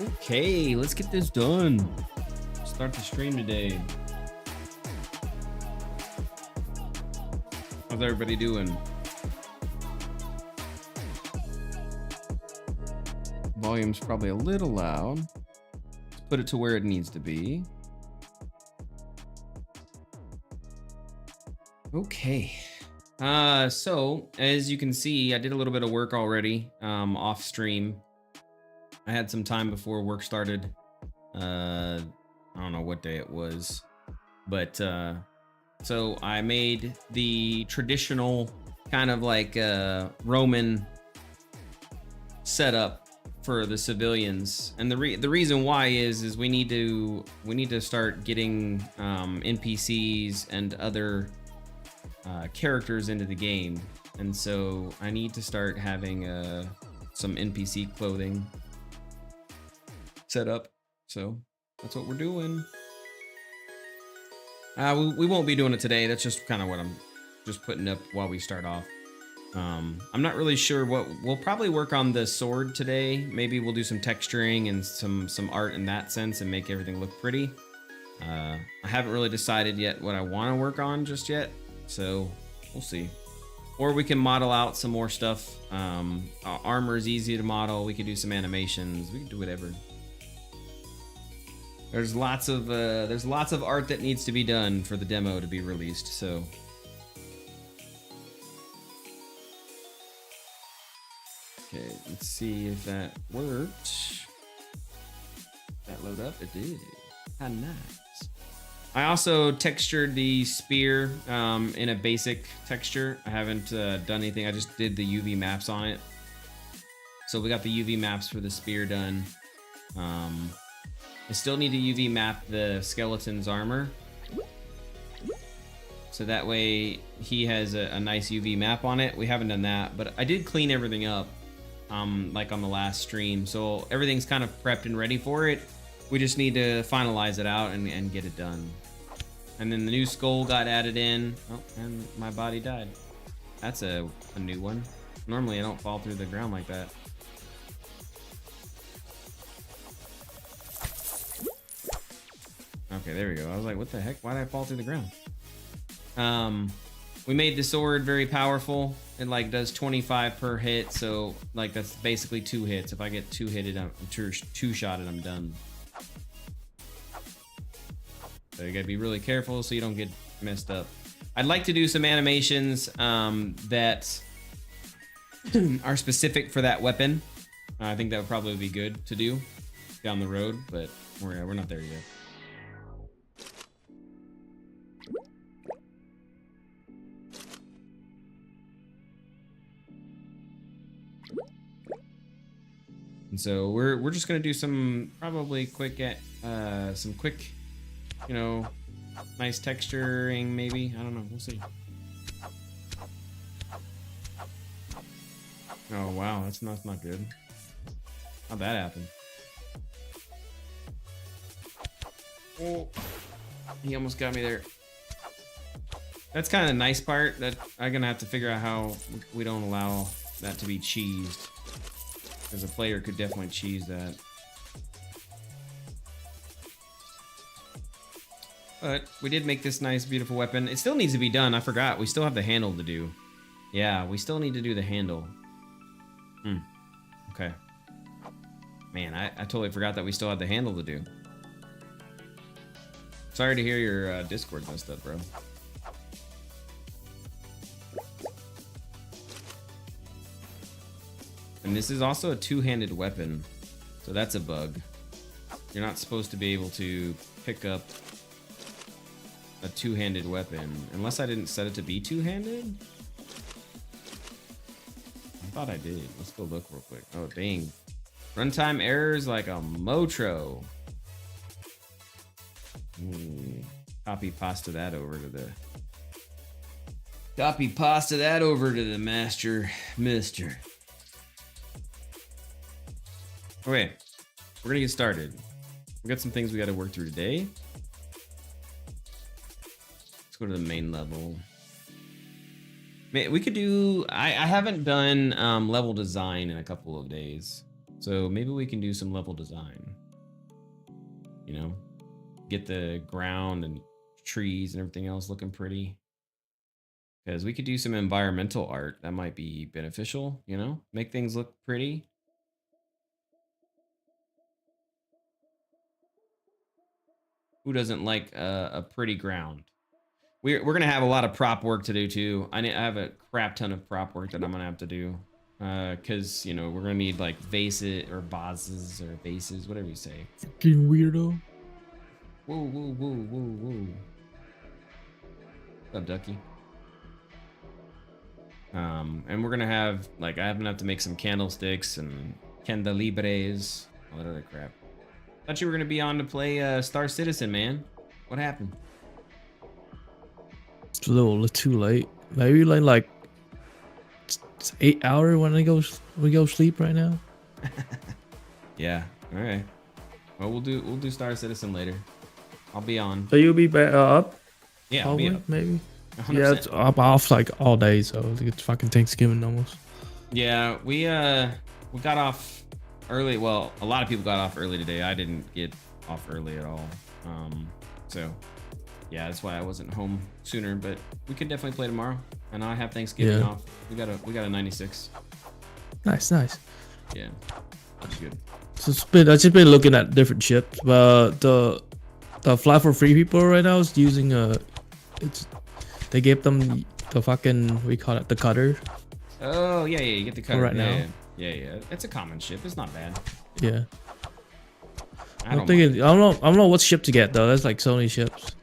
Okay, let's get this done. Start the stream today. How's everybody doing? Volume's probably a little loud. Let's put it to where it needs to be. Okay. So as you can see, I did a little bit of work already off stream. I had some time before work started. I don't know what day it was, but so I made the traditional kind of like Roman setup for the civilians, and the reason why is we need to start getting NPCs and other characters into the game, and so I need to start having some NPC clothing set up. So that's what we're doing. We won't be doing it today. That's just kind of what I'm just putting up while we start off. I'm not really sure what we'll probably work on the sword today. Maybe we'll do some texturing and some art in that sense and make everything look pretty. I haven't really decided yet what I want to work on just yet, so we'll see. Or we can model out some more stuff. Armor is easy to model. We could do some animations. We can do whatever. There's lots of art that needs to be done for the demo to be released, so. Okay, let's see if that worked. That load up? It did. How nice. I also textured the spear in a basic texture. I haven't done anything. I just did the UV maps on it. So we got the UV maps for the spear done. I still need to UV map the skeleton's armor, so that way he has a nice UV map on it. We haven't done that, but I did clean everything up like on the last stream, so everything's kind of prepped and ready for it. We just need to finalize it out and get it done. And then the new skull got added in. Oh, and my body died. That's a new one. Normally I don't fall through the ground like that. Okay, there we go. I was like, what the heck? Why did I fall through the ground? We made the sword very powerful. It like does 25 per hit, so like that's basically 2 hits. If I get 2 hitted, I'm two-shotted, I'm done. So you gotta be really careful so you don't get messed up. I'd like to do some animations that are specific for that weapon. I think that would probably be good to do down the road, but we're not there yet. And so we're just gonna do some probably quick you know, nice texturing maybe. I don't know, we'll see. Oh wow, that's not good. How'd that happen? Oh, he almost got me there. That's kind of the nice part that I'm gonna have to figure out how we don't allow that to be cheesed. Because a player could definitely cheese that. But we did make this nice, beautiful weapon. It still needs to be done. I forgot. We still have the handle to do. Yeah, we still need to do the handle. Okay. Man, I totally forgot that we still had the handle to do. Sorry to hear your Discord messed up, bro. And this is also a two-handed weapon, so that's a bug. You're not supposed to be able to pick up a two-handed weapon, unless I didn't set it to be two-handed. I thought I did. Let's go look real quick. Oh, dang. Runtime errors like a motro. Copy pasta that over to the... Copy pasta that over to the master mister. Okay, we're gonna get started. We got some things we gotta work through today. Let's go to the main level. Man, we could do, I haven't done level design in a couple of days. So maybe we can do some level design. You know, get the ground and trees and everything else looking pretty. Because we could do some environmental art that might be beneficial, you know, make things look pretty. Who doesn't like a pretty ground? We're gonna have a lot of prop work to do too. I have a crap ton of prop work that I'm gonna have to do. Cause you know we're gonna need like vases or vases or vases, whatever you say. Fucking weirdo. Whoa, whoa, whoa, whoa, whoa. What's up, Ducky? And we're gonna have like I'm gonna have to make some candlesticks and candelibres, all that other crap. Thought you were gonna be on to play Star Citizen, man. What happened? It's a little too late. Maybe like it's 8 hours when we go sleep right now. Yeah. All right. Well, we'll do Star Citizen later. I'll be on. So you'll be back up? Yeah, probably, I'll be up. maybe. 100%. Yeah, it's off like all day, so it's fucking Thanksgiving almost. Yeah, we got off early. Well, a lot of people got off early today. I didn't get off early at all. So yeah, that's why I wasn't home sooner. But we could definitely play tomorrow, and I have Thanksgiving off. We got a 96. Nice. Yeah, that's good. So I've just been looking at different ships. But the Fly for Free people right now is using they gave them the fucking we call it the cutter. Oh yeah, you get the cutter right now. Yeah. It's a common ship. It's not bad. Yeah. I don't know what ship to get though. There's like so many ships.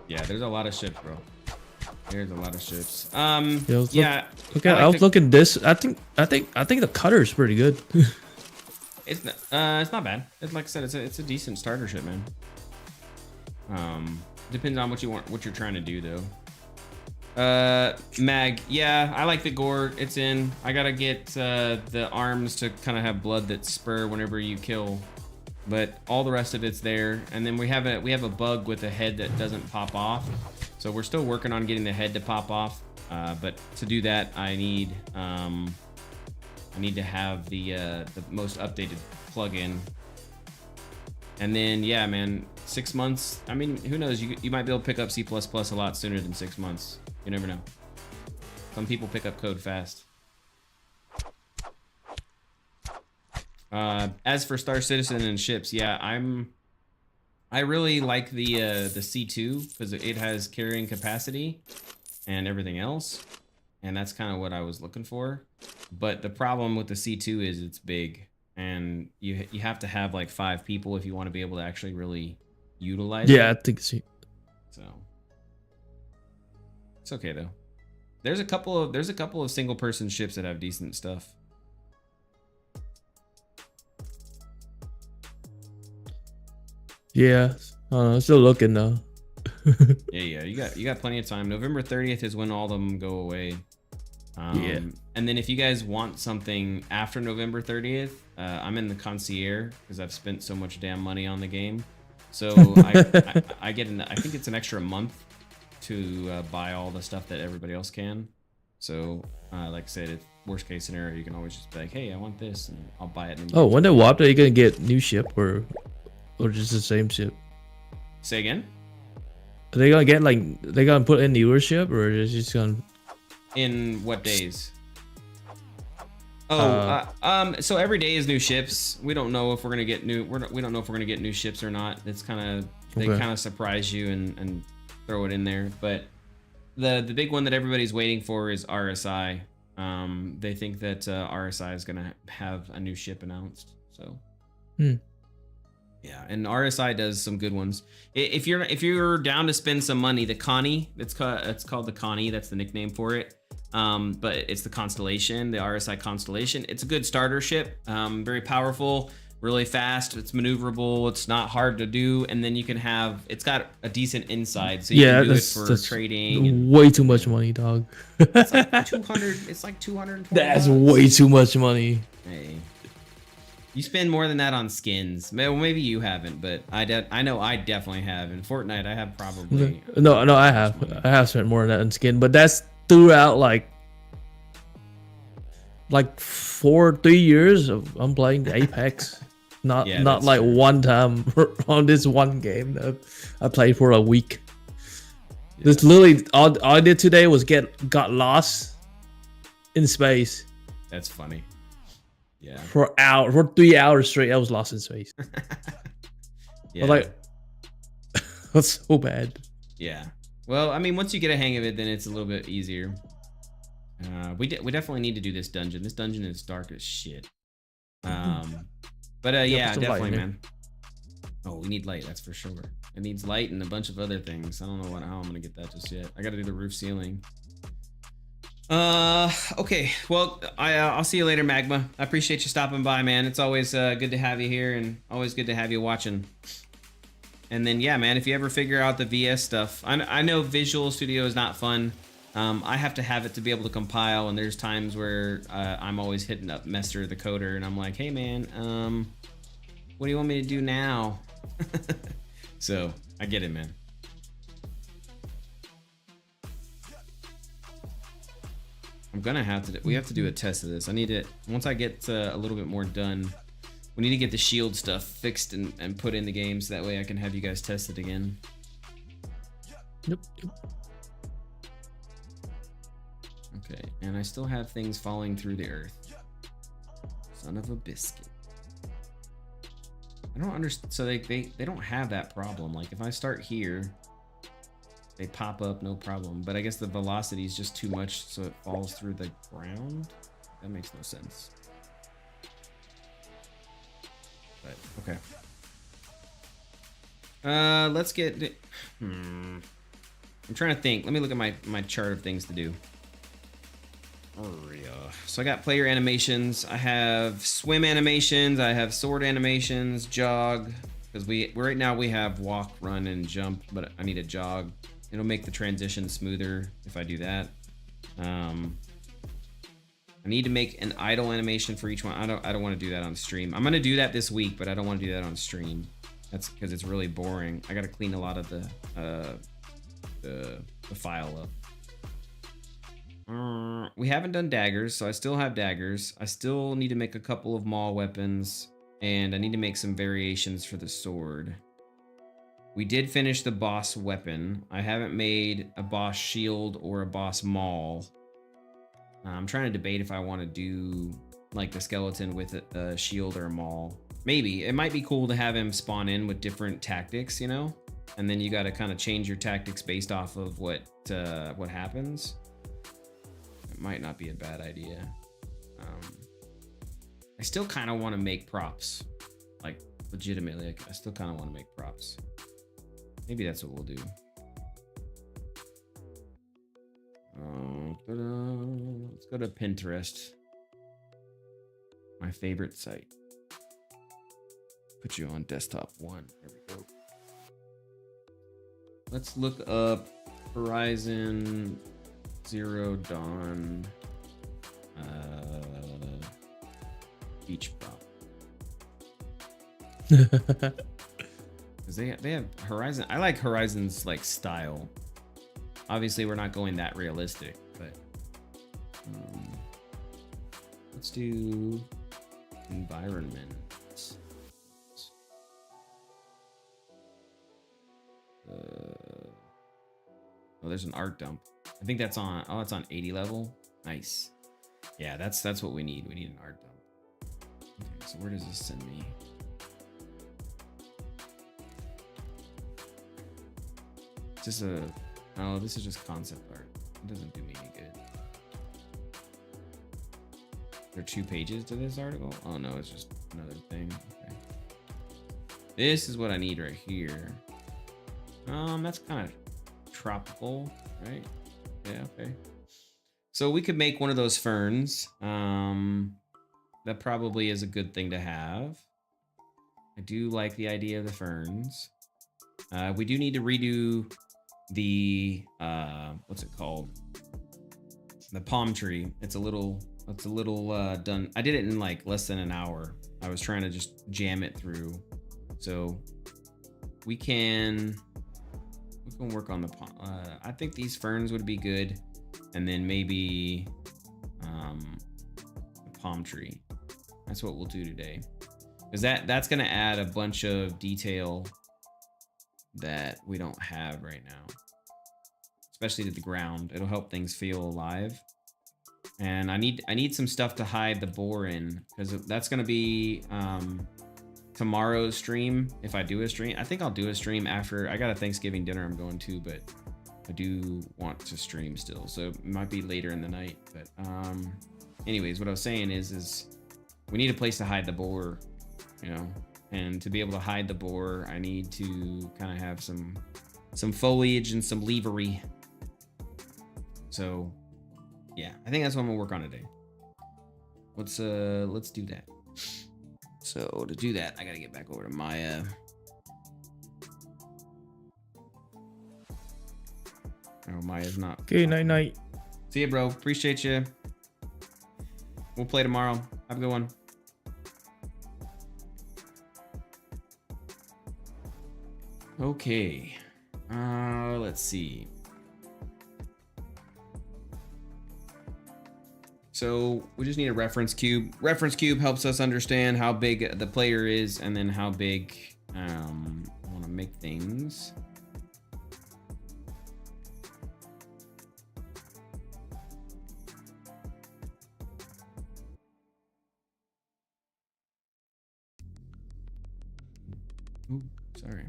Yeah, there's a lot of ships, bro. There's a lot of ships. Yeah. Okay, I was looking this. I think the cutter is pretty good. It's not bad. It's like I said, it's a decent starter ship, man. Depends on what you're trying to do though. Mag, yeah, I like the gore. It's in. I gotta get the arms to kind of have blood that spur whenever you kill, but all the rest of it's there. And then we have a bug with a head that doesn't pop off, so we're still working on getting the head to pop off. But to do that, I need to have the most updated plugin. And then yeah, man, 6 months. I mean, who knows? You might be able to pick up C++ a lot sooner than 6 months. You never know. Some people pick up code fast. As for Star Citizen and ships, yeah, I really like the C2 because it has carrying capacity and everything else, and that's kind of what I was looking for. But the problem with the C2 is it's big, and you have to have like 5 people if you want to be able to actually really utilize it. Yeah, I think so. So it's okay though. There's a couple of single person ships that have decent stuff. Yeah, still looking though. yeah, you got plenty of time. November 30th is when all of them go away. Yeah. And then if you guys want something after November 30th, I'm in the concierge because I've spent so much damn money on the game. So I get I think it's an extra month to buy all the stuff that everybody else can. So like I said, if worst case scenario, you can always just be like, hey, I want this, and I'll buy it. Oh, when they WAP, are you gonna get new ship or just the same ship? Say again? Are they gonna get like they gonna put in newer ship or is it just gonna? In what days? Oh, so every day is new ships. We don't know if we're gonna get new. We don't know if we're gonna get new ships or not. It's kind of they kind of surprise you and throw it in there. But the big one that everybody's waiting for is RSI. They think that RSI is gonna have a new ship announced. So. Yeah, and RSI does some good ones. If you're down to spend some money, the Connie, it's called the Connie. That's the nickname for it. But it's the Constellation, the RSI Constellation. It's a good starter ship. Very powerful, really fast. It's maneuverable. It's not hard to do, and then you can have. It's got a decent inside, so you can do it for trading. Way too much money, dog. It's like 200. It's like 220. That's way too much money. Hey. You spend more than that on skins. Well, maybe you haven't, but I know I definitely have. In Fortnite, I have probably. No, I have spent more than that on skin, but that's throughout like like 3 years I'm playing the Apex. Not like true. one time on this one game that I played for a week. Yeah. This literally all I did today was got lost in space. That's funny. Yeah. For 3 hours straight, I was lost in space. Yeah. I was like, that's so bad. Yeah. Well, I mean, once you get a hang of it, then it's a little bit easier. We definitely need to do this dungeon. This dungeon is dark as shit. But yeah, definitely, man. Oh, we need light. That's for sure. It needs light and a bunch of other things. I don't know how I'm gonna get that just yet. I got to do the roof ceiling. Okay. Well, I'll see you later, Magma. I appreciate you stopping by, man. It's always good to have you here, and always good to have you watching. And then, yeah, man, if you ever figure out the VS stuff, I know Visual Studio is not fun. I have to have it to be able to compile, and there's times where I'm always hitting up Mester, the coder, and I'm like, hey, man, what do you want me to do now? So, I get it, man. I'm gonna have to, we have to do a test of this. I need it, once I get a little bit more done, we need to get the shield stuff fixed and put in the game so that way I can have you guys test it again. Yep. Okay, and I still have things falling through the earth. Son of a biscuit. I don't understand, so they don't have that problem. Like if I start here, they pop up, no problem. But I guess the velocity is just too much, so it falls through the ground? That makes no sense. But, okay. Let's get... I'm trying to think. Let me look at my chart of things to do. So I got player animations. I have swim animations. I have sword animations, jog. Because right now we have walk, run, and jump, but I need a jog. It'll make the transition smoother if I do that. I need to make an idle animation for each one. I don't want to do that on stream. I'm gonna do that this week, but I don't want to do that on stream. That's because it's really boring. I gotta clean a lot of the file up. We haven't done daggers, so I still have daggers. I still need to make a couple of maul weapons, and I need to make some variations for the sword. We did finish the boss weapon. I haven't made a boss shield or a boss maul. I'm trying to debate if I want to do like the skeleton with a shield or a maul. Maybe. It might be cool to have him spawn in with different tactics, you know? And then you got to kind of change your tactics based off of what happens. It might not be a bad idea. I still kind of want to make props. Like, legitimately, like, I still kind of want to make props. Maybe that's what we'll do. Let's go to Pinterest. My favorite site. Put you on desktop 1. There we go. Let's look up Horizon Zero Dawn beach prop. Because they have Horizon. I like Horizon's like style. Obviously, we're not going that realistic, but let's do environment. Oh, there's an art dump. I think that's on. Oh, it's on 80 level. Nice. Yeah, that's what we need. We need an art dump. Okay, so where does this send me? Just a. Oh, this is just concept art. It doesn't do me any good. There are 2 pages to this article? Oh no, it's just another thing. Okay. This is what I need right here. That's kind of tropical, right? Yeah, okay. So we could make one of those ferns. That probably is a good thing to have. I do like the idea of the ferns. We do need to redo the what's it called? The palm tree. It's a little done. I did it in like less than an hour. I was trying to just jam it through. So we can work on the I think these ferns would be good, and then maybe palm tree. That's what we'll do today. Because that's going to add a bunch of detail that we don't have right now. Especially to the ground. It'll help things feel alive. And I need some stuff to hide the boar in, because that's going to be tomorrow's stream. If I do a stream, I think I'll do a stream after. I got a Thanksgiving dinner I'm going to, but I do want to stream still, so it might be later in the night. But anyways, what I was saying is we need a place to hide the boar, you know. And to be able to hide the boar, I need to kind of have some foliage and some leavery. So yeah, I think that's what I'm gonna work on today. Let's do that. So to do that, I gotta get back over to Maya. Oh, Maya's not. Okay, night. See ya, bro. Appreciate you. We'll play tomorrow. Have a good one. Okay. Let's see. So we just need a reference cube. Reference cube helps us understand how big the player is and then how big I want to make things. Ooh, sorry.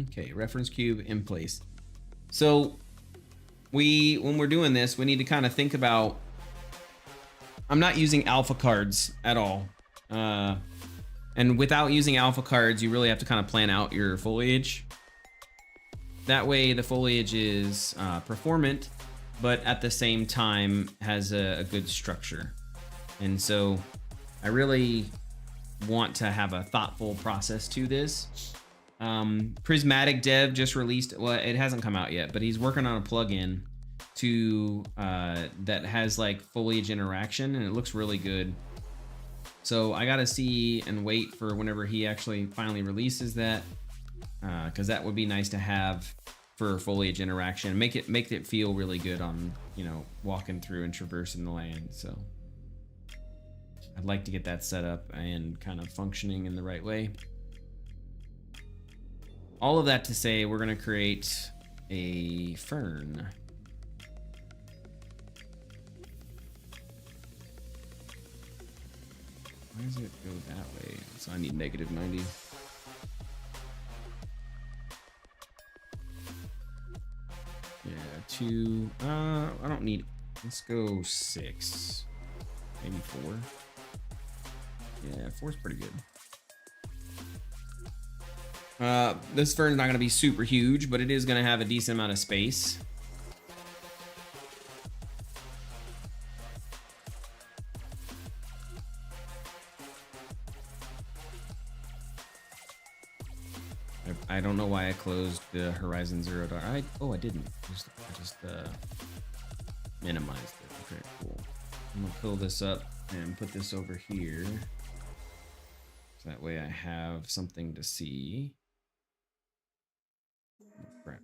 Okay, reference cube in place. So when we're doing this, we need to kind of think about, I'm not using alpha cards at all. And without using alpha cards, you really have to kind of plan out your foliage. That way the foliage is performant, but at the same time has a good structure. And so I really want to have a thoughtful process to this. Prismatic Dev just released, well, it hasn't come out yet, but he's working on a plugin to that has like foliage interaction, and it looks really good. So I gotta see and wait for whenever he actually finally releases that, because that would be nice to have for foliage interaction. Make it feel really good on, you know, walking through and traversing the land. So I'd like to get that set up and kind of functioning in the right way. All of that to say, we're going to create a fern. Why does it go that way? So I need negative 90. Yeah, 2. I don't need. Let's go 6. Maybe 4. Yeah, 4 is pretty good. This fern's not going to be super huge, but it is going to have a decent amount of space. I don't know why I closed the Horizon Zero Dawn. I didn't. I just minimized it. Okay, cool. I'm gonna pull this up and put this over here. So that way I have something to see. Oh, crap.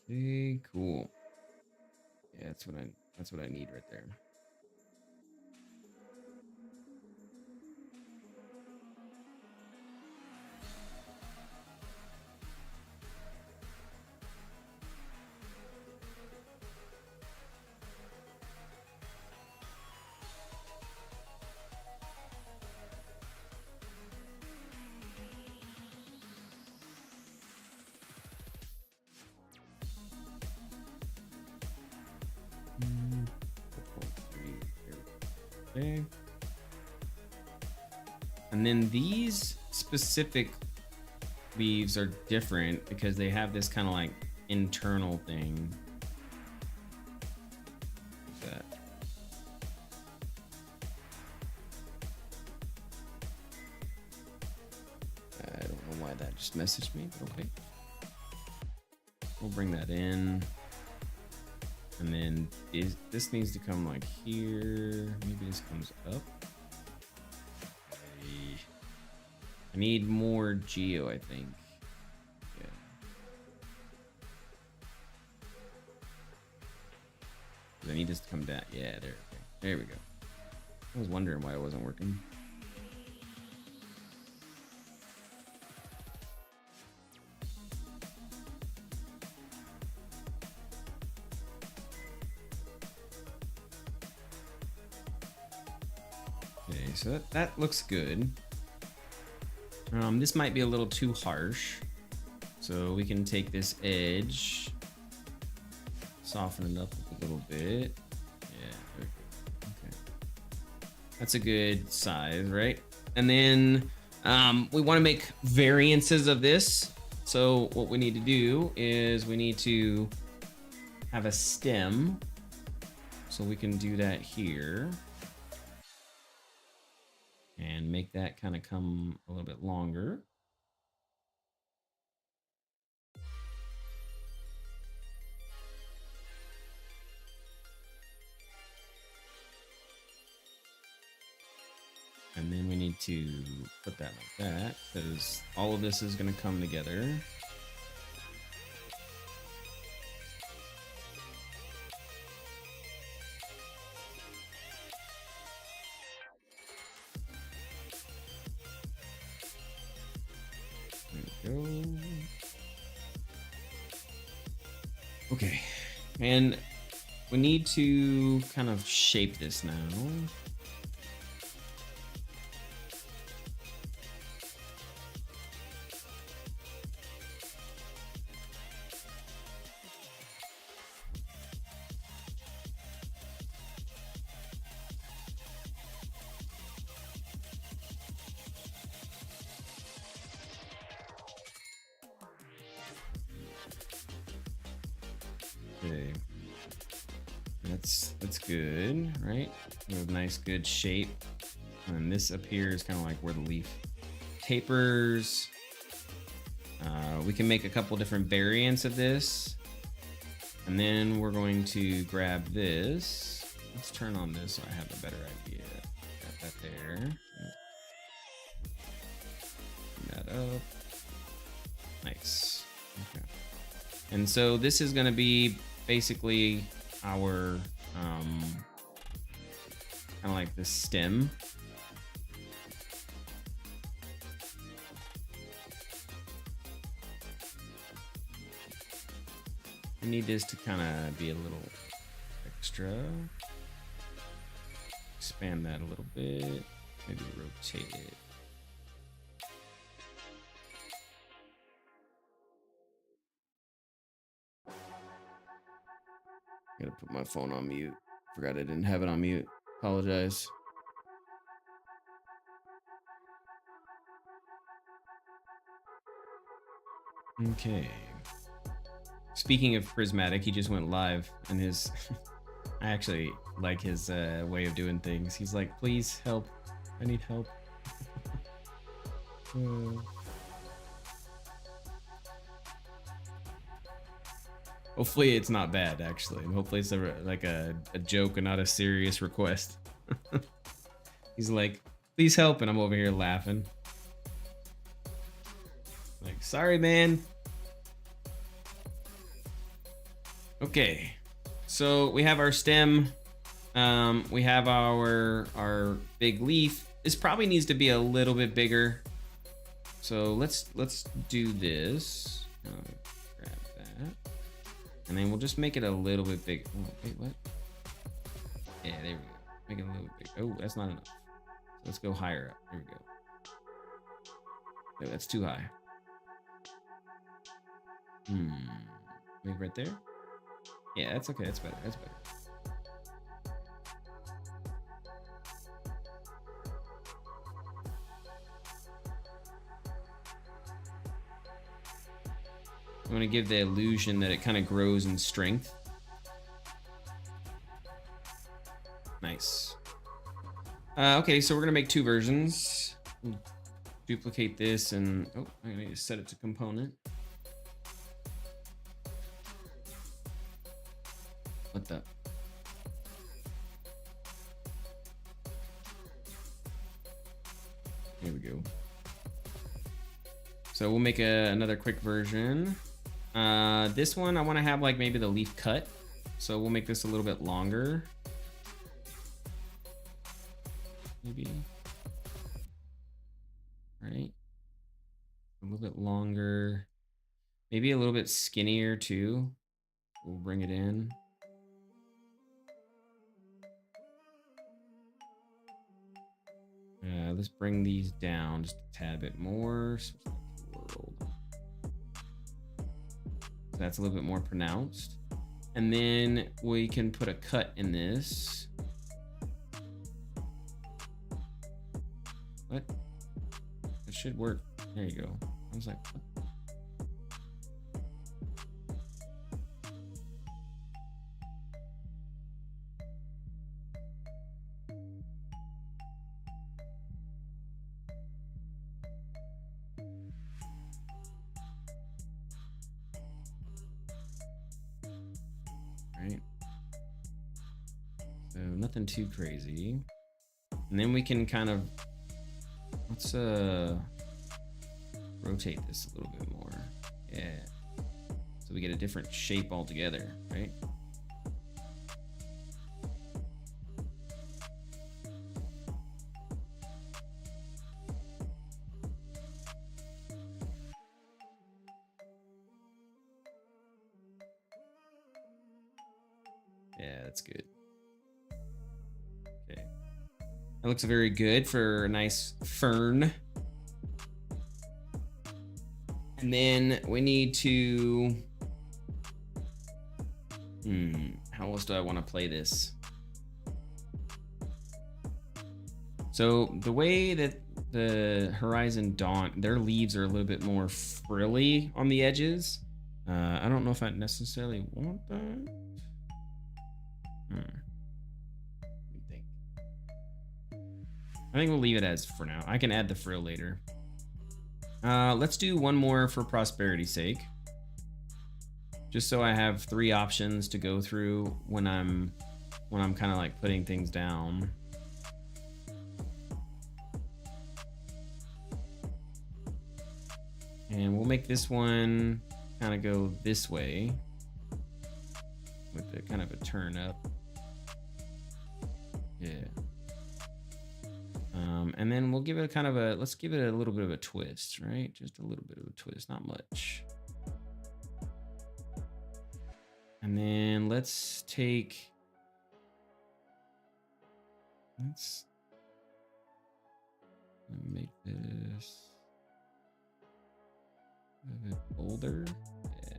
Okay, cool. Yeah, that's what I need right there. Okay. And then these specific leaves are different because they have this kind of like internal thing. What's that? I don't know why that just messaged me, but okay. We'll bring that in. And then this needs to come like here. Maybe this comes up. I need more geo, I think. Yeah. I need this to come down. Yeah, there. Okay. There we go. I was wondering why it wasn't working. Okay, so that looks good. This might be a little too harsh. So we can take this edge, soften it up a little bit. Yeah, there we go. Okay. That's a good size, right? And then we want to make variances of this. So what we need to do is we need to have a stem. So we can do that here. And make that kind of come a little bit longer. And then we need to put that like that, because all of this is going to come together. There we go. Okay, and we need to kind of shape this now. Okay, that's good, right? We have a nice good shape, and this appears kind of like where the leaf tapers. We can make a couple different variants of this, and then we're going to grab this. Let's turn on this so I have a better idea. Got that there. Bring that up. Nice. Okay. And so this is going to be basically our kind of like the stem. We need this to kind of be a little extra. Expand that a little bit. Maybe rotate it. Gotta put my phone on mute. Forgot I didn't have it on mute. Apologize. Okay. Speaking of Prismatic, he just went live, and his I actually like his way of doing things. He's like, please help. I need help. Hopefully it's not bad, actually. Hopefully it's like a joke and not a serious request. He's like, please help, and I'm over here laughing. Like, sorry, man. Okay, so we have our stem. We have our big leaf. This probably needs to be a little bit bigger. So let's do this. Grab that, and then we'll just make it a little bit big. Oh, wait, what? Yeah, there we go. Make it a little bit big. Oh, that's not enough. Let's go higher up. There we go. No, that's too high. Maybe right there. Yeah, that's okay. That's better. That's better. I'm going to give the illusion that it kind of grows in strength. Nice. Okay, so we're going to make two versions. Duplicate this and... Oh, I need to set it to component. What the? Here we go. So we'll make another quick version. This one I want to have like maybe the leaf cut. So we'll make this a little bit longer. Maybe. Right. A little bit longer. Maybe a little bit skinnier too. We'll bring it in. Let's bring these down just a tad bit more. So that's a little bit more pronounced. And then we can put a cut in this. What? It should work. There you go. I was like, what? Right. So nothing too crazy. And then we can kind of, let's rotate this a little bit more. Yeah. So we get a different shape altogether, right? Yeah, that's good. Okay. That looks very good for a nice fern. And then we need to, how else do I want to play this? So the way that the Horizon Dawn, their leaves are a little bit more frilly on the edges. I don't know if I necessarily want that. Let me think. I think we'll leave it as for now. I can add the frill later. Let's do one more for prosperity's sake. Just so I have 3 options to go through when I'm kind of like putting things down. And we'll make this one kind of go this way with the kind of a turn up. Yeah. And then we'll give it a kind of a, let's give it a little bit of a twist, right? Just a little bit of a twist, not much. And then let's take, let's make this a bit bolder. Yeah.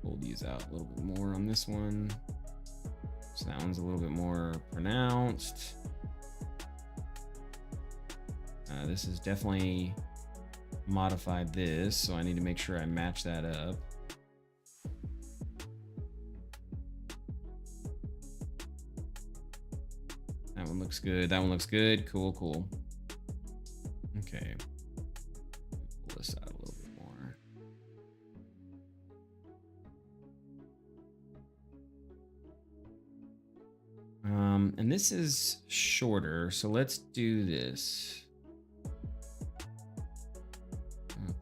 Pull these out a little bit more on this one. So that one's a little bit more pronounced. This is definitely modified this, so I need to make sure I match that up. That one looks good. That one looks good. Cool, cool. Okay. Pull this out a little bit more. And this is shorter, so let's do this.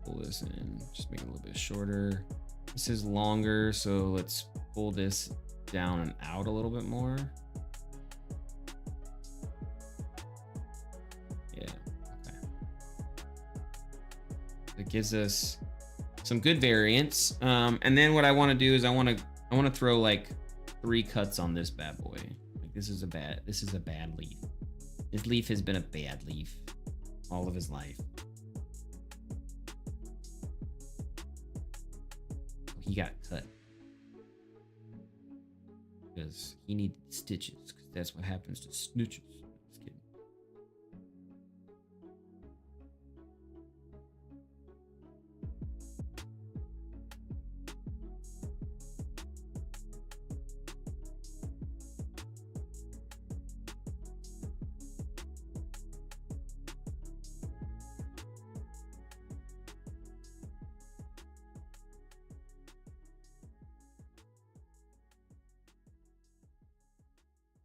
Pull this in, just make it a little bit shorter. This is longer, so let's pull this down and out a little bit more. Yeah, okay. It gives us some good variance. And then what I want to do is I want to throw like 3 cuts on this bad boy. Like this is a bad leaf. This leaf has been a bad leaf all of his life. He got cut because he needed stitches, because that's what happens to snitches. Just kidding.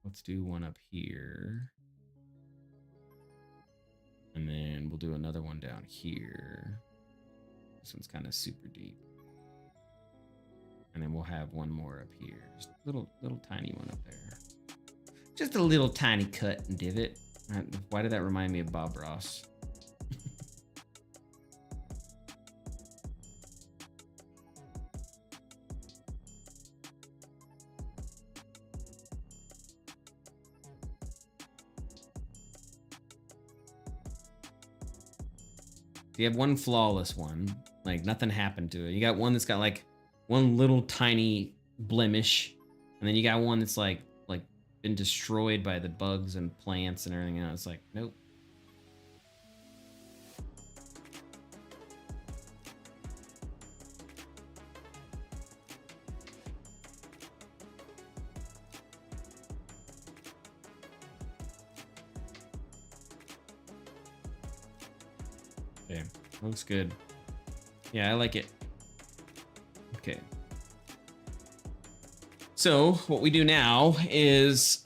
Let's do one up here. And then we'll do another one down here. This one's kind of super deep. And then we'll have one more up here. Just a little tiny one up there. Just a little tiny cut and divot. Why did that remind me of Bob Ross? You have one flawless one, like nothing happened to it. You got one that's got like one little tiny blemish, and then you got one that's like been destroyed by the bugs and plants and everything else. It's like, nope. Okay, looks good. Yeah, I like it. Okay. So what we do now is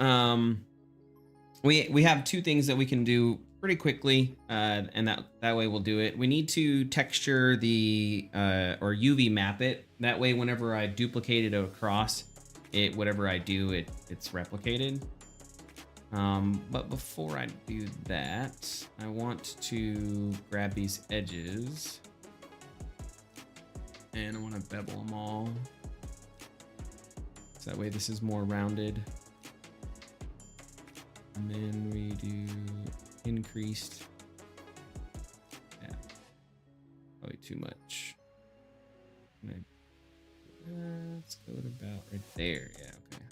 we have two things that we can do pretty quickly, and that way we'll do it. We need to texture the or UV map it. That way, whenever I duplicate it across it, whatever I do, it's replicated. But before I do that, I want to grab these edges and I want to bevel them all. So that way this is more rounded. And then we do increased. Yeah, probably too much. Let's go to about right there. Yeah, okay.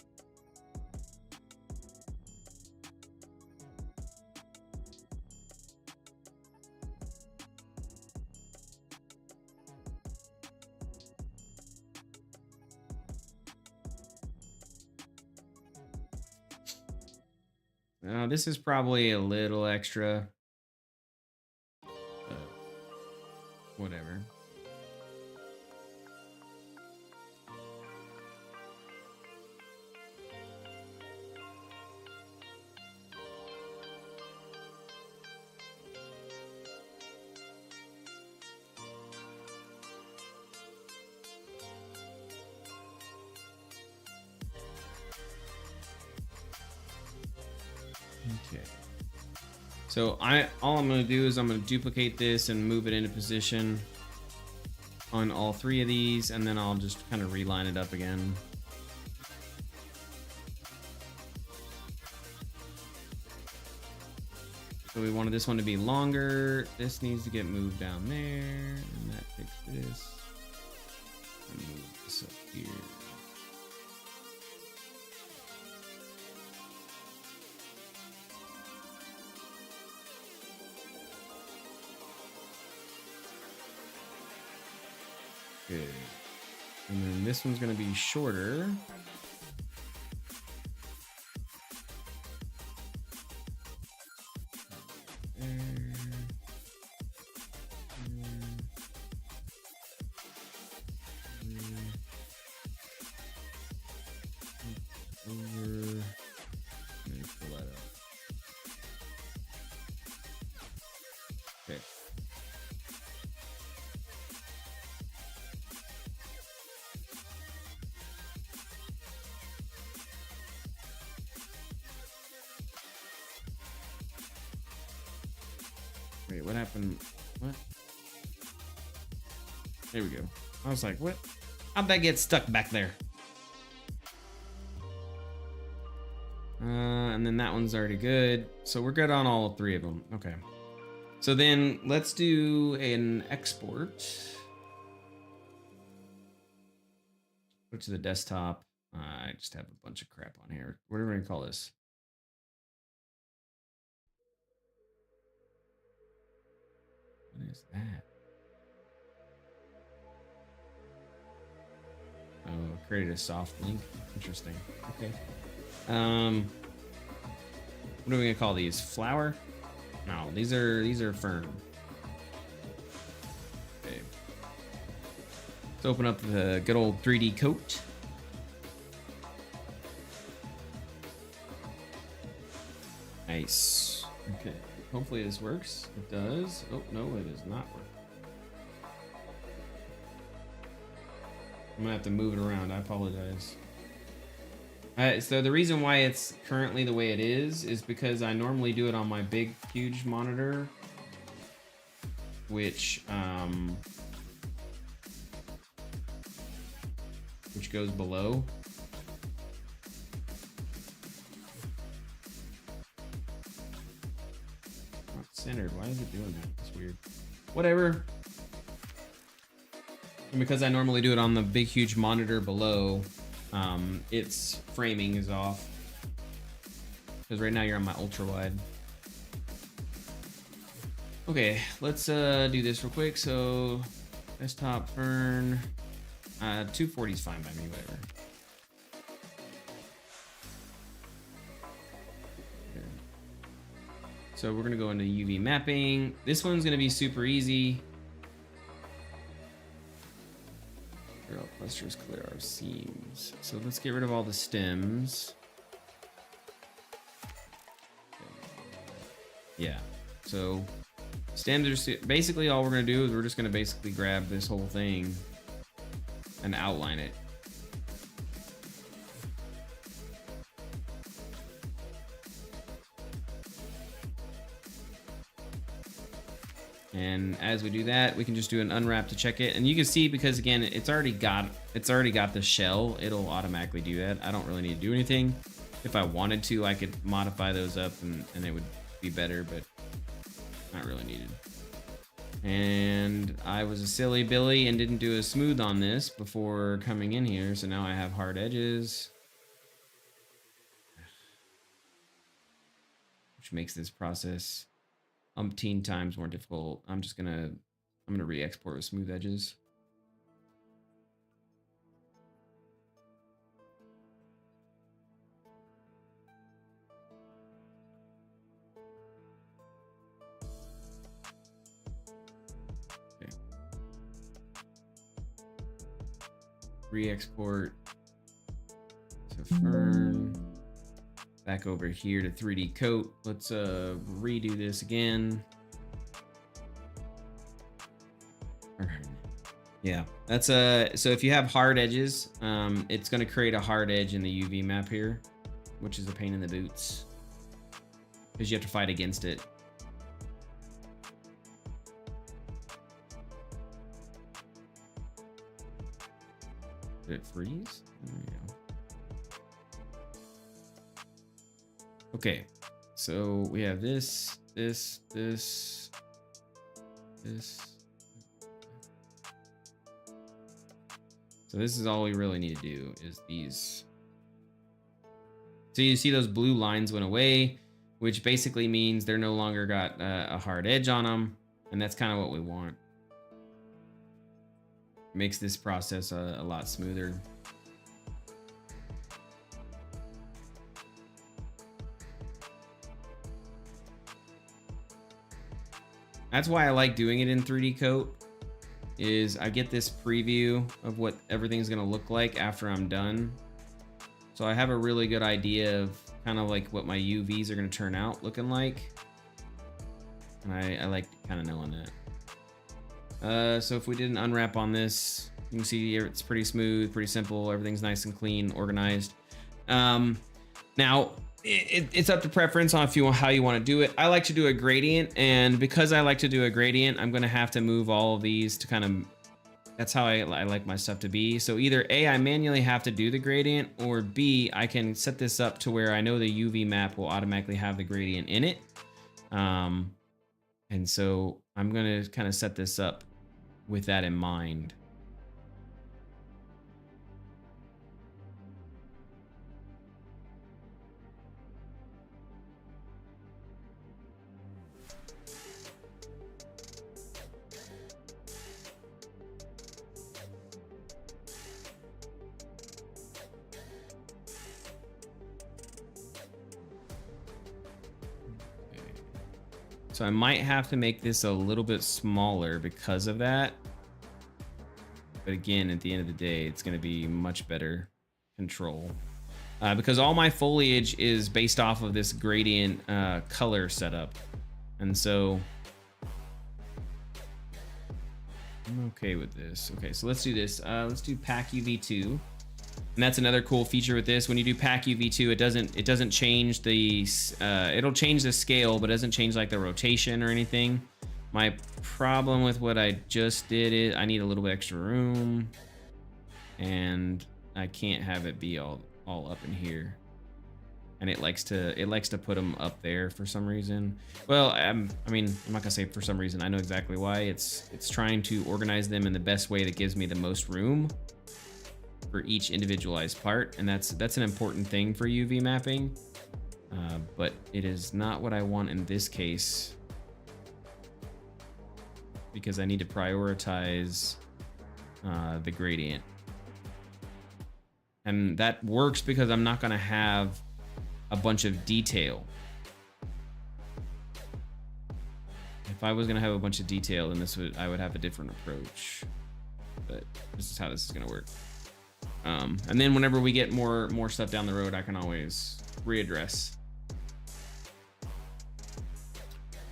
This is probably a little extra. Whatever. Okay. So all I'm going to do is I'm going to duplicate this and move it into position on all three of these, and then I'll just kind of reline it up again. So we wanted this one to be longer. This needs to get moved down there, and that takes this. And move this up here. Good. And then this one's going to be shorter. Over. Let me pull that up. Okay. Wait, what happened? What? There we go. I was like, what? How'd that get stuck back there? And then that one's already good. So we're good on all three of them. Okay. So then let's do an export. Go to the desktop. I just have a bunch of crap on here. What are we gonna call this? What is that? Oh, created a soft link. Interesting. Okay. What are we gonna call these? Flower? No, these are fern. Okay. Let's open up the good old 3D coat. Nice. Okay. Hopefully this works. It does. Oh, no, it does not work. I'm gonna have to move it around. I apologize. So the reason why it's currently the way it is because I normally do it on my big, huge monitor, which goes below. Not centered. Why is it doing that? That's weird. Whatever. And because I normally do it on the big, huge monitor below, its framing is off. Because right now you're on my ultra wide. Okay, let's do this real quick. So, desktop fern. 240 is fine by me, whatever. Okay. So we're gonna go into UV mapping. This one's gonna be super easy. Clear all clusters, clear our seams. So let's get rid of all the stems. Yeah, so stems are basically all we're gonna do is we're just gonna basically grab this whole thing and outline it. And as we do that, we can just do an unwrap to check it. And you can see, because again, it's already got the shell, it'll automatically do that. I don't really need to do anything. If I wanted to, I could modify those up and it would be better, but not really needed. And I was a silly Billy and didn't do a smooth on this before coming in here, so now I have hard edges, which makes this process umpteen times more difficult. I'm gonna re-export with smooth edges. Re-export to fern. Back over here to 3D coat. Let's redo this again. Yeah, that's so if you have hard edges, it's going to create a hard edge in the UV map here, which is a pain in the boots because you have to fight against it. Did it freeze? There we go. Okay, so we have this. So this is all we really need to do is these. So you see those blue lines went away, which basically means they're no longer got a hard edge on them, and that's kind of what we want. Makes this process a lot smoother. That's why I like doing it in 3D coat, is I get this preview of what everything's gonna look like after I'm done. So I have a really good idea of kind of like what my UVs are gonna turn out looking like. And I like kind of knowing that. So if we did an unwrap on this, you can see it's pretty smooth, pretty simple. Everything's nice and clean, organized. Now, it's up to preference on how you want to do it. I like to do a gradient, and because I like to do a gradient, I'm going to have to move all of these to kind of, that's how I like my stuff to be. So either A, I manually have to do the gradient, or B, I can set this up to where I know the UV map will automatically have the gradient in it. And so I'm going to kind of set this up with that in mind. So I might have to make this a little bit smaller because of that. But again, at the end of the day, it's going to be much better control. Because all my foliage is based off of this gradient color setup. And so I'm okay with this. Okay, so let's do this. Let's do pack UV2. And that's another cool feature with this. When you do pack UV2, it doesn't change the it'll change the scale, but it doesn't change like the rotation or anything. My problem with what I just did is I need a little bit extra room, and I can't have it be all up in here. And it likes to put them up there for some reason. Well, I mean, I'm not gonna say for some reason. I know exactly why. It's trying to organize them in the best way that gives me the most room for each individualized part, and that's an important thing for UV mapping. But it is not what I want in this case, because I need to prioritize the gradient. And that works because I'm not gonna have a bunch of detail. If I was gonna have a bunch of detail, then I would have a different approach. But this is how this is gonna work. And then whenever we get more stuff down the road, I can always readdress.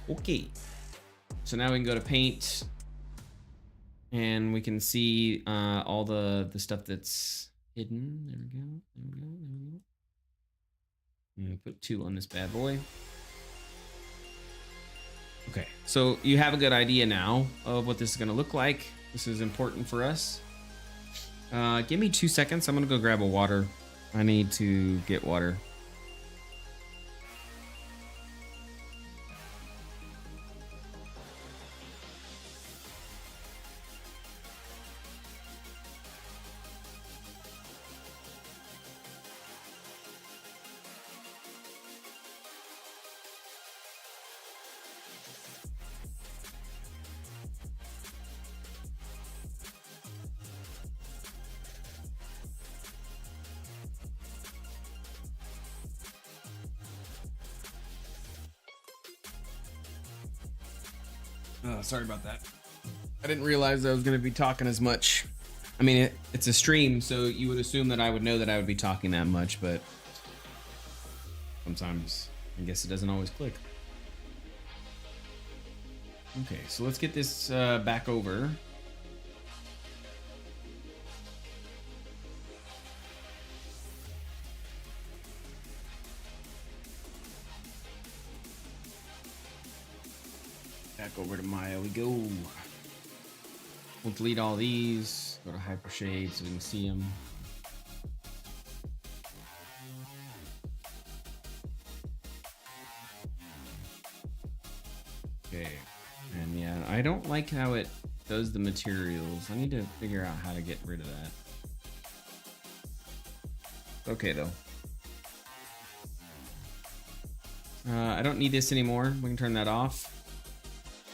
Okay. So now we can go to paint, and we can see all the stuff that's hidden. There we go. There we go. There we go. I'm gonna put 2 on this bad boy. Okay, so you have a good idea now of what this is gonna look like. This is important for us. Give me 2 seconds. I'm gonna go grab a water. I need to get water. Oh, sorry about that. I didn't realize I was going to be talking as much. I mean, it's a stream, so you would assume that I would know that I would be talking that much, but sometimes I guess it doesn't always click. Okay, so let's get this back over. Back over to Maya we go. We'll delete all these, go to hyper shade so we can see them. Okay, and yeah, I don't like how it does the materials. I need to figure out how to get rid of that. Okay though. I don't need this anymore. We can turn that off.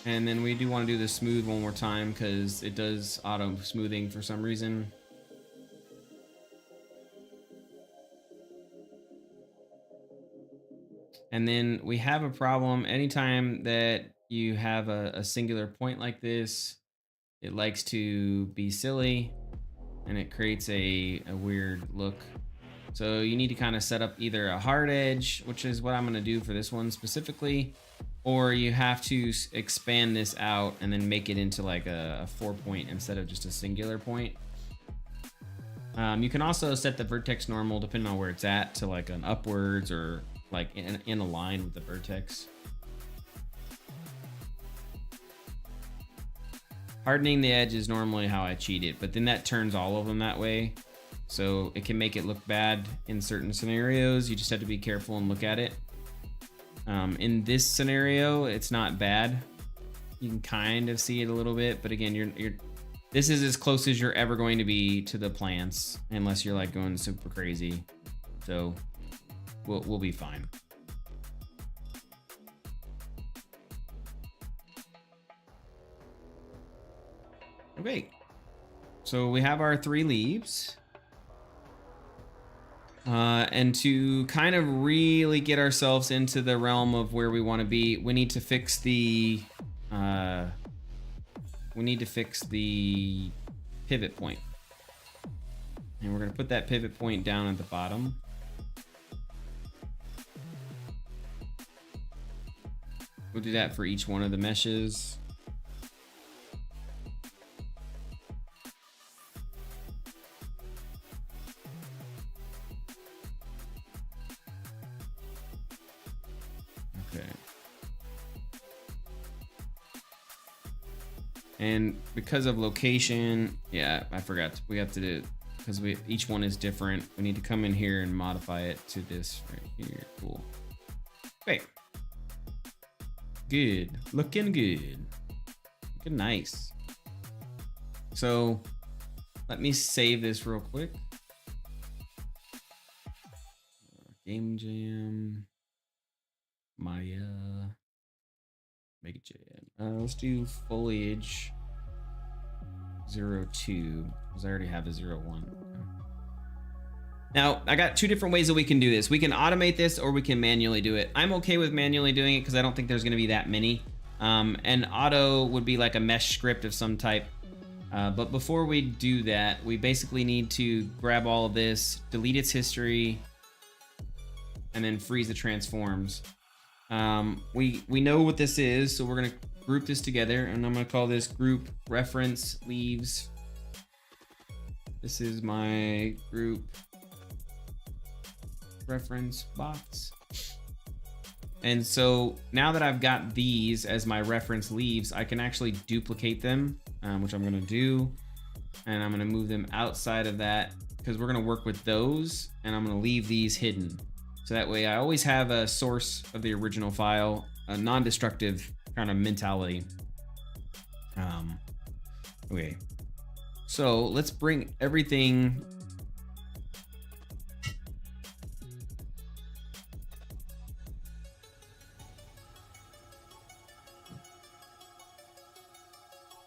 And then we do want to do the smooth one more time because it does auto smoothing for some reason. And then we have a problem anytime that you have a singular point like this, it likes to be silly and it creates a weird look. So you need to kind of set up either a hard edge, which is what I'm going to do for this one specifically, or you have to expand this out and then make it into like a 4-point instead of just a singular point. You can also set the vertex normal depending on where it's at to like an upwards or like in a line with the vertex. Hardening the edge is normally how I cheat it, but then that turns all of them that way. So it can make it look bad in certain scenarios. You just have to be careful and look at it. In this scenario, it's not bad. You can kind of see it a little bit, but again, this is as close as you're ever going to be to the plants, unless you're like going super crazy. So we'll be fine. Okay, so we have our 3 leaves. And to kind of really get ourselves into the realm of where we want to be, we need to fix the pivot point. And we're going to put that pivot point down at the bottom. We'll do that for each one of the meshes. Okay. And because of location, yeah, I forgot. We have to do, because each one is different. We need to come in here and modify it to this right here. Cool. Okay. Good. Looking good. Looking nice. So let me save this real quick. Game Jam. Maya. Make it jam. Let's do Foliage 02, because I already have a 01. Now, I got two different ways that we can do this. We can automate this or we can manually do it. I'm okay with manually doing it because I don't think there's going to be that many. And auto would be like a mesh script of some type. But before we do that, we basically need to grab all of this, delete its history, and then freeze the transforms. We know what this is, so we're going to group this together, and I'm going to call this group reference leaves. This is my group reference box. And so now that I've got these as my reference leaves, I can actually duplicate them, which I'm going to do. And I'm going to move them outside of that because we're going to work with those, and I'm going to leave these hidden. So that way I always have a source of the original file, a non-destructive kind of mentality. Okay. So let's bring everything.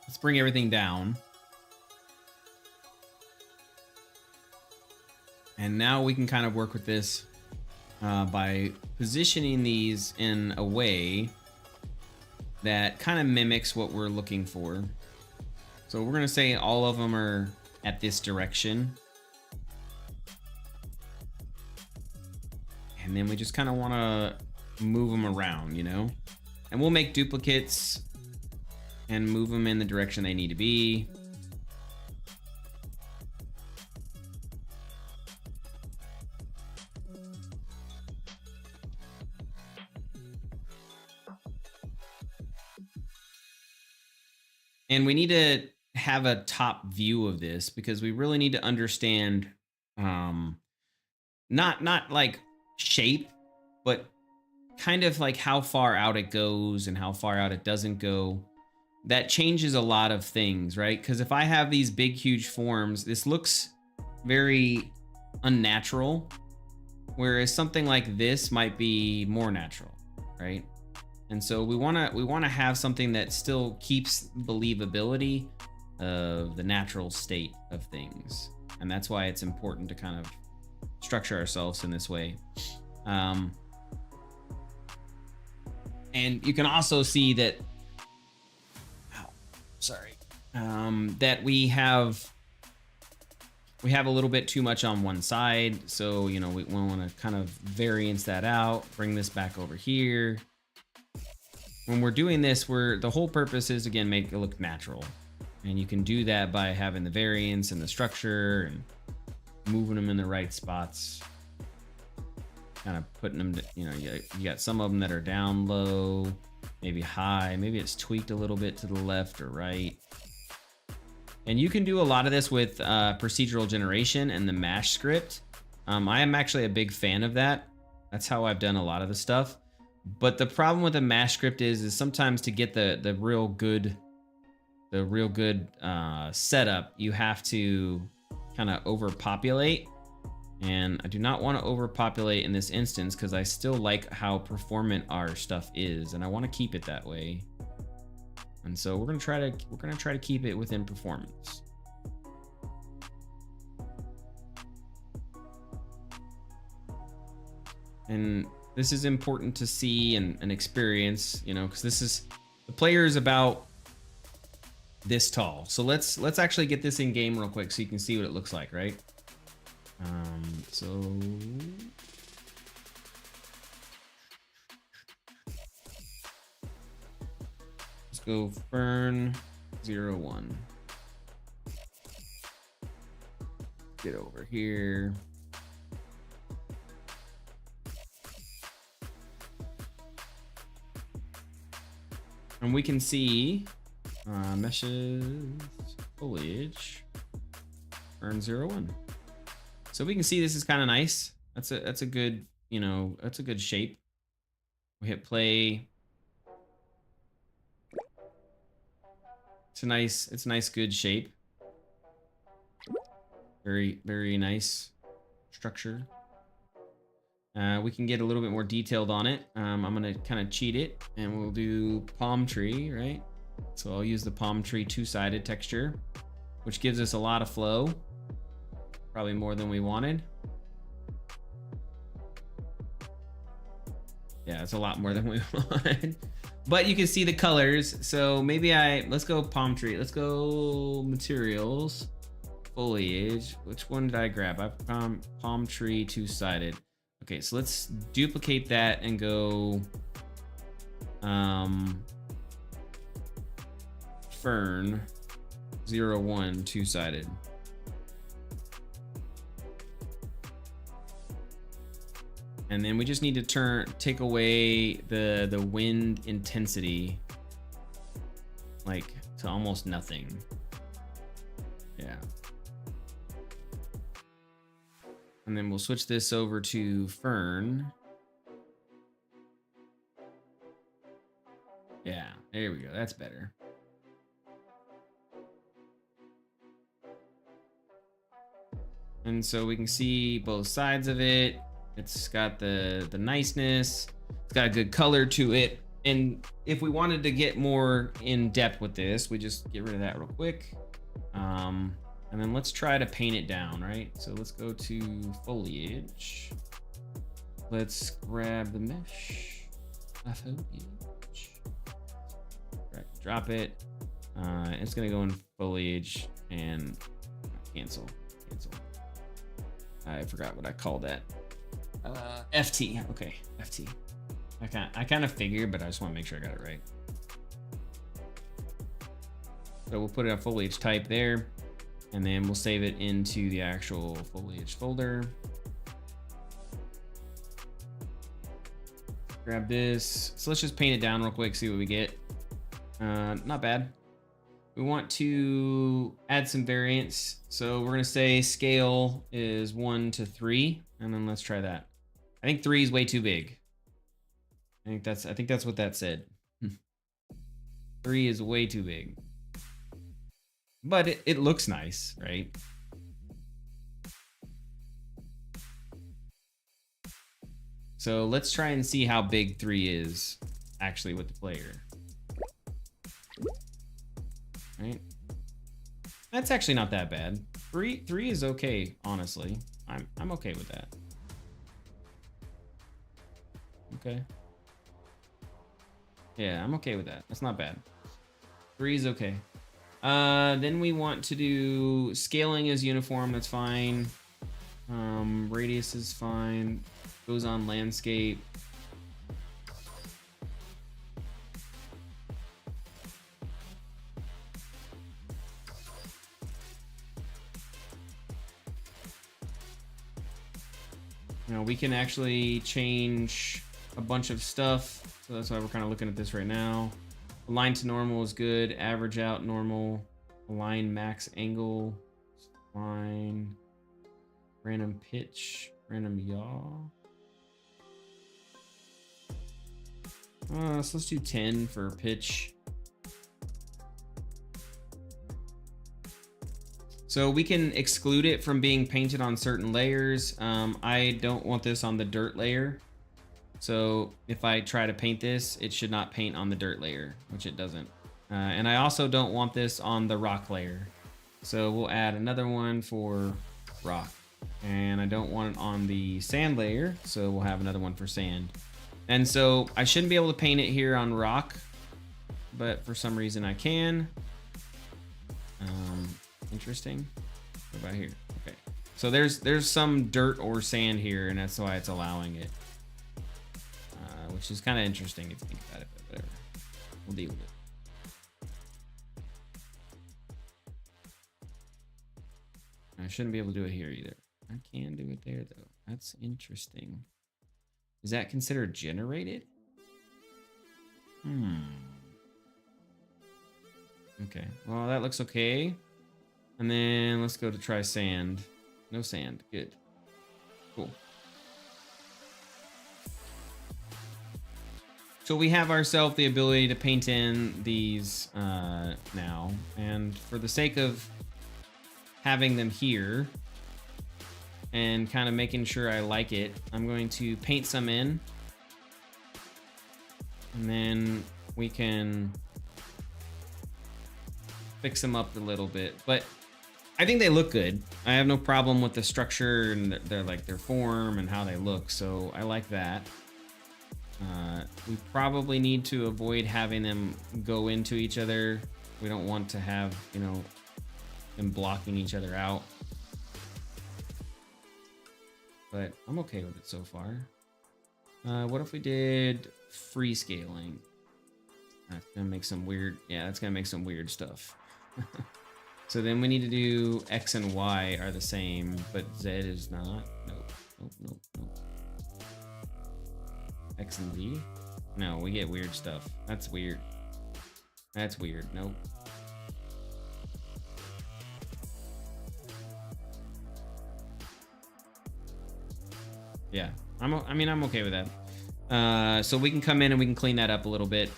Let's bring everything down. And now we can kind of work with this by positioning these in a way that kind of mimics what we're looking for. So we're going to say all of them are at this direction. And then we just kind of want to move them around, you know? And we'll make duplicates and move them in the direction they need to be. And we need to have a top view of this because we really need to understand not like shape, but kind of like how far out it goes and how far out it doesn't go. That changes a lot of things, right? Because if I have these big, huge forms, this looks very unnatural, whereas something like this might be more natural, right? And so we want to have something that still keeps believability of the natural state of things. And that's why it's important to kind of structure ourselves in this way. And you can also see that, that we have a little bit too much on one side. So, you know, we want to kind of variance that out, bring this back over here. When we're doing this, the whole purpose is, again, make it look natural. And you can do that by having the variance and the structure and moving them in the right spots. Kind of putting them, you know, you got some of them that are down low, maybe high, maybe it's tweaked a little bit to the left or right. And you can do a lot of this with procedural generation and the mash script. I am actually a big fan of that. That's how I've done a lot of the stuff. But the problem with a mash script is sometimes to get the real good setup, you have to kind of overpopulate. And I do not want to overpopulate in this instance because I still like how performant our stuff is, and I want to keep it that way. And so we're gonna try to keep it within performance. And this is important to see and experience, you know, because the player is about this tall. So let's actually get this in game real quick so you can see what it looks like, right? So go fern 01. Get over here. And we can see meshes, foliage, fern 01. So we can see this is kind of nice. That's a good, you know, that's a good shape. We hit play. It's a nice good shape. Very, very nice structure. We can get a little bit more detailed on it. I'm gonna kind of cheat it and we'll do palm tree, right? So I'll use the palm tree two-sided texture, which gives us a lot of flow. Probably more than we wanted. Yeah, it's a lot more than we wanted. But you can see the colors. So maybe let's go palm tree. Let's go materials, foliage. Which one did I grab? I palm tree two-sided. Okay, so let's duplicate that and go fern 01 two-sided. And then we just need to take away the wind intensity, like to almost nothing. Yeah. And then we'll switch this over to fern. Yeah, there we go. That's better. And so we can see both sides of it. It's got the niceness. It's got a good color to it. And if we wanted to get more in depth with this, we just get rid of that real quick. And then let's try to paint it down, right? So let's go to foliage. Let's grab the mesh. Foliage. Drop it. It's gonna go in foliage and cancel. I forgot what I called that. FT. Okay, FT. I kind of figured, but I just want to make sure I got it right. So we'll put it a foliage type there, and then we'll save it into the actual foliage folder. Grab this. So let's just paint it down real quick, see what we get. Not bad. We want to add some variance. So we're gonna say scale is 1 to 3, and then let's try that. I think 3 is way too big. I think that's what that said. 3 is way too big. But it looks nice, right? So let's try and see how big 3 is actually with the player. Right? That's actually not that bad. 3 is okay, honestly. I'm okay with that. Okay. Yeah, I'm okay with that. That's not bad. 3 is okay. Then we want to do scaling as uniform. That's fine. Radius is fine. Goes on landscape. Now we can actually change a bunch of stuff. So that's why we're kind of looking at this right now. Align to normal is good. Average out normal. Align max angle. Fine. Random pitch. Random yaw. So let's do 10 for pitch. So we can exclude it from being painted on certain layers. I don't want this on the dirt layer. So if I try to paint this, it should not paint on the dirt layer, which it doesn't. And I also don't want this on the rock layer. So we'll add another one for rock. And I don't want it on the sand layer, so we'll have another one for sand. And so I shouldn't be able to paint it here on rock, but for some reason I can. Interesting. What about here? Okay. So there's some dirt or sand here, and that's why it's allowing it. Which is kind of interesting if you think about it, but whatever. We'll deal with it. I shouldn't be able to do it here either. I can do it there though. That's interesting. Is that considered generated? Okay, well that looks okay. And then let's go to try sand. No sand, good. Cool. So we have ourselves the ability to paint in these now. And for the sake of having them here and kind of making sure I like it, I'm going to paint some in. And then we can fix them up a little bit. But I think they look good. I have no problem with the structure and their form and how they look. So I like that. We probably need to avoid having them go into each other. We don't want to have, you know, them blocking each other out. But I'm okay with it so far. What if we did free scaling? That's gonna make some weird, yeah, that's gonna make some weird stuff. So then we need to do X and Y are the same, but Z is not. Nope, nope, nope, nope. X and Z? No, we get weird stuff. That's weird. That's weird. Nope. Yeah, I mean, I'm okay with that. So we can come in and we can clean that up a little bit.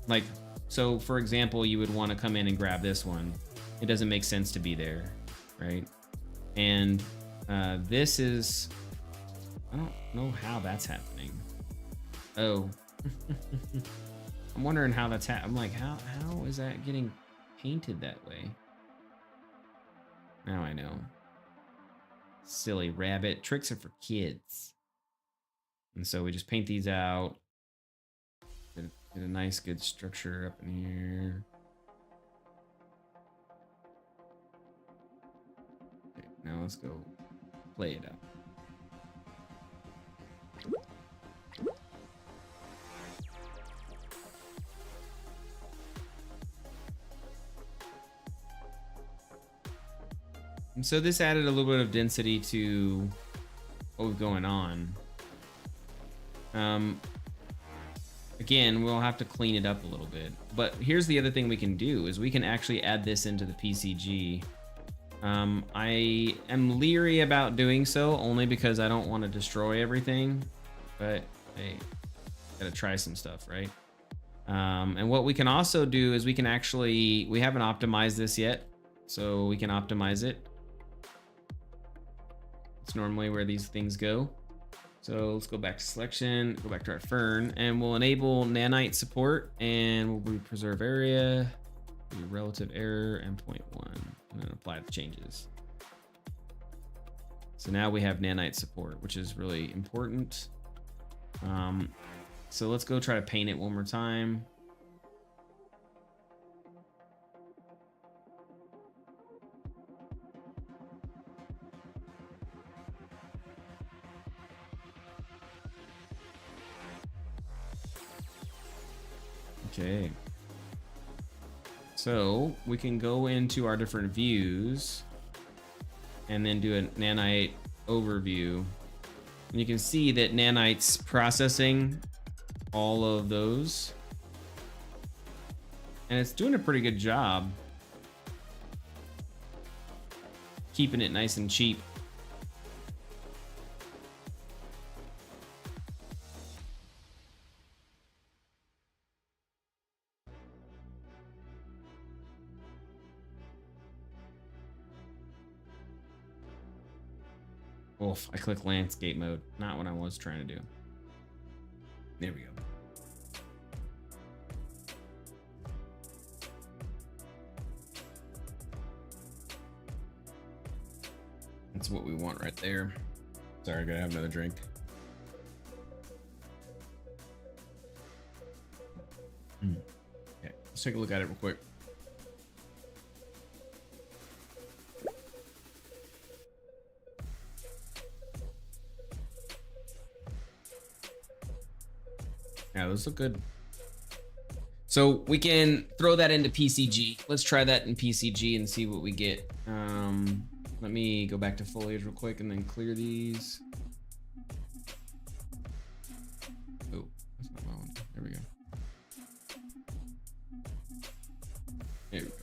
Like, so for example, you would want to come in and grab this one. It doesn't make sense to be there, right? And this is, I don't know how that's happening. Oh, I'm wondering how that's I'm like, how is that getting painted that way? Now I know. Silly rabbit. Tricks are for kids. And so we just paint these out. Get a nice good structure up in here. Okay, now let's go play it out. And so this added a little bit of density to what was going on. Again, we'll have to clean it up a little bit. But here's the other thing we can do is we can actually add this into the PCG. I am leery about doing so only because I don't want to destroy everything. But hey, gotta try some stuff, right? And what we can also do is we can actually, we haven't optimized this yet, so we can optimize it. It's normally where these things go. So let's go back to selection, go back to our fern, and we'll enable nanite support, and we'll preserve area, relative error, and 0.1, and then apply the changes. So now we have nanite support, which is really important. So let's go try to paint it one more time. Okay, so we can go into our different views and then do a nanite overview. And you can see that nanite's processing all of those. And it's doing a pretty good job keeping it nice and cheap. Oof, I click landscape mode. Not what I was trying to do. There we go. That's what we want right there. Sorry, I gotta have another drink. Okay, let's take a look at it real quick. Yeah, those look good. So we can throw that into PCG. Let's try that in PCG and see what we get. Let me go back to Foliage real quick and then clear these. Oh, that's not what I want. There we go. There we go.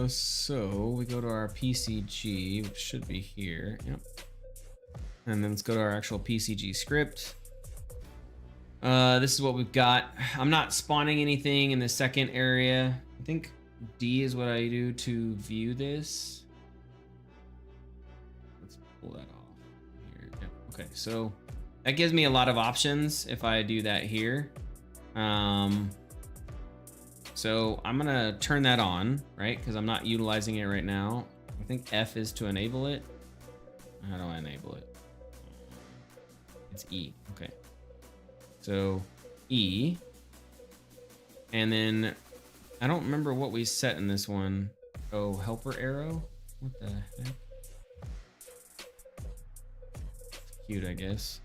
So we go to our PCG, which should be here. Yep. And then let's go to our actual PCG script. This is what we've got. I'm not spawning anything in the second area. I think D is what I do to view this. Let's pull that off here. Yep. Okay, so that gives me a lot of options if I do that here. So I'm gonna turn that on, right? Because I'm not utilizing it right now. I think F is to enable it. How do I enable it? It's E. Okay. So E. And then I don't remember what we set in this one. Oh, helper arrow? What the heck? It's cute, I guess.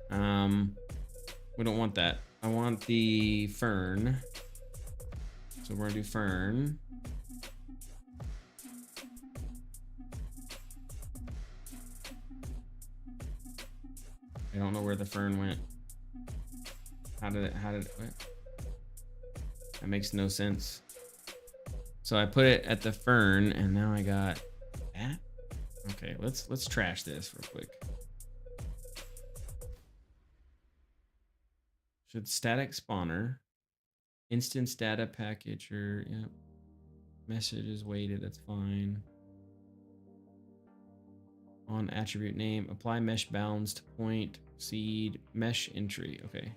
We don't want that. I want the fern. So we're gonna do fern. I don't know where the fern went. How did it what? That makes no sense. So I put it at the fern and now I got that. Okay, let's trash this real quick. Should static spawner. Instance data packager, yep. Message is weighted, that's fine. On attribute name, apply mesh bounds to point, seed, mesh entry. Okay.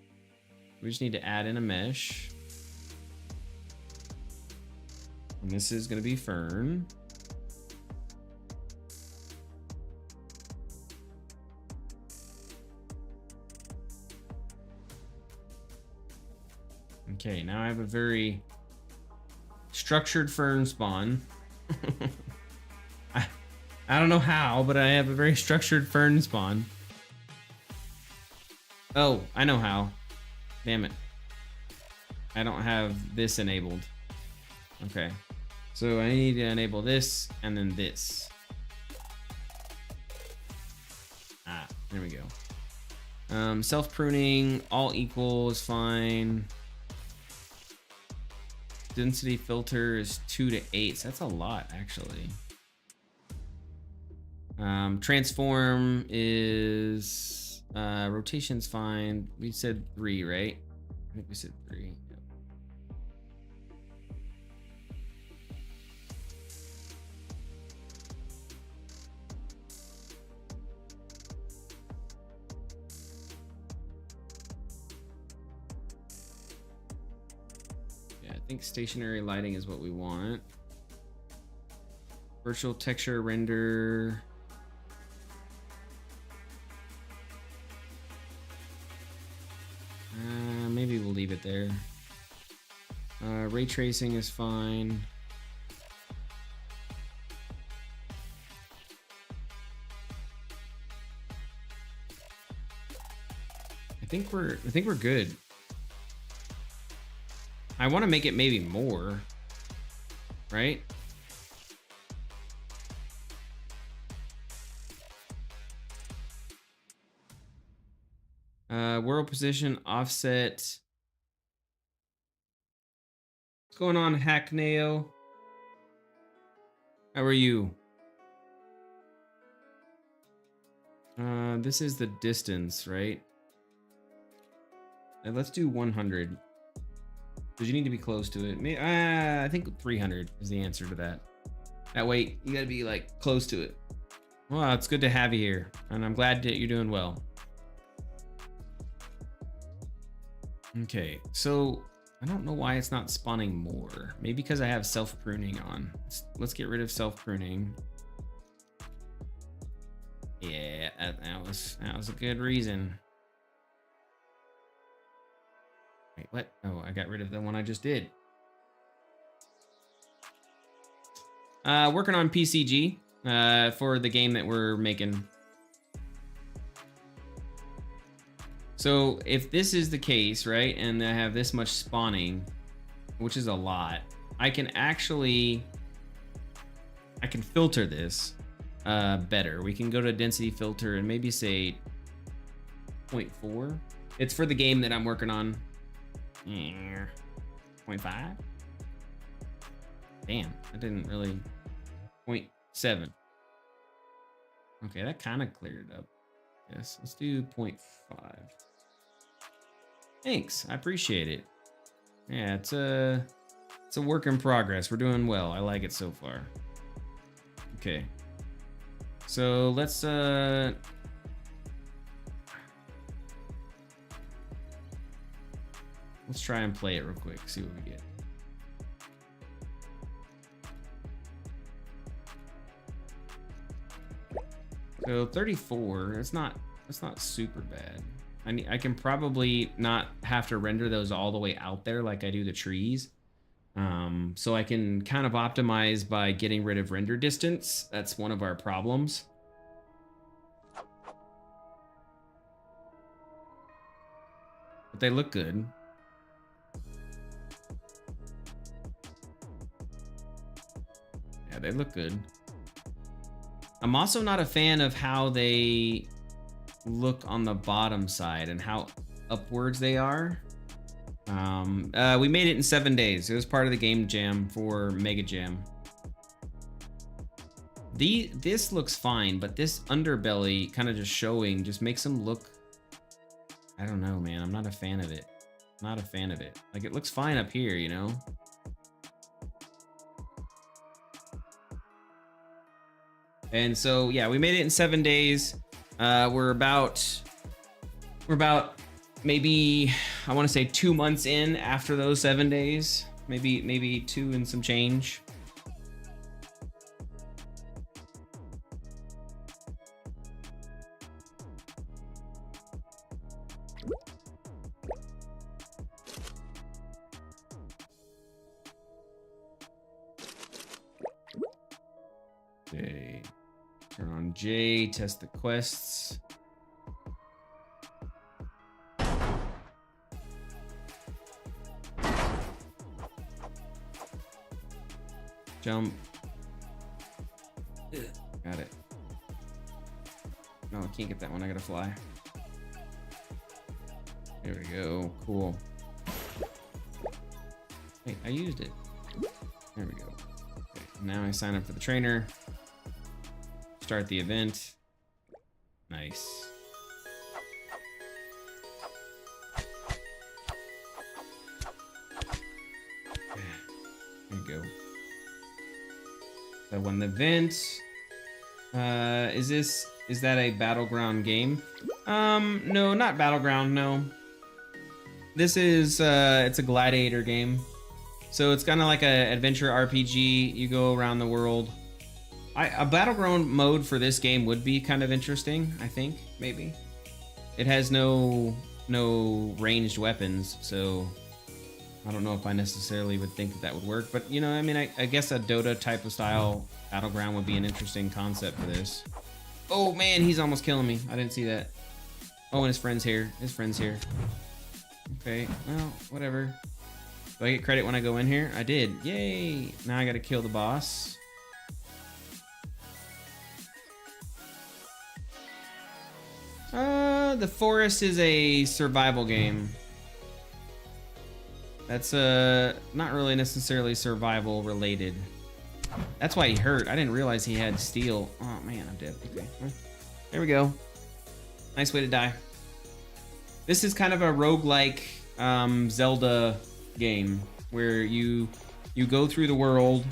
We just need to add in a mesh. And this is gonna be fern. Okay, now I have a very structured fern spawn. I don't know how, but I have a very structured fern spawn. Oh, I know how. Damn it. I don't have this enabled. Okay. So I need to enable this and then this. Ah, there we go. Self-pruning, all equal is fine. Density filter is 2 to 8. So that's a lot, actually. Transform is rotation's fine. We said 3, right? I think we said 3. Yep. Yeah, I think stationary lighting is what we want. Virtual texture render. Maybe we'll leave it there. Ray tracing is fine. I think we're good. I want to make it maybe more, right? World position offset. What's going on, Hackneo? How are you? This is the distance, right? And let's do 100. Because you need to be close to it. I think 300 is the answer to that. That way, you gotta be like close to it. Well, it's good to have you here, and I'm glad that you're doing well. Okay, so I don't know why it's not spawning more. Maybe because I have self-pruning on. Let's get rid of self-pruning. Yeah, that was a good reason. Wait, what? Oh, I got rid of the one I just did. Working on PCG for the game that we're making. So if this is the case, right, and I have this much spawning, which is a lot, I can actually, I can filter this better. We can go to density filter and maybe say 0.4. It's for the game that I'm working on. 0.5. Damn, I didn't really. 0.7. Okay, that kind of cleared it up. Yes, let's do 0.5. Thanks, I appreciate it. Yeah, it's a work in progress. We're doing well. I like it so far. Okay. So let's try and play it real quick, see what we get. So 34, that's not super bad. I can probably not have to render those all the way out there like I do the trees. So I can kind of optimize by getting rid of render distance. That's one of our problems. But they look good. Yeah, they look good. I'm also not a fan of how they look on the bottom side and how upwards they are. We made it in 7 days. It was part of the game jam for Mega Jam. This looks fine, but this underbelly kind of just showing just makes them look, I don't know, man. I'm not a fan of it. Not a fan of it. Like, it looks fine up here, you know? And so, yeah, we made it in 7 days. We're about maybe, I want to say 2 months in after those 7 days, maybe 2 and some change. Okay. Turn on J, test the quests. Jump. Got it. No, I can't get that one. I gotta fly. There we go. Cool. Hey, I used it. There we go. Okay, now I sign up for the trainer. Start the event. Nice. There you go. So when the event, is that a battleground game? No, not battleground, no. This is, it's a gladiator game. So it's kind of like an adventure RPG. You go around the world. A battleground mode for this game would be kind of interesting, I think, maybe. It has no ranged weapons, so I don't know if I necessarily would think that would work. But, you know, I mean, I guess a Dota type of style battleground would be an interesting concept for this. Oh, man, he's almost killing me. I didn't see that. Oh, and his friend's here. His friend's here. Okay, well, whatever. Do I get credit when I go in here? I did. Yay! Now I gotta kill the boss. The forest is a survival game. That's not really necessarily survival related. That's why he hurt. I didn't realize he had steel. Oh man, I'm dead. Okay, well, there we go. Nice way to die. This is kind of a roguelike Zelda game where you go through the world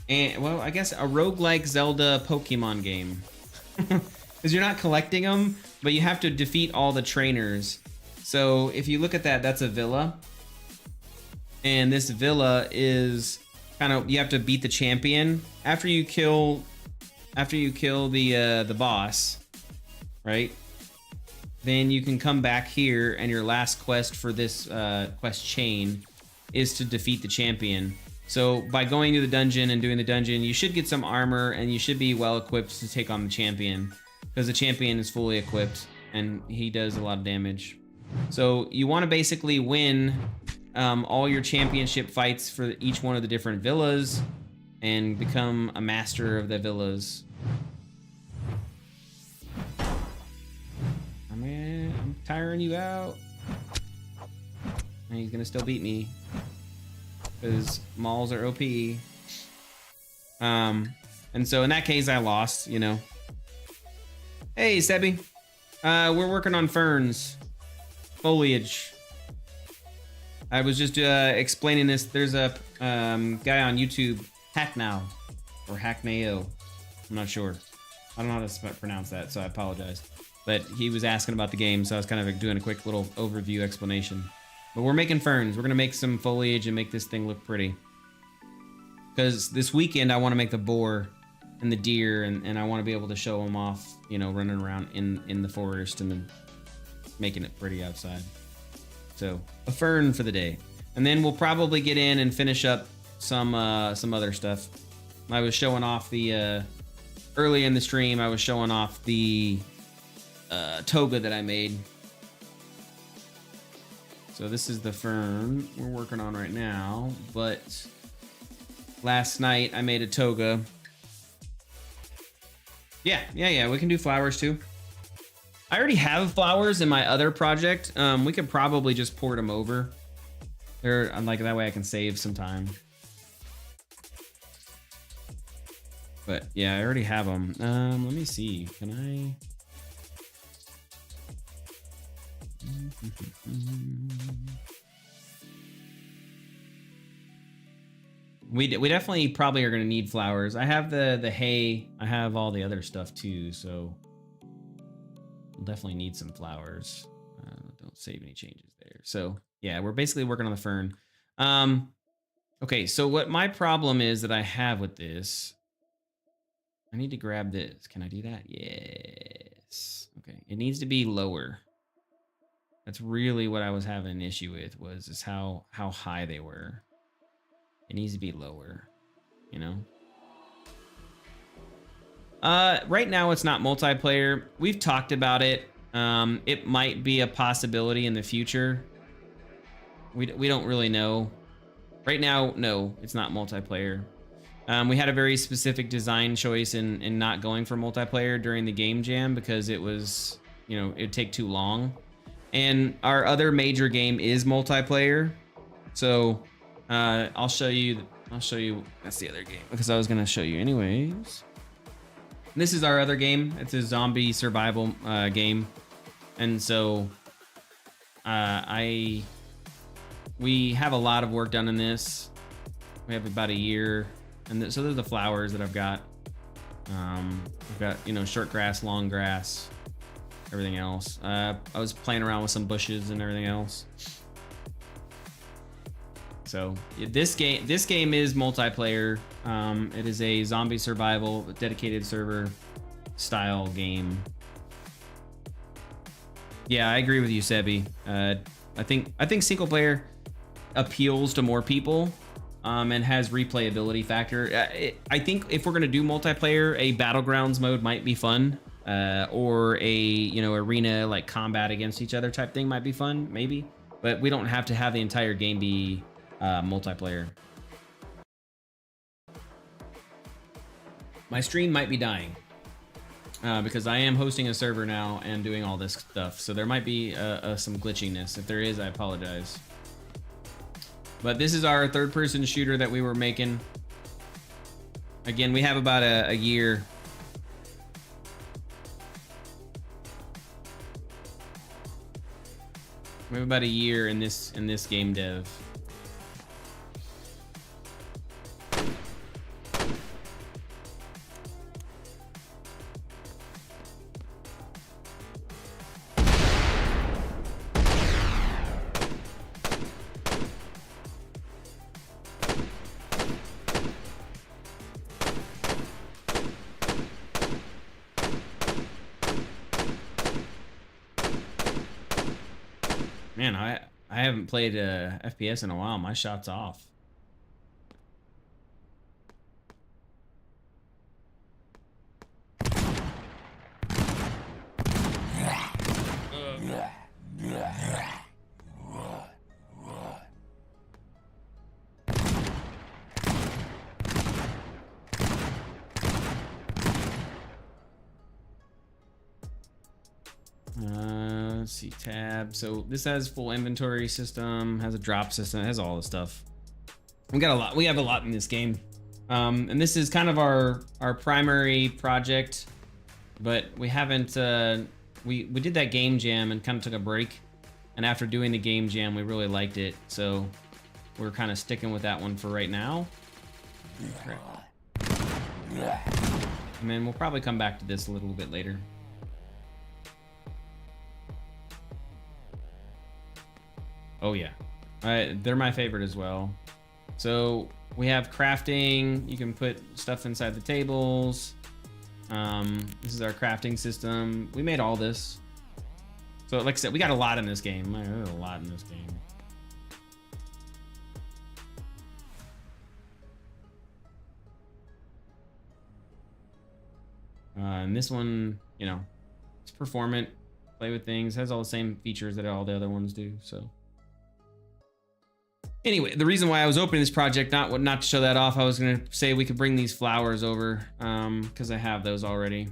and, well, I guess a roguelike Zelda Pokemon game. Because you're not collecting them, but you have to defeat all the trainers. So if you look at that, that's a villa. And this villa is kind of, you have to beat the champion after you kill the boss, right? Then you can come back here, and your last quest for this quest chain is to defeat the champion. So by going to the dungeon and doing the dungeon, you should get some armor, and you should be well equipped to take on the champion, because the champion is fully equipped and he does a lot of damage. So you want to basically win all your championship fights for each one of the different villas and become a master of the villas. I'm tiring you out. And he's gonna still beat me. Because malls are OP. And so in that case, I lost, you know. Hey, Sebi. We're working on ferns. Foliage. I was just explaining this. There's a guy on YouTube, Hacknow, or Hacknayo. I'm not sure. I don't know how to pronounce that, so I apologize. But he was asking about the game, so I was kind of doing a quick little overview explanation. But we're making ferns. We're gonna make some foliage and make this thing look pretty. Because this weekend I want to make the boar and the deer, and I want to be able to show them off, you know, running around in the forest and then making it pretty outside. So a fern for the day, and then we'll probably get in and finish up some other stuff. I was showing off the early in the stream. I was showing off the toga that I made. So this is the fern we're working on right now, but last night I made a toga. Yeah, we can do flowers too. I already have flowers in my other project. We could probably just port them over. They're like that way I can save some time. But yeah, I already have them. Let me see. Can I? We definitely probably are going to need flowers. I have the hay. I have all the other stuff too, so we'll definitely need some flowers. Don't save any changes there. So yeah, we're basically working on the fern. Okay, so what my problem is that I have with this, I need to grab this. Can I do that? Yes. Okay, it needs to be lower. That's really what I was having an issue with, is how high they were. It needs to be lower, you know? Right now it's not multiplayer. We've talked about it. It might be a possibility in the future. We don't really know. Right now, no, it's not multiplayer. We had a very specific design choice in not going for multiplayer during the game jam because it was, you know, it'd take too long. And our other major game is multiplayer. So I'll show you. That's the other game because I was gonna show you anyways. This is our other game. It's a zombie survival game, and so we have a lot of work done in this. We have about a year, and so there's the flowers that I've got. I've got, you know, short grass, long grass, everything else. I was playing around with some bushes and everything else. So yeah, this game is multiplayer. It is a zombie survival dedicated server style game. Yeah, I agree with you, Sebi. I think single player appeals to more people and has replayability factor. I think if we're gonna do multiplayer, a battlegrounds mode might be fun, or a, you know, arena like combat against each other type thing might be fun, maybe. But we don't have to have the entire game be multiplayer. My stream might be dying because I am hosting a server now and doing all this stuff, so there might be some glitchiness. If there is, I apologize. But this is our third-person shooter that we were making. Again, we have about a year. We have about a year in this game dev. Man, I haven't played FPS in a while. My shot's off. Let's see, tab. So this has full inventory system, has a drop system, it has all this stuff. We got a lot. We have a lot in this game, and this is kind of our primary project, but we haven't. We did that game jam and kind of took a break, and after doing the game jam, we really liked it, so we're kind of sticking with that one for right now. And then we'll probably come back to this a little bit later. Oh yeah, they're my favorite as well. So we have crafting. You can put stuff inside the tables. This is our crafting system. We made all this. So like I said, we got a lot in this game. There's a lot in this game. And this one, you know, it's performant, play with things, has all the same features that all the other ones do, so. Anyway, the reason why I was opening this project, not to show that off, I was gonna say we could bring these flowers over, because I have those already.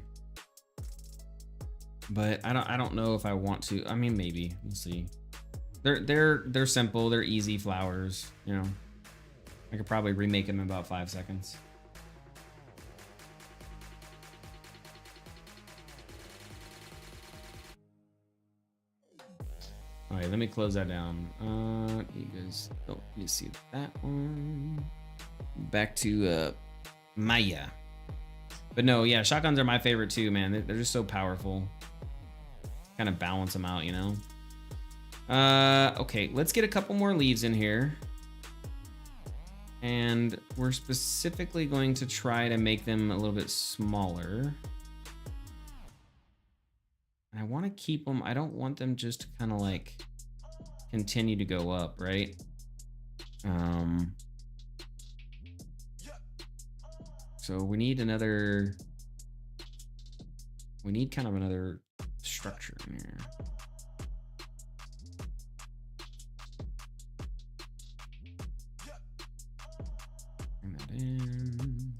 But I don't know if I want to. I mean, maybe, we'll see. They're simple, they're easy flowers, you know. I could probably remake them in about 5 seconds. All right, let me close that down. You guys don't need to see that one. Back to Maya. But no, yeah, shotguns are my favorite too, man. They're just so powerful. Kind of balance them out, you know. Okay, let's get a couple more leaves in here. And we're specifically going to try to make them a little bit smaller. I want to keep them. I don't want them just to kind of like continue to go up, right? So we need another. We need kind of another structure in here. Bring that in.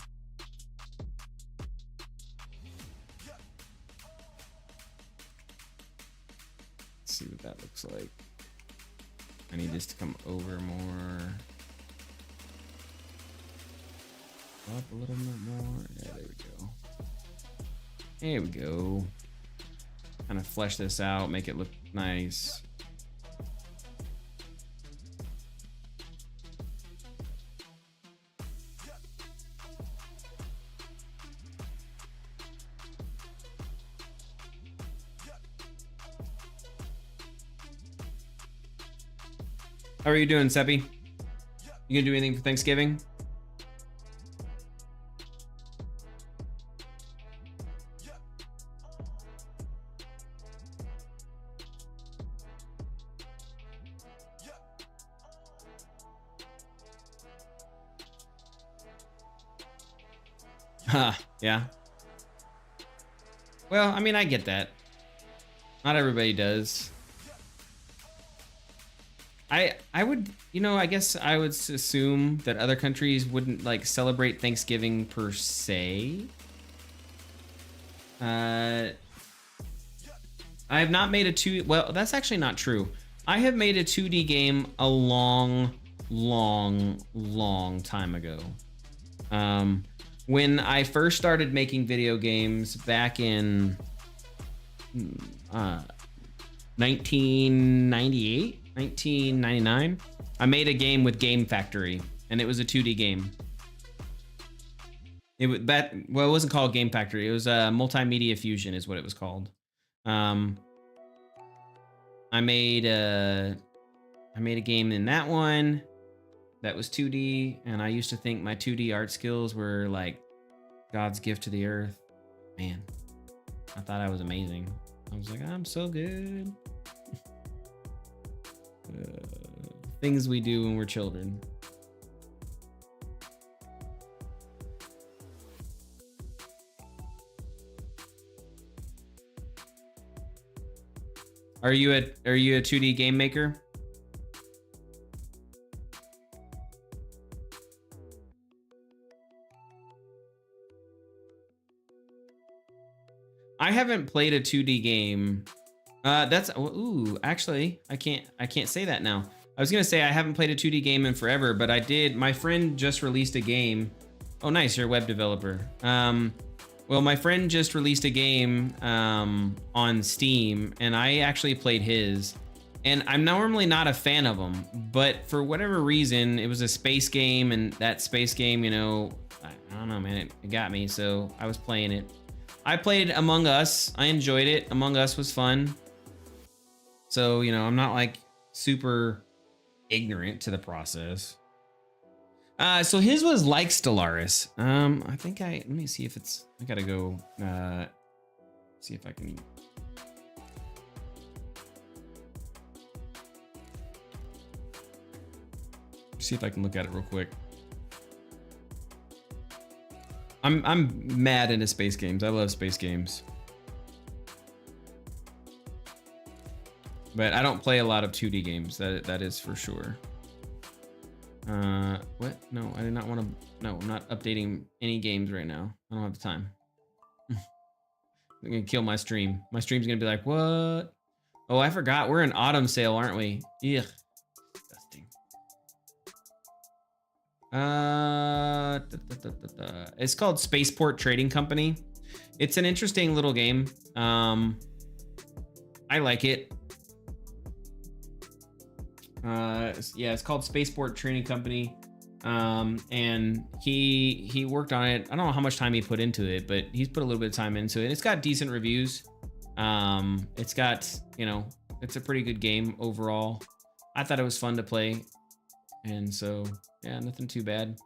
See what that looks like. I need this to come over more. Up a little bit more. Yeah, there we go. There we go. Kind of flesh this out, make it look nice. How are you doing, Seppi? You gonna do anything for Thanksgiving? Huh, yeah. Well, I mean, I get that. Not everybody does. I would, you know, I guess I would assume that other countries wouldn't like celebrate Thanksgiving per se. I have not made a well, that's actually not true. I have made a 2D game a long time ago. When I first started making video games back in 1998, 1999, I made a game with Game Factory, and it was a 2D game. Well, it wasn't called Game Factory. It was Multimedia Fusion, is what it was called. I made a game in that one that was 2D, and I used to think my 2D art skills were like God's gift to the earth. Man, I thought I was amazing. I was like, I'm so good. Things we do when we're children. Are you a 2D game maker? I haven't played a 2D game That's ooh. Actually, I can't say that now. I was gonna say I haven't played a 2D game in forever, but I did. My friend just released a game. Oh, nice. You're a web developer. Well, my friend just released a game on Steam, and I actually played his. And I'm normally not a fan of them, but for whatever reason, it was a space game, and that space game, you know, I don't know, man, it got me. So I was playing it. I played Among Us. I enjoyed it. Among Us was fun. So, you know, I'm not like super ignorant to the process. So his was like Stellaris. I think let me see if it's, I gotta go, see if I can. See if I can look at it real quick. I'm mad into space games. I love space games. But I don't play a lot of 2D games. That is for sure. What? No, I did not want to. No, I'm not updating any games right now. I don't have the time. I'm gonna kill my stream. My stream's gonna be like, what? Oh, I forgot. We're in autumn sale, aren't we? Ugh. Disgusting. It's called Spaceport Trading Company. It's an interesting little game. I like it. Yeah, it's called Spaceport Trading Company. And he worked on it. I don't know how much time he put into it, but he's put a little bit of time into it. It's got decent reviews. It's got, you know, it's a pretty good game overall. I thought it was fun to play. And so, yeah, nothing too bad.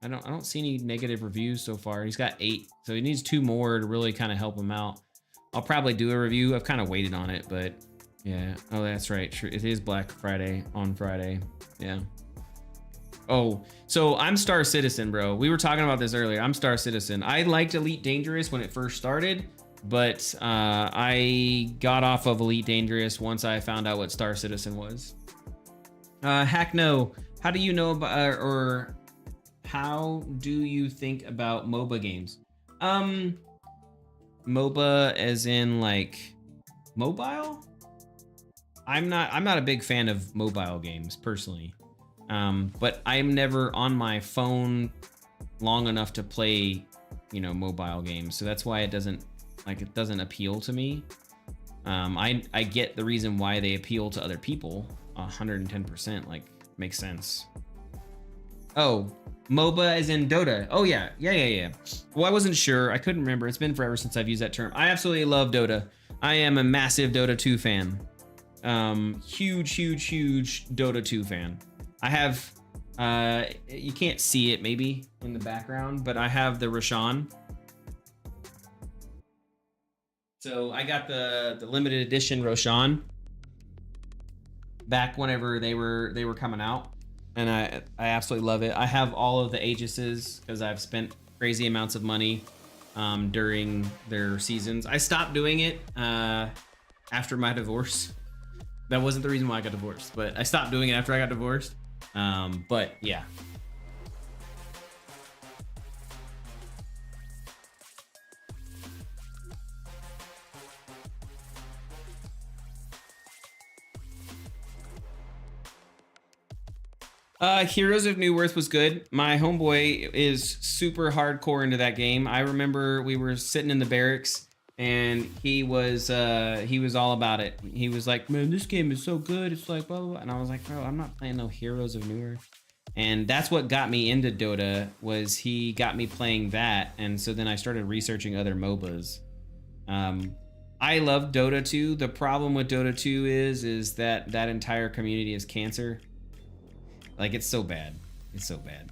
I don't see any negative reviews so far. He's got 8, so he needs 2 more to really kind of help him out. I'll probably do a review. I've kind of waited on it, but yeah. Oh, that's right. It is Black Friday on Friday. Yeah. Oh, so I'm Star Citizen, bro. We were talking about this earlier. I'm Star Citizen. I liked Elite Dangerous when it first started, but I got off of Elite Dangerous once I found out what Star Citizen was. Hack no. How do you know about, or how do you think about MOBA games? MOBA as in like mobile? I'm not a big fan of mobile games personally. But I'm never on my phone long enough to play, you know, mobile games. So that's why it doesn't appeal to me. I get the reason why they appeal to other people 110%, like makes sense. Oh, MOBA as in Dota. Oh yeah. Well, I wasn't sure. I couldn't remember. It's been forever since I've used that term. I absolutely love Dota. I am a massive Dota 2 fan. Huge Dota 2 fan. I have, you can't see it maybe in the background, but I have the Roshan. So I got the limited edition Roshan back whenever they were coming out, and I absolutely love it. I have all of the Aegises because I've spent crazy amounts of money during their seasons. I stopped doing it after my divorce. That wasn't the reason why I got divorced, but I stopped doing it after I got divorced. But yeah. Heroes of New Earth was good. My homeboy is super hardcore into that game. I remember we were sitting in the barracks and he was all about it. He was like, man, this game is so good. It's like, blah, blah, blah. And I was like, bro, I'm not playing no Heroes of New Earth. And that's what got me into Dota, was he got me playing that. And so then I started researching other MOBAs. I love Dota 2. The problem with Dota 2 is that entire community is cancer. Like, it's so bad. It's so bad.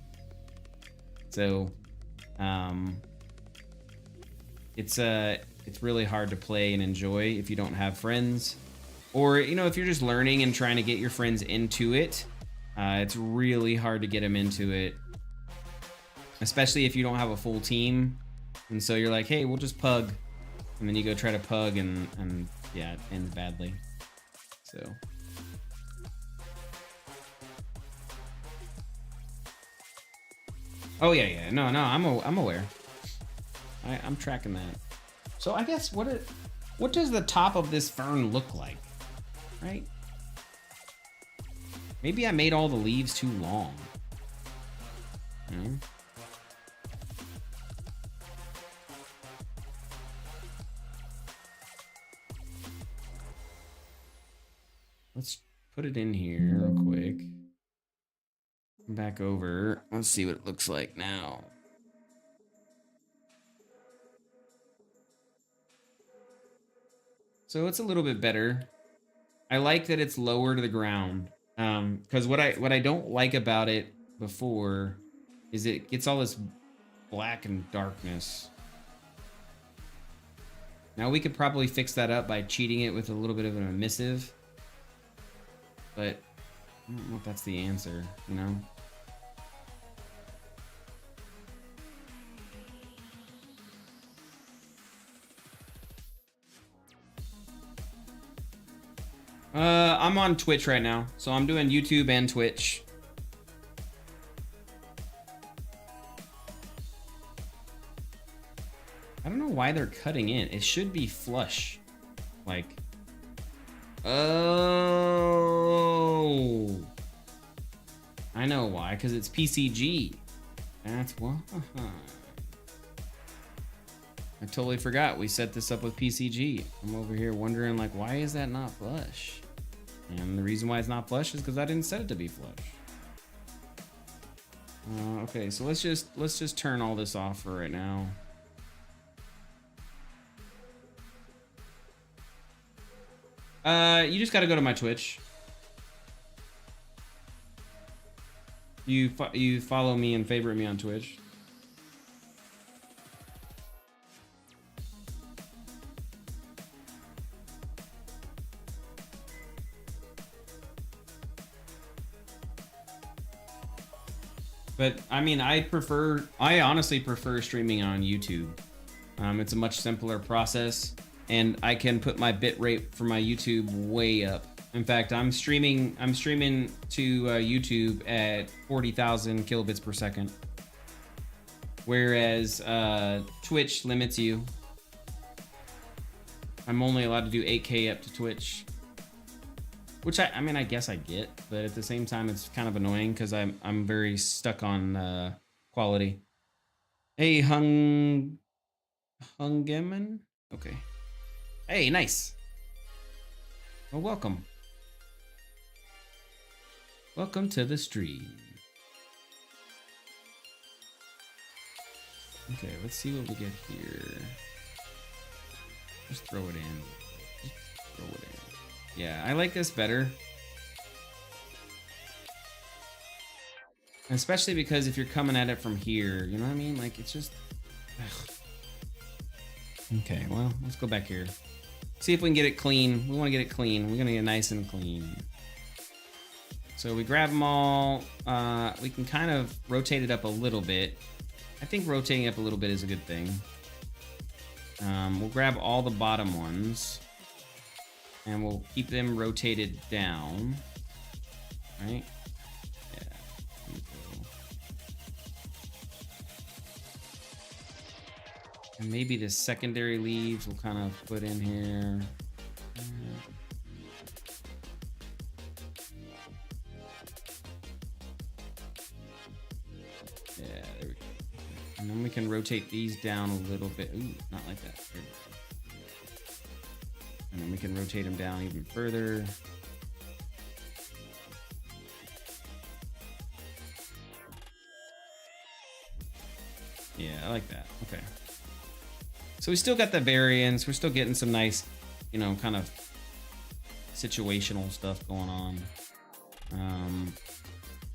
So, it's really hard to play and enjoy if you don't have friends, or, you know, if you're just learning and trying to get your friends into it. It's really hard to get them into it, especially if you don't have a full team. And so you're like, hey, we'll just pug, and then you go try to pug, and yeah, it ends badly. So. Oh yeah. No, I'm aware. I'm tracking that. So I guess What does the top of this fern look like? Right? Maybe I made all the leaves too long. Hmm? Let's put it in here real quick. Back over. Let's see what it looks like now. So it's a little bit better. I like that it's lower to the ground. Because what I don't like about it before is it gets all this black and darkness. Now we could probably fix that up by cheating it with a little bit of an emissive. But I don't know if that's the answer, you know? I'm on Twitch right now, so I'm doing YouTube and Twitch. I don't know why they're cutting in. It should be flush. Like, oh, I know why, because it's PCG. That's why. I totally forgot we set this up with PCG. I'm over here wondering, like, why is that not flush? And the reason why it's not flush is because I didn't set it to be flush. Okay, so let's just turn all this off for right now. You just got to go to my Twitch. You follow me and favorite me on Twitch. But I mean, I honestly prefer streaming on YouTube. It's a much simpler process, and I can put my bit rate for my YouTube way up. In fact, I'm streaming to YouTube at 40,000 kilobits per second, whereas Twitch limits you. I'm only allowed to do 8K up to Twitch, which I mean, I guess I get, but at the same time, it's kind of annoying because I'm very stuck on quality. Hey, Hungeman? Okay. Hey, nice. Well, welcome. Welcome to the stream. Okay, let's see what we get here. Just throw it in. Just throw it in. Yeah, I like this better. Especially because if you're coming at it from here, you know what I mean? Like, it's just... Ugh. Okay, well, let's go back here. See if we can get it clean. We want to get it clean. We're going to get it nice and clean. So we grab them all. We can kind of rotate it up a little bit. I think rotating up a little bit is a good thing. We'll grab all the bottom ones. And we'll keep them rotated down. Right? Yeah. And maybe the secondary leaves we'll kind of put in here. Yeah, there we go. And then we can rotate these down a little bit. Ooh, not like that. There we go. And then we can rotate them down even further. Yeah, I like that. Okay. So we still got the variance. We're still getting some nice, you know, kind of situational stuff going on.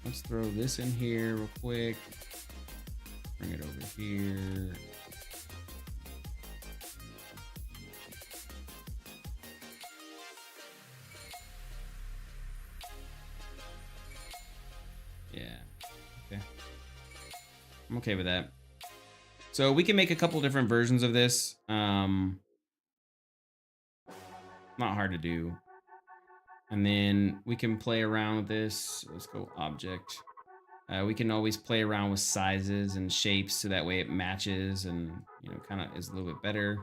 Let's throw this in here real quick. Bring it over here. Yeah. Okay. I'm okay with that. So we can make a couple different versions of this. Not hard to do. And then we can play around with this. Let's go object. We can always play around with sizes and shapes so that way it matches and, you know, kind of is a little bit better.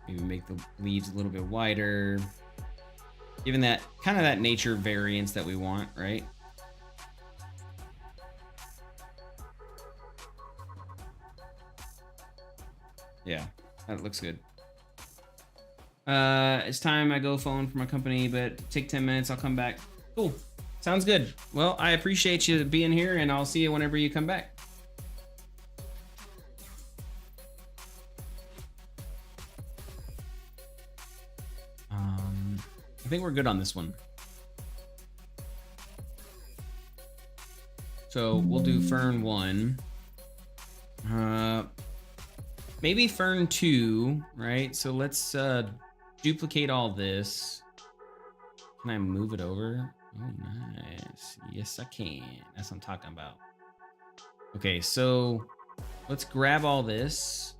Maybe make the leaves a little bit wider. Given that kind of that nature variance that we want, right? Yeah, that looks good. It's time I go phone for my company, but take 10 minutes, I'll come back. Cool, sounds good. Well, I appreciate you being here, and I'll see you whenever you come back. I think we're good on this one. So we'll do Fern 1. Maybe Fern 2, right? So let's duplicate all this. Can I move it over? Oh, nice. Yes, I can. That's what I'm talking about. Okay, so let's grab all this.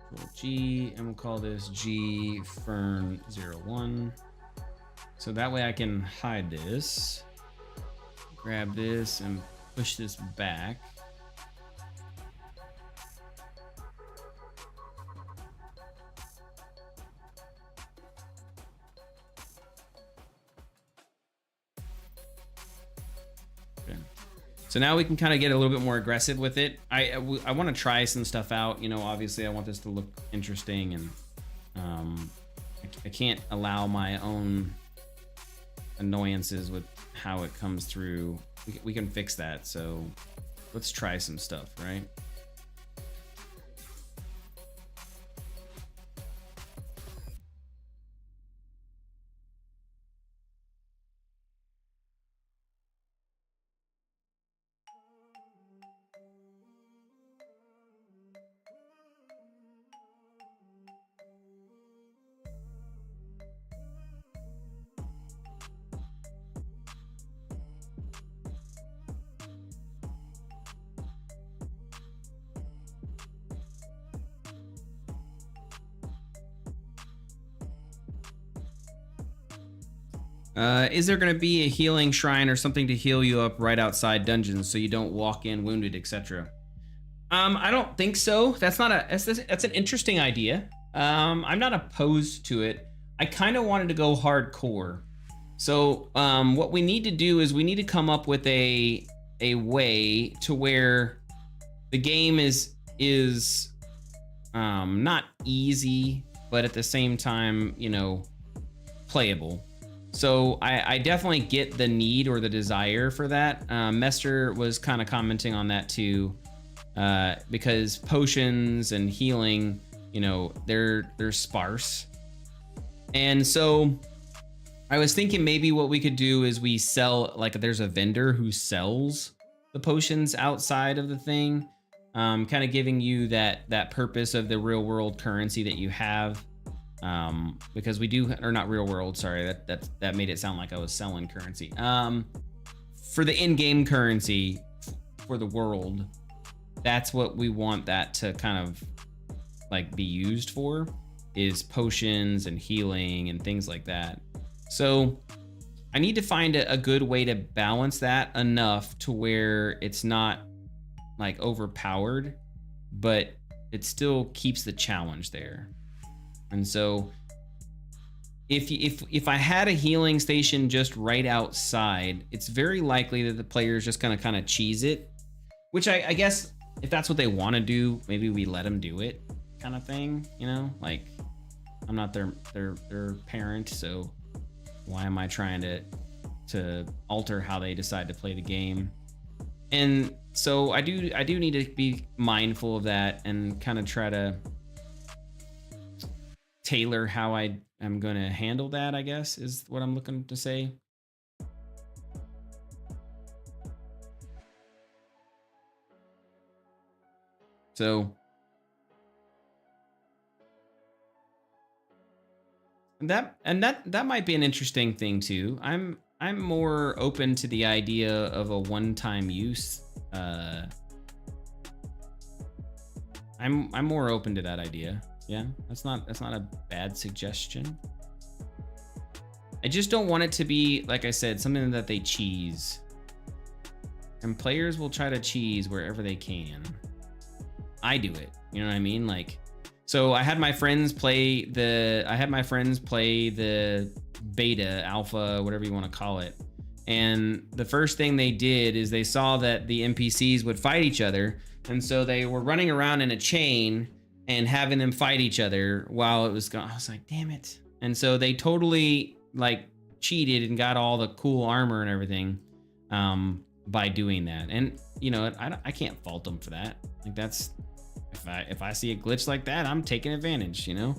Control G, and we'll call this G Fern 01. So that way I can hide this. Grab this and push this back. Okay. So now we can kind of get a little bit more aggressive with it. I want to try some stuff out. You know, obviously I want this to look interesting, and I can't allow my own annoyances with how it comes through. We can fix that. So let's try some stuff, right? Is there going to be a healing shrine or something to heal you up right outside dungeons so you don't walk in wounded, etc.? I don't think so. That's an interesting idea. I'm not opposed to it. I kind of wanted to go hardcore. So what we need to do is we need to come up with a way to where the game is not easy, but at the same time, you know, playable. So I definitely get the need or the desire for that. Mester was kind of commenting on that too, because potions and healing, you know, they're sparse. And so I was thinking maybe what we could do is we sell, like, there's a vendor who sells the potions outside of the thing, kind of giving you that purpose of the real world currency that you have. Because we do, or not real world, sorry, that made it sound like I was selling currency. For the in-game currency for the world, that's what we want that to kind of like be used for, is potions and healing and things like that. So I need to find a good way to balance that enough to where it's not like overpowered, but it still keeps the challenge there. And so if I had a healing station just right outside, it's very likely that the player is just gonna kind of cheese it, which I guess if that's what they want to do, maybe we let them do it, kind of thing, you know? Like, I'm not their parent, so why am I trying to alter how they decide to play the game? And so I do need to be mindful of that and kind of try to tailor how I am going to handle that, I guess, is what I'm looking to say. So that might be an interesting thing too. I'm more open to the idea of a one-time use. I'm more open to that idea. Yeah, that's not a bad suggestion. I just don't want it to be, like I said, something that they cheese. And players will try to cheese wherever they can. I do it, you know what I mean? Like, So I had my friends play the beta, alpha, whatever you want to call it. And the first thing they did is they saw that the NPCs would fight each other. And so they were running around in a chain and having them fight each other while it was going. I was like, damn it. And so they totally like cheated and got all the cool armor and everything by doing that. And you know, I can't fault them for that. Like that's, if I see a glitch like that, I'm taking advantage, you know?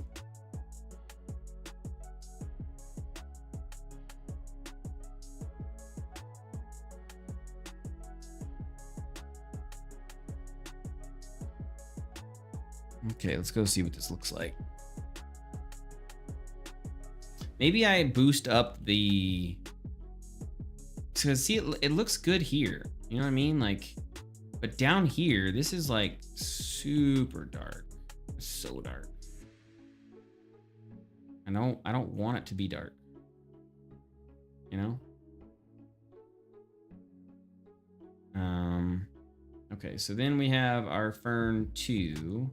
Okay, let's go see what this looks like. Maybe I boost up the, because see, it looks good here. You know what I mean? Like, but down here, this is like super dark. It's so dark. I don't want it to be dark. You know? Okay, so then we have our Fern 2.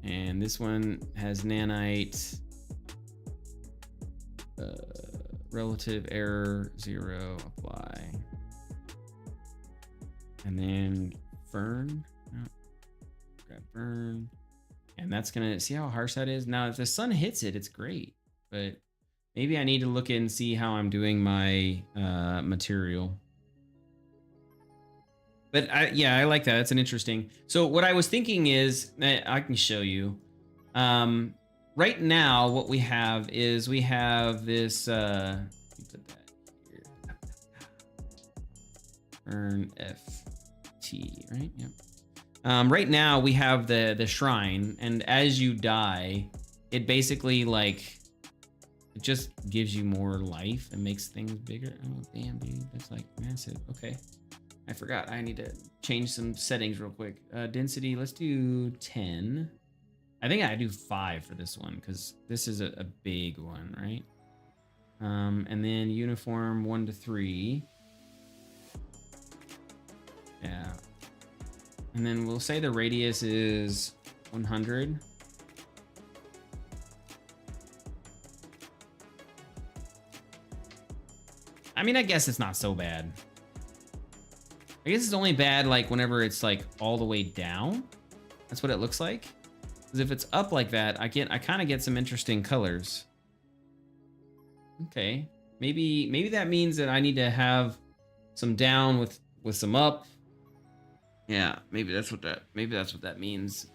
And this one has nanite, relative error 0, apply. And then Fern, grab Fern. And that's gonna, see how harsh that is? Now, if the sun hits it, it's great. But maybe I need to look in and see how I'm doing my material. But yeah, I like that. It's an interesting. So what I was thinking is, I can show you. Right now, what we have is we have this. Let me put that here. Earn FT, right? Yep. Right now we have the shrine, and as you die, it basically like it just gives you more life and makes things bigger. Oh damn, dude, that's like massive. Okay. I forgot. I need to change some settings real quick. Density, let's do 10. I think I do 5 for this one because this is a big one, right? And then uniform 1 to 3. Yeah. And then we'll say the radius is 100. I mean, I guess it's not so bad. I guess it's only bad like whenever it's like all the way down. That's what it looks like. Because if it's up like that, I kind of get some interesting colors. Okay, maybe that means that I need to have some down with some up. Yeah, maybe that's what that means.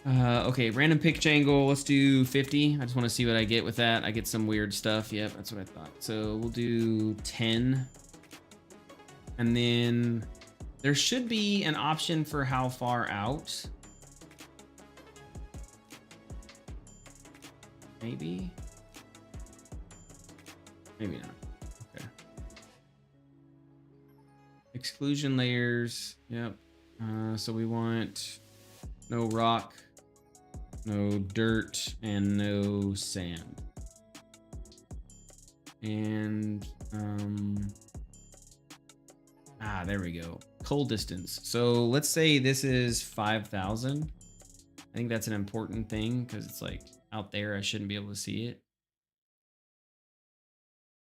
Okay, random pitch angle. Let's do 50. I just want to see what I get with that. I get some weird stuff. Yep, that's what I thought. So we'll do 10. And then there should be an option for how far out. Maybe. Maybe not. Okay. Exclusion layers. Yep. So we want no rock, no dirt, and no sand. And there we go. Cold distance. So let's say this is 5,000. I think that's an important thing because it's like out there. I shouldn't be able to see it.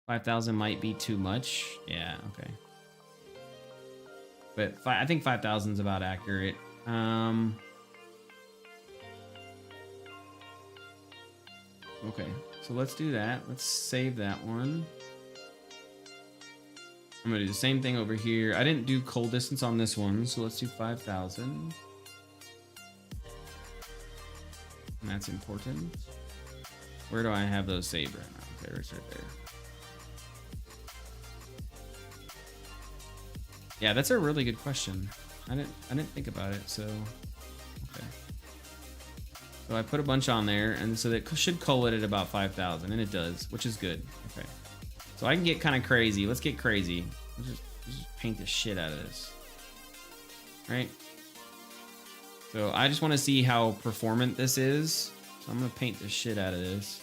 5,000 might be too much. Yeah, okay. But I think 5,000 is about accurate. Okay, so let's do that. Let's save that one. I'm gonna do the same thing over here. I didn't do cold distance on this one, so let's do 5,000. And that's important. Where do I have those saved right now? Okay, it's right there. Yeah, that's a really good question. I didn't think about it, so okay. So I put a bunch on there, and so that should cull it at about 5,000, and it does, which is good. Okay. So I can get kind of crazy. Let's get crazy. Let's just paint the shit out of this. Right? So I just want to see how performant this is. So I'm going to paint the shit out of this.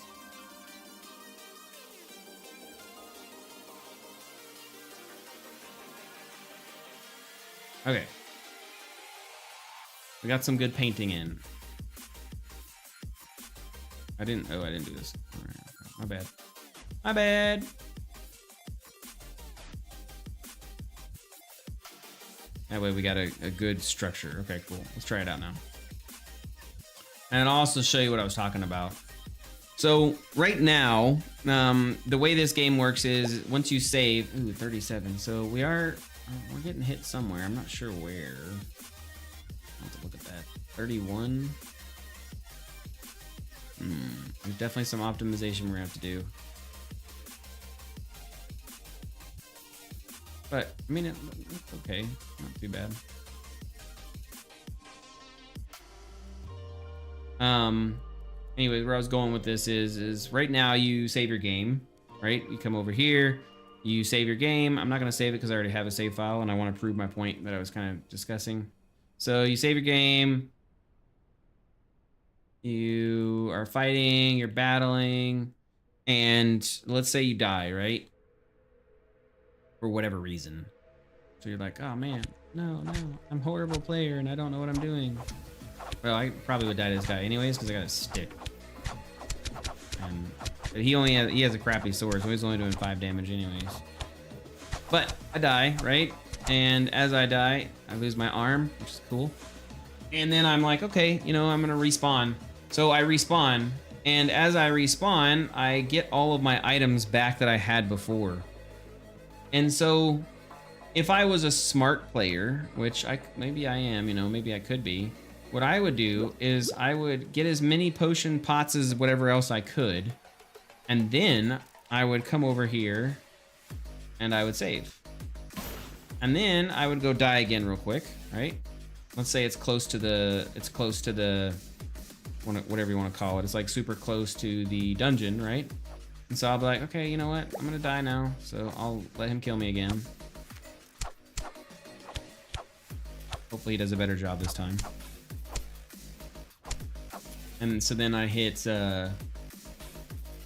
Okay. We got some good painting in. I didn't do this. All right, okay. My bad. My bad. That way we got a good structure. Okay, cool. Let's try it out now. And I'll also show you what I was talking about. So right now, the way this game works is once you save, ooh, 37. So we're getting hit somewhere. I'm not sure where. I'll have to look at that. 31. There's definitely some optimization we're gonna have to do. But I mean, it's okay. Not too bad. Anyway, where I was going with this is right now you save your game, right? You come over here, you save your game. I'm not gonna save it because I already have a save file and I want to prove my point that I was kind of discussing. So you save your game. You are fighting, you're battling, and let's say you die, right? For whatever reason. So you're like, oh man, no, I'm a horrible player and I don't know what I'm doing. Well, I probably would die to this guy anyways because I got a stick. And but he has a crappy sword, so he's only doing 5 damage anyways. But I die, right? And as I die, I lose my arm, which is cool. And then I'm like, okay, you know, I'm gonna respawn. So I respawn, and as I respawn, I get all of my items back that I had before. And so if I was a smart player, which maybe I am, you know, maybe I could be, what I would do is I would get as many potion pots as whatever else I could, and then I would come over here and I would save. And then I would go die again real quick, right? Let's say it's close to the whatever you want to call it. It's like super close to the dungeon, right? And so I'll be like, okay, you know what? I'm gonna die now, so I'll let him kill me again. Hopefully he does a better job this time. And so then I hit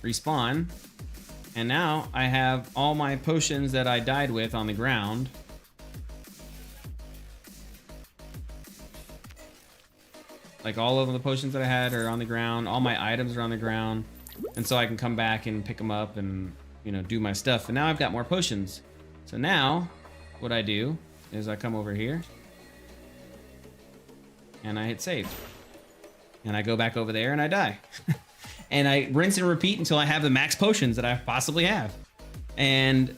respawn, and now I have all my potions that I died with on the ground. Like all of the potions that I had are on the ground, all my items are on the ground, and so I can come back and pick them up and, you know, do my stuff. And now I've got more potions. So now what I do is I come over here and I hit save. And I go back over there and I die. And I rinse and repeat until I have the max potions that I possibly have. And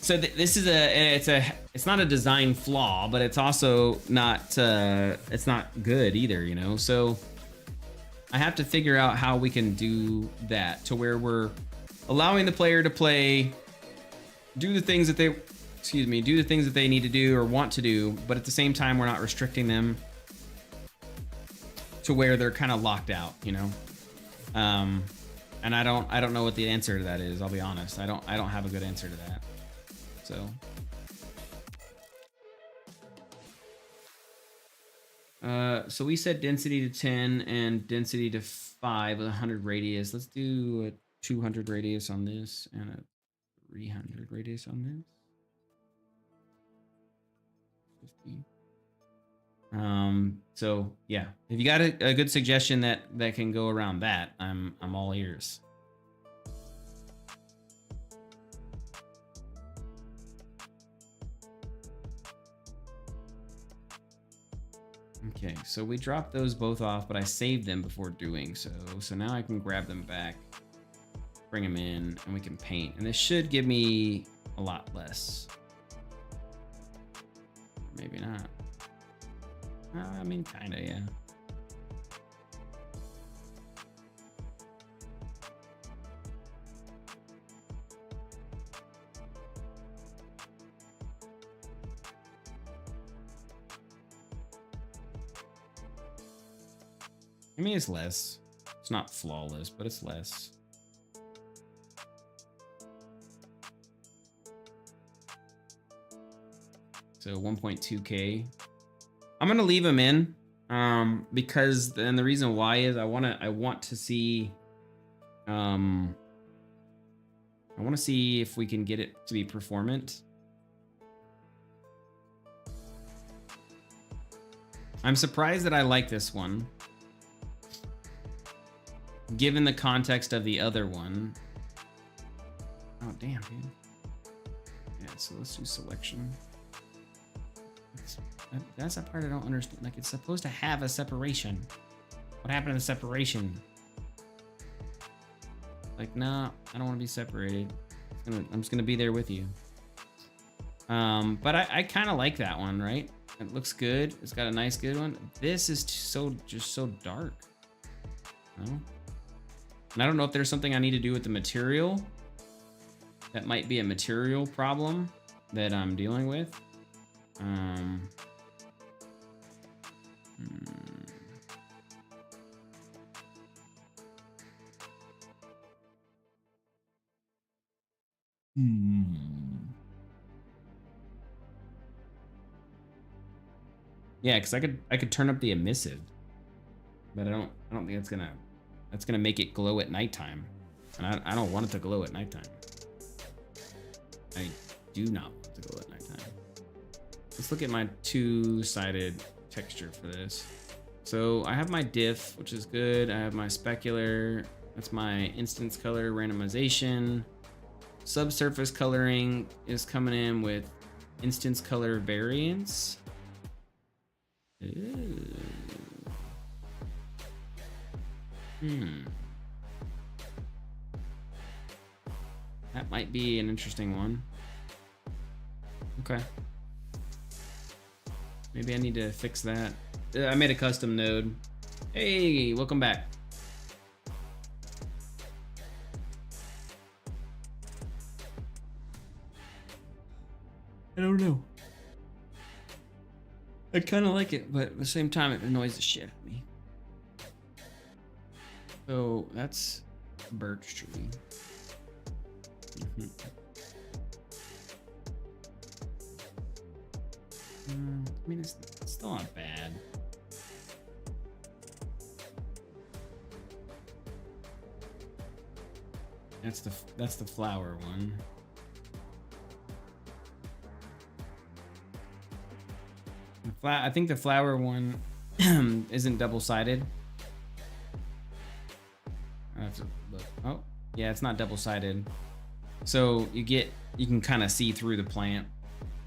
so this is it's not a design flaw, but it's also not it's not good either, you know. So I have to figure out how we can do that to where we're allowing the player to do the things that they need to do or want to do, but at the same time we're not restricting them to where they're kind of locked out, you know. And I don't know what the answer to that is. I'll be honest. I don't have a good answer to that. So we set density to 10 and density to 5 with 100 radius. Let's do a 200 radius on this and a 300 radius on this. 50. So yeah, if you got a good suggestion that can go around that, I'm all ears. Okay, so we dropped those both off, but I saved them before doing so. So now I can grab them back, bring them in, and we can paint. And this should give me a lot less. Maybe not. I mean, kinda, yeah. I mean, it's less. It's not flawless, but it's less. So 1.2K. I'm gonna leave them in, because then the reason why is I want to see, I want to see if we can get it to be performant. I'm surprised that I like this one, given the context of the other one. Oh, damn, dude. Yeah, so let's do selection. That's the part I don't understand. Like, it's supposed to have a separation. What happened to the separation? Like, nah, I don't want to be separated. I'm just gonna be there with you. But I kind of like that one, right? It looks good. It's got a nice, good one. This is just so dark. No? And I don't know if there's something I need to do with the material. That might be a material problem that I'm dealing with. Yeah, because I could turn up the emissive, but I don't think that's gonna make it glow at nighttime, and I don't want it to glow at nighttime. I do not want it to glow at nighttime. Let's look at my two-sided texture for this. So I have my diff, which is good. I have my specular. That's my instance color randomization. Subsurface coloring is coming in with instance color variance. Ooh. That might be an interesting one. Okay. Maybe I need to fix that. I made a custom node. Hey, welcome back. I don't know. I kind of like it, but at the same time, it annoys the shit out of me. So that's birch tree. I mean, it's still not bad. That's the flower one. I think the flower one isn't double-sided. I have to look. Oh, yeah, it's not double-sided. So you can kind of see through the plant,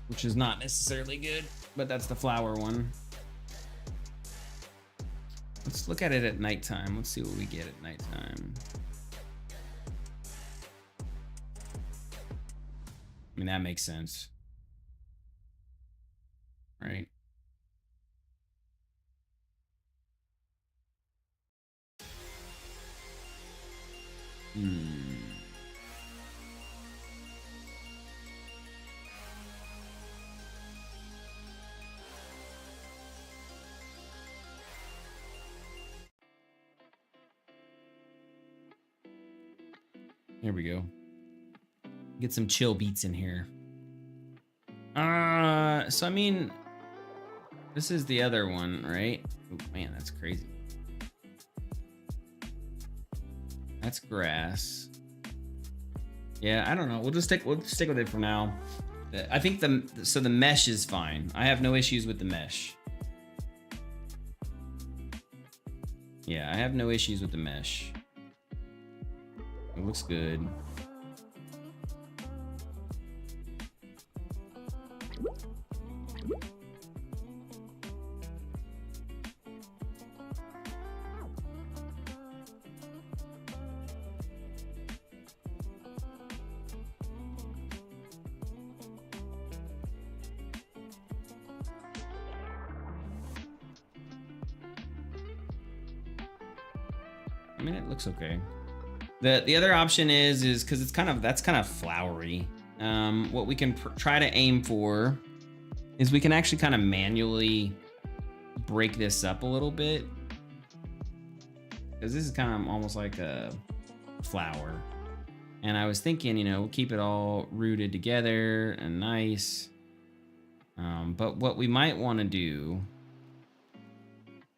which is not necessarily good, but that's the flower one. Let's look at it at nighttime. Let's see what we get at nighttime. I mean, that makes sense, right? There we go. Get some chill beats in here. So I mean, this is the other one, right? Oh man, that's crazy. That's grass. Yeah, I don't know. We'll stick with it for now. I think the mesh is fine. I have no issues with the mesh. Yeah, I have no issues with the mesh. It looks good. I mean, it looks okay. The other option is because that's kind of flowery. What we can try to aim for is we can actually kind of manually break this up a little bit, because this is kind of almost like a flower. And I was thinking, we'll keep it all rooted together and nice. But what we might want to do,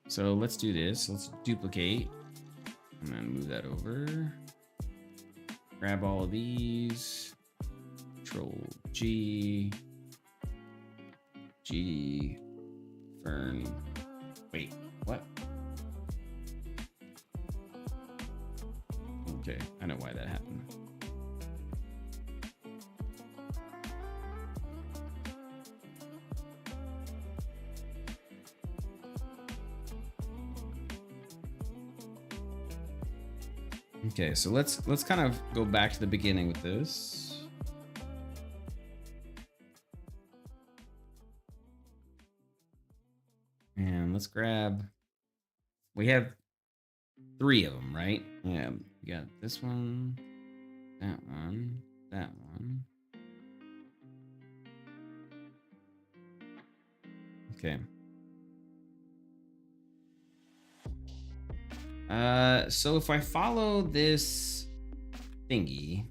so let's do this. Let's duplicate and then move that over. Grab all of these. Control G, fern, Wait, what? Okay, I know why that happened. Okay, so let's kind of go back to the beginning with this. And let's grab, we have 3 of them, right? Yeah, we got this one, that one, that one. Okay. So if I follow this thingy,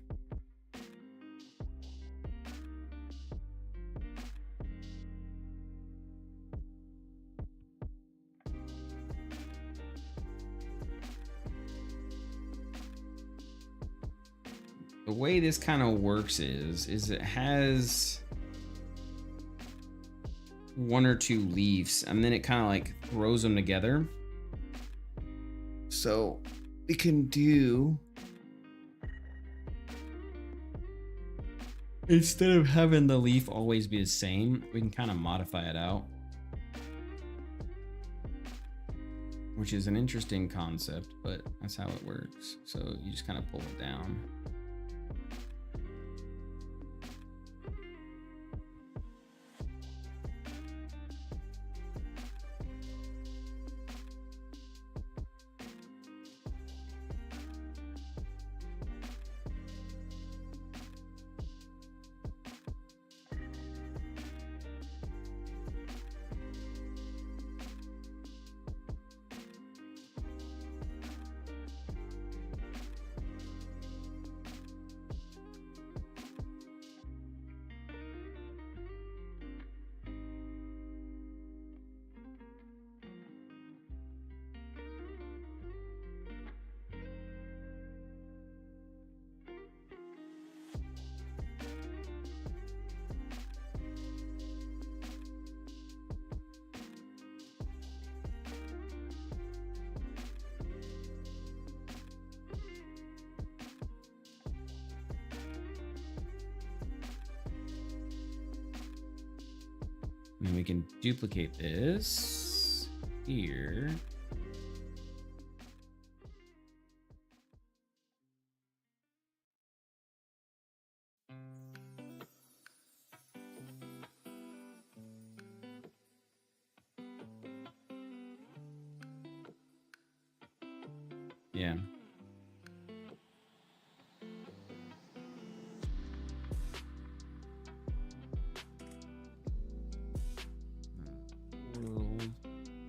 the way this kind of works is it has 1 or 2 leaves, and then it kind of like throws them together. So we can do, instead of having the leaf always be the same, we can kind of modify it out, which is an interesting concept, but that's how it works. So you just kind of pull it down. And then we can duplicate this here. Yeah. World,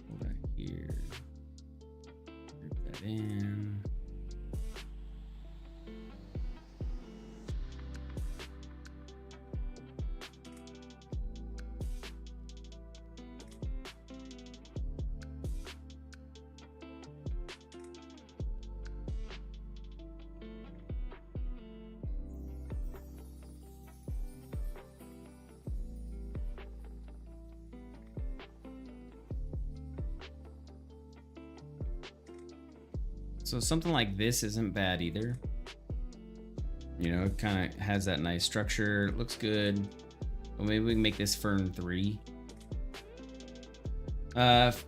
hold that here. Group that in. So something like this isn't bad either. You know, it kind of has that nice structure. It looks good. Well, maybe we can make this fern 3.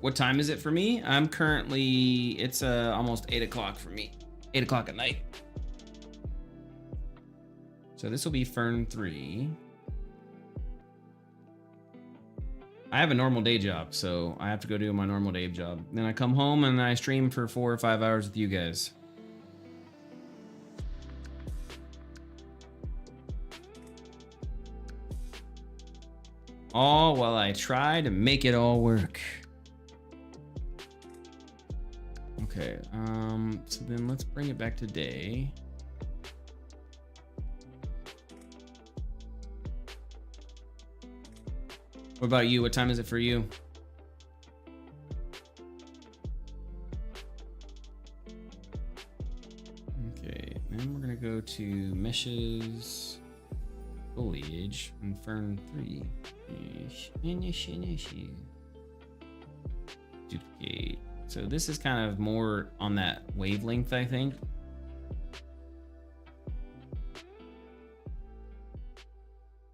What time is it for me? I'm currently, it's almost 8 o'clock for me. 8 o'clock at night. So this will be fern 3. I have a normal day job, so I have to go do my normal day job. Then I come home and I stream for 4 or 5 hours with you guys. All while I try to make it all work. Okay, so then let's bring it back to day. What about you? What time is it for you? Okay, then we're gonna go to meshes, foliage, and fern 3. Duplicate. So this is kind of more on that wavelength, I think.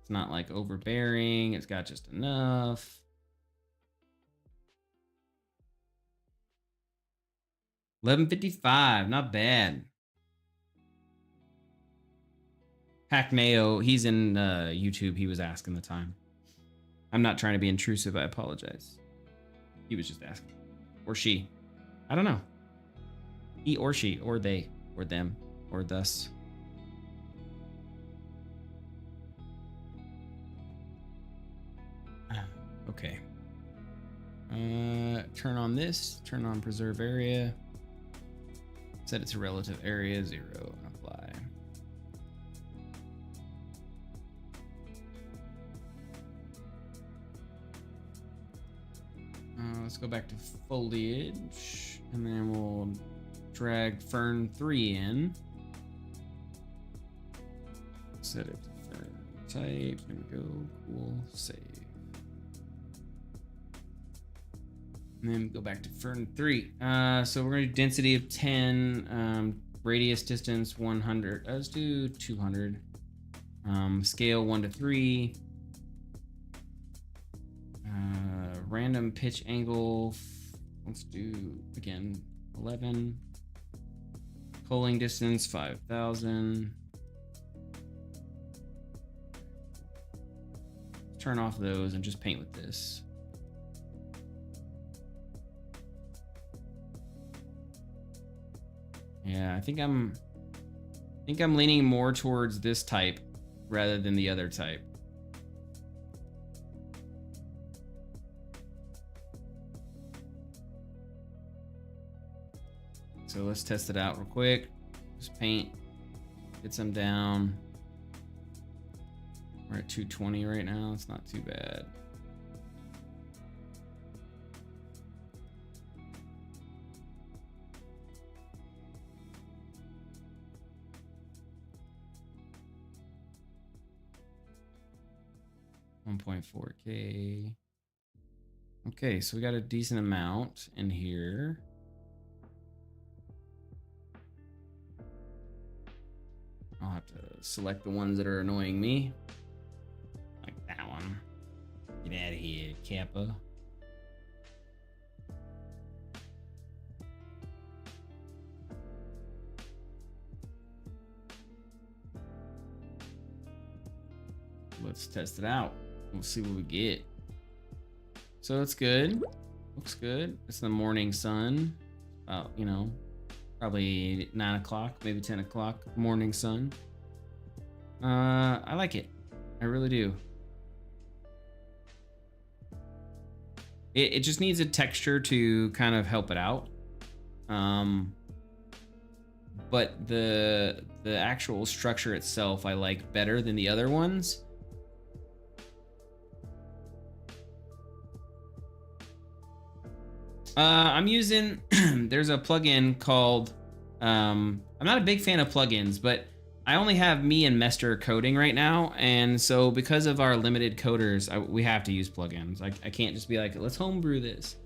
It's not like overbearing. It's got just enough. $11.55, not bad. Hackmayo, he's in YouTube. He was asking the time. I'm not trying to be intrusive. I apologize. He was just asking. Or she. I don't know. He or she, or they, or them, or thus. Okay. Turn on this. Turn on preserve area. Set it to relative area 0 and apply. Let's go back to foliage, and then we'll drag fern 3 in. Set it to fern type. There we go. Cool. Save. And then go back to fern 3. So we're going to do density of 10, radius distance 100. Let's do 200. Scale 1 to 3. Random pitch angle. Let's do again 11. Polling distance 5,000. Turn off those and just paint with this. Yeah, I think I'm leaning more towards this type rather than the other type. So let's test it out real quick. Just paint, get some down. We're at 220 right now. It's not too bad. $1.4K. Okay, so we got a decent amount in here. I'll have to select the ones that are annoying me. Like that one. Get out of here, Kappa. Let's test it out. We'll see what we get. So it's good. Looks good. It's the morning sun. You know, probably 9 o'clock, maybe 10 o'clock morning sun. I like it. I really do. It just needs a texture to kind of help it out. But the actual structure itself I like better than the other ones. I'm using, there's a plugin called, I'm not a big fan of plugins, but I only have me and Mester coding right now. And so because of our limited coders, we have to use plugins. I can't just be like, let's homebrew this.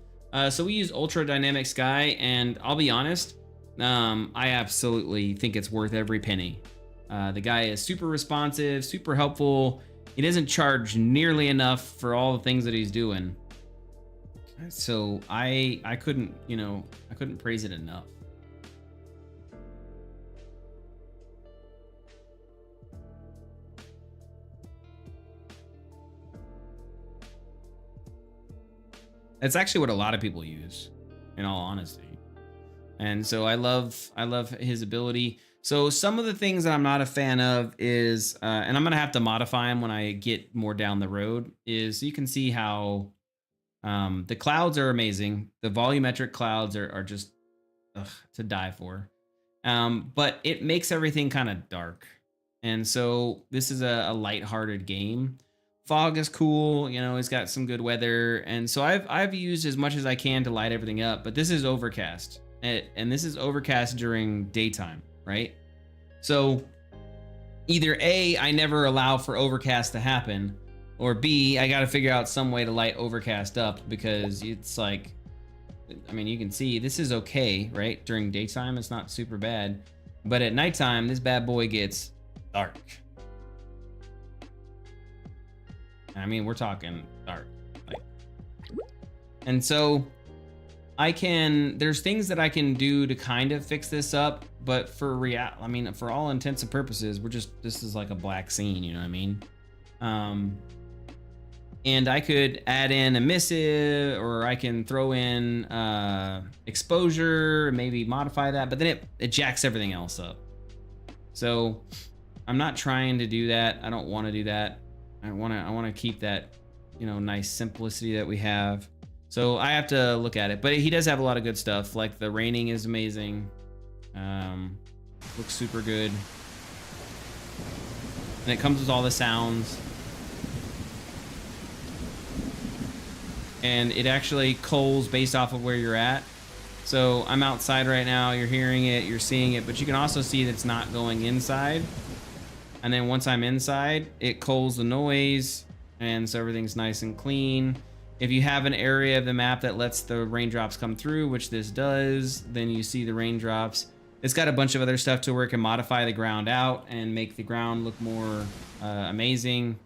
So we use Ultra Dynamic Sky, and I'll be honest, I absolutely think it's worth every penny. The guy is super responsive, super helpful. He doesn't charge nearly enough for all the things that he's doing. So I couldn't, you know, I couldn't praise it enough. That's actually what a lot of people use, in all honesty. And so I love his ability. So some of the things that I'm not a fan of is, and I'm gonna have to modify them when I get more down the road, is you can see how the clouds are amazing. The volumetric clouds are just to die for. But it makes everything kind of dark. And so this is a lighthearted game. Fog is cool, you know, it's got some good weather. And so I've used as much as I can to light everything up, but this is overcast. And this is overcast during daytime, right? So either A, I never allow for overcast to happen, or B, I got to figure out some way to light overcast up, because it's like, I mean, you can see this is okay, right? During daytime, it's not super bad. But at nighttime, this bad boy gets dark. I mean, we're talking dark. Like, and so there's things that I can do to kind of fix this up, but I mean, for all intents and purposes, this is like a black scene, you know what I mean? And I could add in emissive, or I can throw in exposure, maybe modify that, but then it jacks everything else up. So I'm not trying to do that. I don't want to do that. I want to keep that, nice simplicity that we have. So I have to look at it, but he does have a lot of good stuff. Like the raining is amazing. Looks super good. And it comes with all the sounds. And it actually culls based off of where you're at. So I'm outside right now, you're hearing it, you're seeing it, but you can also see that it's not going inside. And then once I'm inside, it culls the noise, and so everything's nice and clean. If you have an area of the map that lets the raindrops come through, which this does, then you see the raindrops. It's got a bunch of other stuff to where it can modify the ground out and make the ground look more amazing.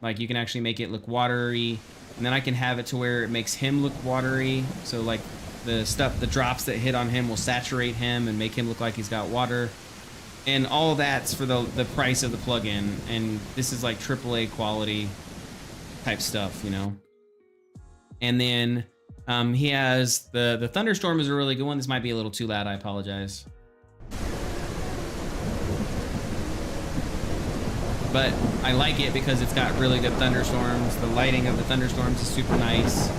Like you can actually make it look watery, and then I can have it to where it makes him look watery. So like the drops that hit on him will saturate him and make him look like he's got water. And all of that's for the price of the plugin. And this is like AAA quality type stuff, And then he has the thunderstorm is a really good one. This might be a little too loud, I apologize. But I like it because it's got really good thunderstorms. The lighting of the thunderstorms is super nice.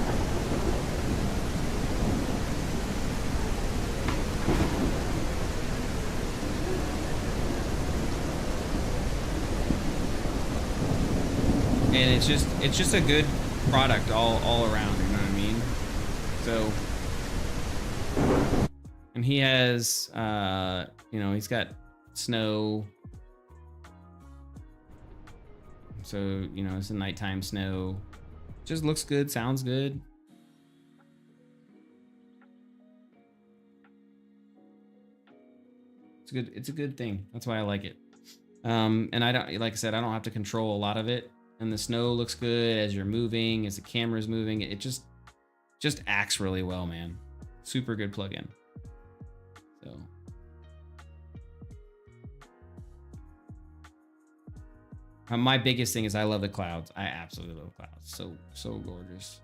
And it's just a good product all around, you know what I mean? So, and he has he's got snow. So, it's a nighttime snow. Just looks good, sounds good. It's a good thing. That's why I like it. And I don't, like I said, I don't have to control a lot of it. And the snow looks good as you're moving, as the camera's moving. It just acts really well, man. Super good plugin. So. My biggest thing is I love the clouds. I absolutely love clouds. So gorgeous.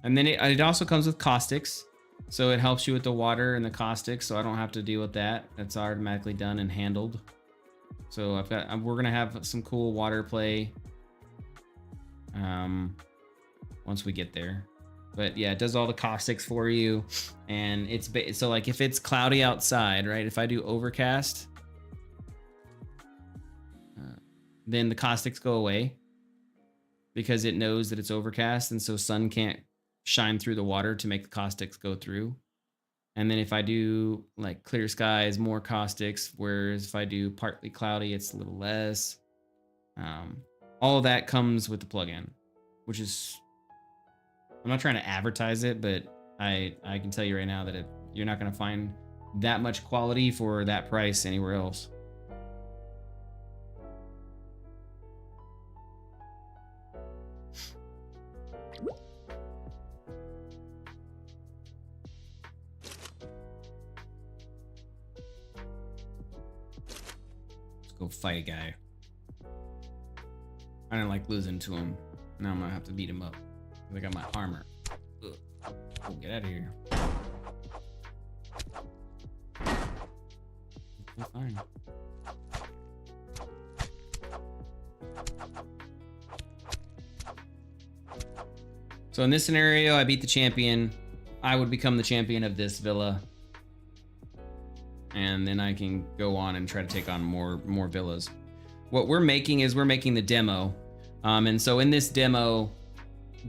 And then it also comes with caustics. So it helps you with the water and the caustics, so I don't have to deal with that. That's automatically done and handled. So we're gonna have some cool water play once we get there. But yeah, it does all the caustics for you, and so like if it's cloudy outside, right? If I do overcast, then the caustics go away because it knows that it's overcast, and so sun can't shine through the water to make the caustics go through. And then if I do like clear skies, more caustics, whereas if I do partly cloudy, it's a little less. All of that comes with the plugin, which is, I'm not trying to advertise it, but I can tell you right now that you're not going to find that much quality for that price anywhere else. Go fight a guy. I didn't like losing to him. Now I'm gonna have to beat him up. I got my armor. Ugh. Oh, get out of here. Okay, fine. So in this scenario, I beat the champion. I would become the champion of this villa. And then I can go on and try to take on more villas. What we're making is we're making the demo. And so in this demo,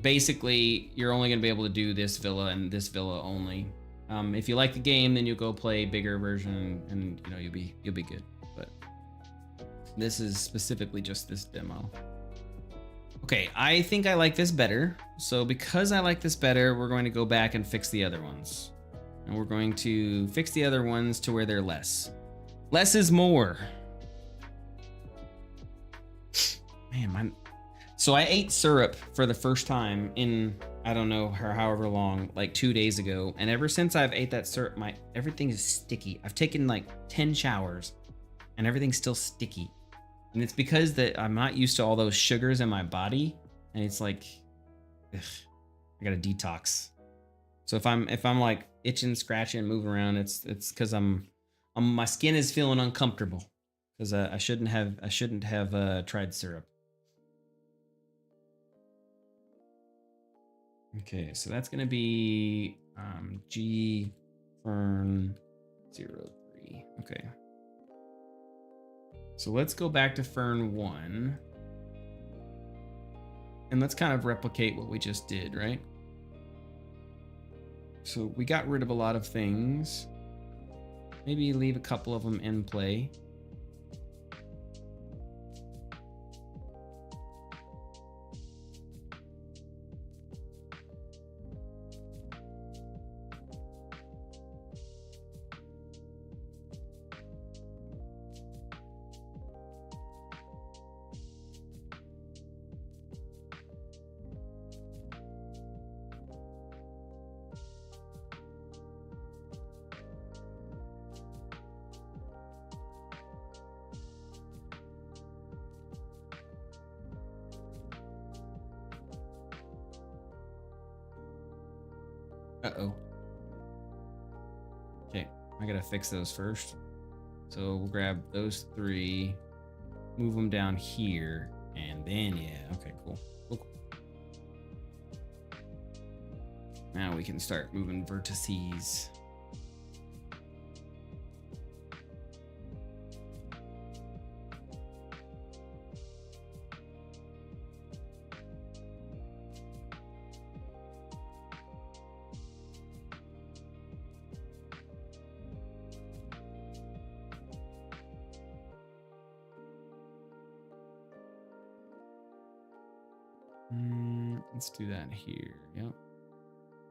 basically you're only gonna be able to do this villa and this villa only. If you like the game, then you'll go play bigger version and you'll be good. But this is specifically just this demo. Okay, I think I like this better. So because I like this better, we're going to go back and fix the other ones. And we're going to fix the other ones to where they're less. Less is more. Man, so I ate syrup for the first time in, I don't know, however long, like 2 days ago. And ever since I've ate that syrup, everything is sticky. I've taken like 10 showers and everything's still sticky. And it's because that I'm not used to all those sugars in my body. And it's like, ugh, I gotta detox. So if I'm like itching, scratching, moving around, it's because my skin is feeling uncomfortable because I shouldn't have tried syrup. Okay, so that's gonna be G fern 03. Okay. So let's go back to fern 1. And let's kind of replicate what we just did, right? So we got rid of a lot of things. Maybe leave a couple of them in play. Uh-oh. Okay, I gotta fix those first. So we'll grab those 3, move them down here, and then, yeah, okay, cool. Cool. Now we can start moving vertices. Let's do that here. Yep.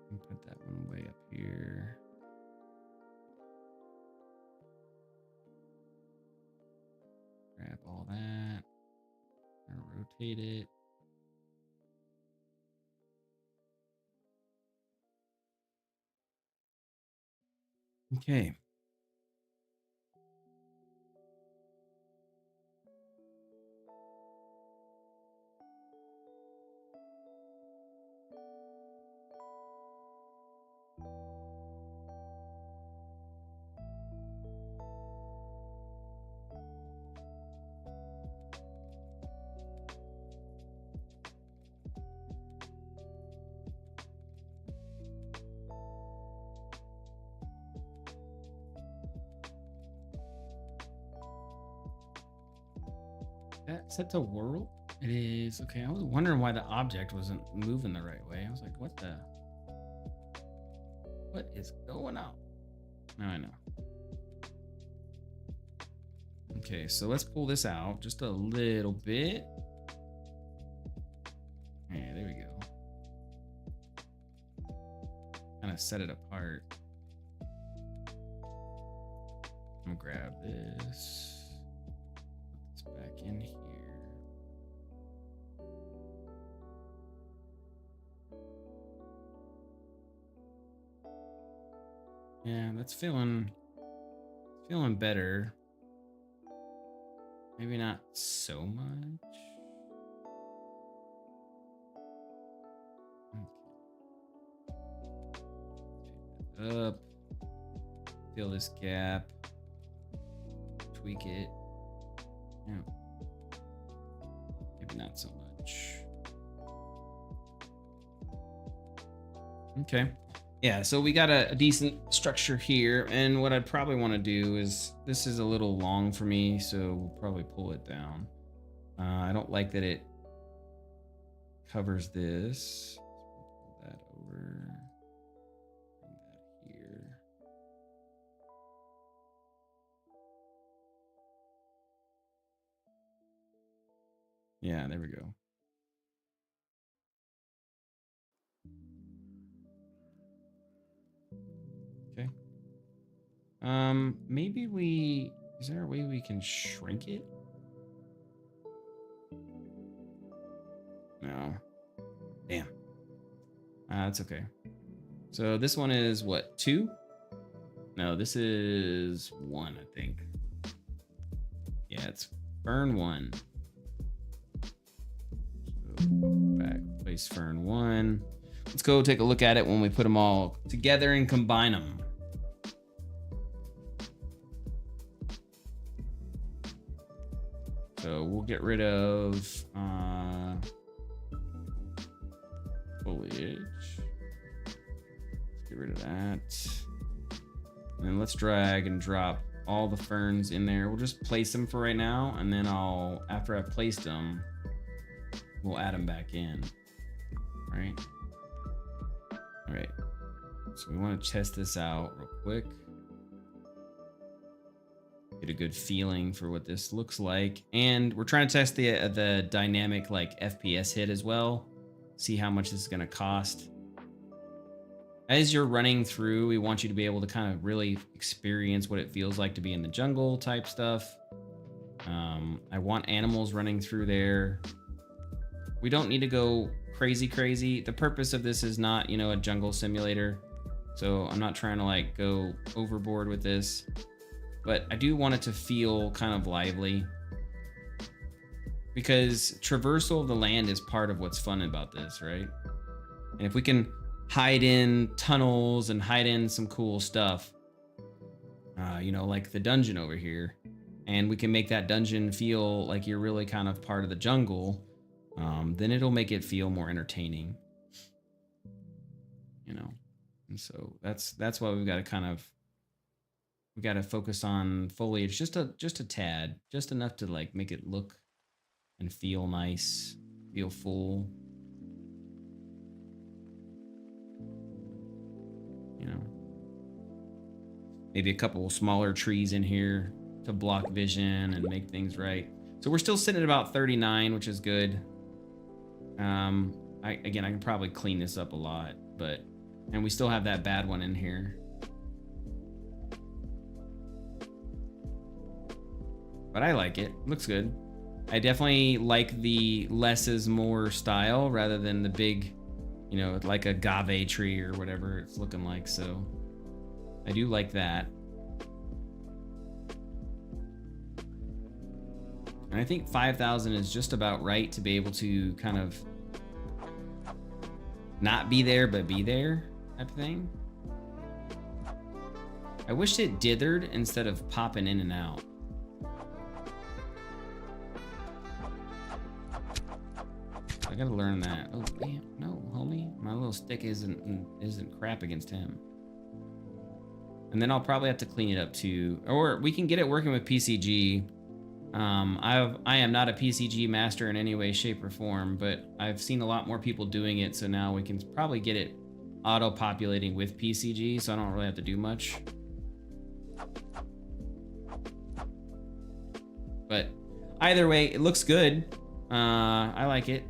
And put that one way up here. Grab all that. And rotate it. Okay. That set to world? It is. Okay, I was wondering why the object wasn't moving the right way. I was like, what is going on? Now I know. Okay, so let's pull this out just a little bit. Yeah, there we go. Kind of set it apart. I'm gonna grab this. Put this back in here. Yeah, that's feeling better. Maybe not so much. Okay. Up. Fill this gap. Tweak it. Yeah. Maybe not so much. Okay. Yeah, so we got a decent structure here, and what I'd probably want to do is, this is a little long for me, so we'll probably pull it down. I don't like that it covers this. Pull that over. Bring that here. Yeah, there we go. Maybe we, is there a way we can shrink it? No. Damn. That's okay. So this one is what, 2? No, this is 1, I think. Yeah, it's fern 1. So back, place fern 1. Let's go take a look at it when we put them all together and combine them. So we'll get rid of foliage. Let's get rid of that. And then let's drag and drop all the ferns in there. We'll just place them for right now, and then after I've placed them, we'll add them back in. All right. All right. So we want to test this out real quick. Get a good feeling for what this looks like, and we're trying to test the dynamic like FPS hit as well. See how much this is going to cost. As you're running through, we want you to be able to kind of really experience what it feels like to be in the jungle type stuff. I want animals running through there. We don't need to go crazy. The purpose of this is not, you know, a jungle simulator. So I'm not trying to like go overboard with this, but I do want it to feel kind of lively, because traversal of the land is part of what's fun about this, right? And if we can hide in tunnels and hide in some cool stuff, you know, like the dungeon over here, and we can make that dungeon feel like you're really kind of part of the jungle, then it'll make it feel more entertaining, you know. And so that's why we've got to focus on foliage just a tad, just enough to like make it look and feel nice, feel full. You know, maybe a couple smaller trees in here to block vision and make things right. So we're still sitting at about 39, which is good. I can probably clean this up a lot, and we still have that bad one in here. But I like it. Looks good. I definitely like the less is more style rather than the big, you know, like a agave tree or whatever it's looking like. So I do like that. And I think 5,000 is just about right to be able to kind of not be there, but be there type of thing. I wish it dithered instead of popping in and out. I gotta learn that. Oh damn, no, homie. My little stick isn't crap against him. And then I'll probably have to clean it up too. Or we can get it working with PCG. I am not a PCG master in any way, shape, or form, but I've seen a lot more people doing it, so now we can probably get it auto-populating with PCG, so I don't really have to do much. But either way, it looks good. I like it.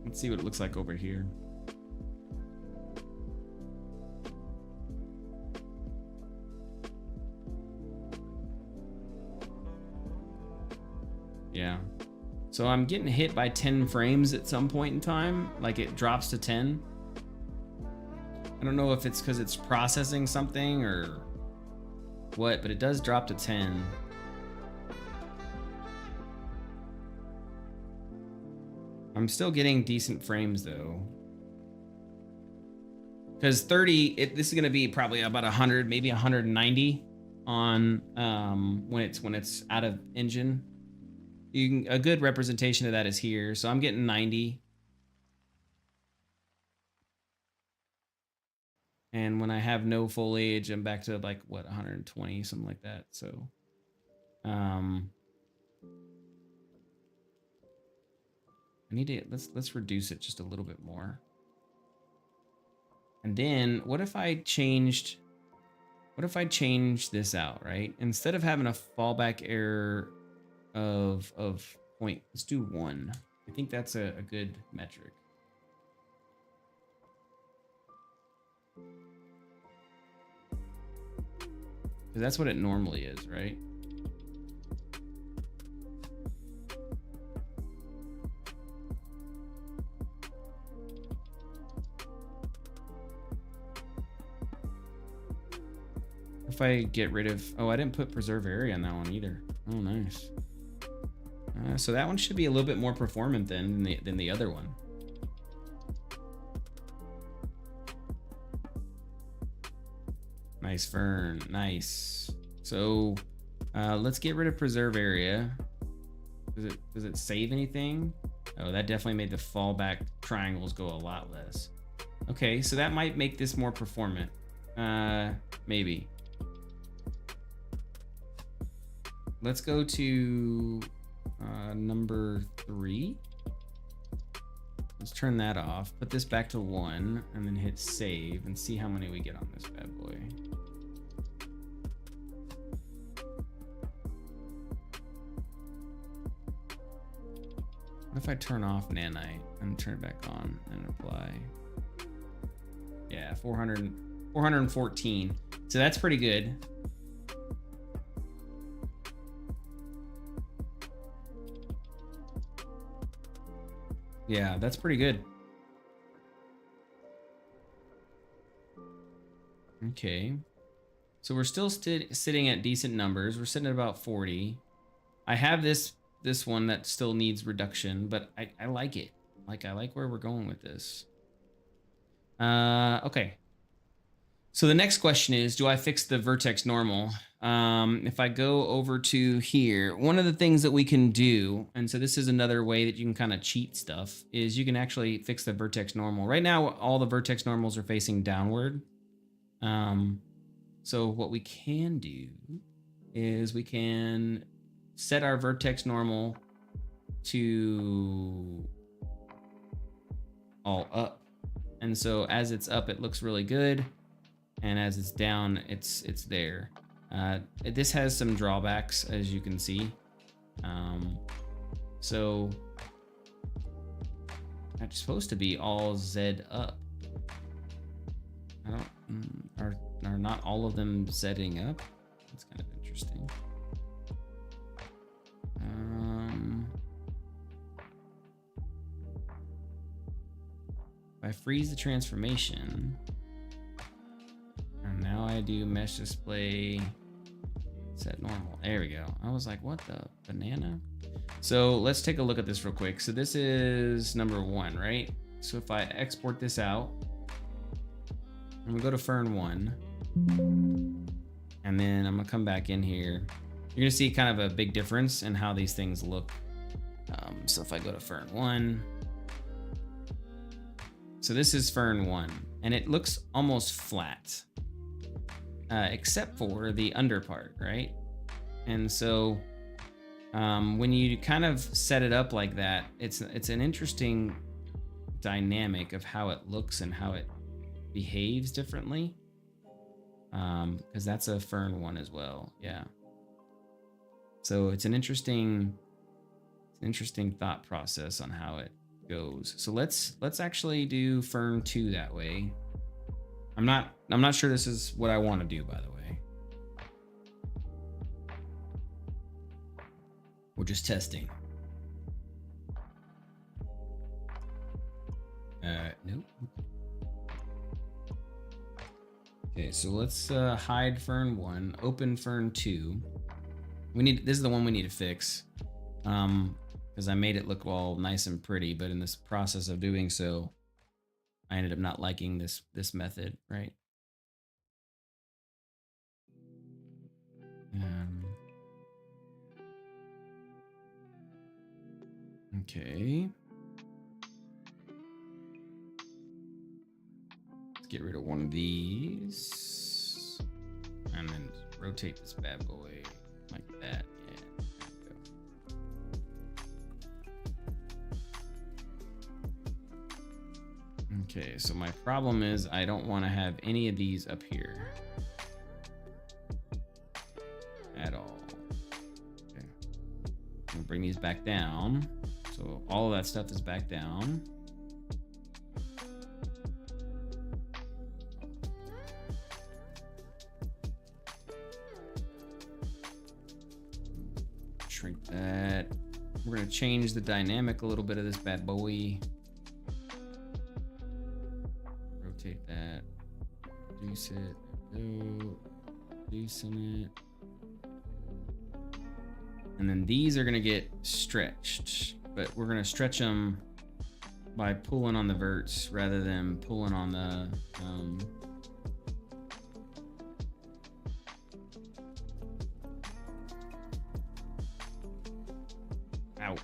Let's see what it looks like over here. Yeah. So I'm getting hit by 10 frames at some point in time. Like it drops to 10. I don't know if it's because it's processing something or what, but it does drop to 10. I'm still getting decent frames though. Because 30, this is gonna be probably about 100, maybe 190 on when it's out of engine. A good representation of that is here, so I'm getting 90. And when I have no foliage, I'm back to like what, 120, something like that. So I need to let's reduce it just a little bit more. And then what if I changed this out, right? Instead of having a fallback error of point, let's do 1. I think that's a good metric. Because that's what it normally is, right? If I get rid of, oh, I didn't put preserve area on that one either. Oh, nice. So that one should be a little bit more performant than the other one. Nice fern, nice. So let's get rid of preserve area. Does it save anything? Oh, that definitely made the fallback triangles go a lot less. Okay, so that might make this more performant. Maybe. Let's go to number 3. Let's turn that off, put this back to 1, and then hit save and see how many we get on this bad boy. What if I turn off nanite and turn it back on and apply? Yeah, 414. So that's pretty good. Yeah, that's pretty good. Okay. So we're still sitting at decent numbers. We're sitting at about 40. I have this one that still needs reduction, but I like it. I like where we're going with this. Okay. So the next question is, do I fix the vertex normal? If I go over to here, one of the things that we can do, and so this is another way that you can kind of cheat stuff, is you can actually fix the vertex normal. Right now, all the vertex normals are facing downward. So what we can do is we can set our vertex normal to all up. And so as it's up, it looks really good. And as it's down, it's there. This has some drawbacks, as you can see. So it's supposed to be all Z up. I don't, are not all of them setting up? That's kind of interesting. If I freeze the transformation, and now I do mesh display set normal. There we go. I was like, what the banana? So let's take a look at this real quick. So this is number 1, right? So if I export this out, I'm gonna go to fern 1, and then I'm gonna come back in here. You're gonna see kind of a big difference in how these things look. So if I go to fern 1, so this is fern 1, and it looks almost flat, except for the under part, right? And so when you kind of set it up like that, it's an interesting dynamic of how it looks and how it behaves differently. Because that's a fern 1 as well, yeah. So it's an interesting thought process on how it goes. So let's actually do fern 2 that way. I'm not sure this is what I want to do, by the way. We're just testing. Nope. Okay, so let's hide fern 1, open fern 2. This is the one we need to fix. Because I made it look all nice and pretty, but in this process of doing so, I ended up not liking this method, right? Okay. Let's get rid of one of these, and then rotate this bad boy like that. Yeah. Okay, so my problem is I don't want to have any of these up here at all. Okay, I'm gonna bring these back down. So all of that stuff is back down. shrink that. We're gonna change the dynamic a little bit of this bad boy. Rotate that. Reduce it. Loosen it. And then these are gonna get stretched, but we're gonna stretch them by pulling on the verts rather than pulling on the out.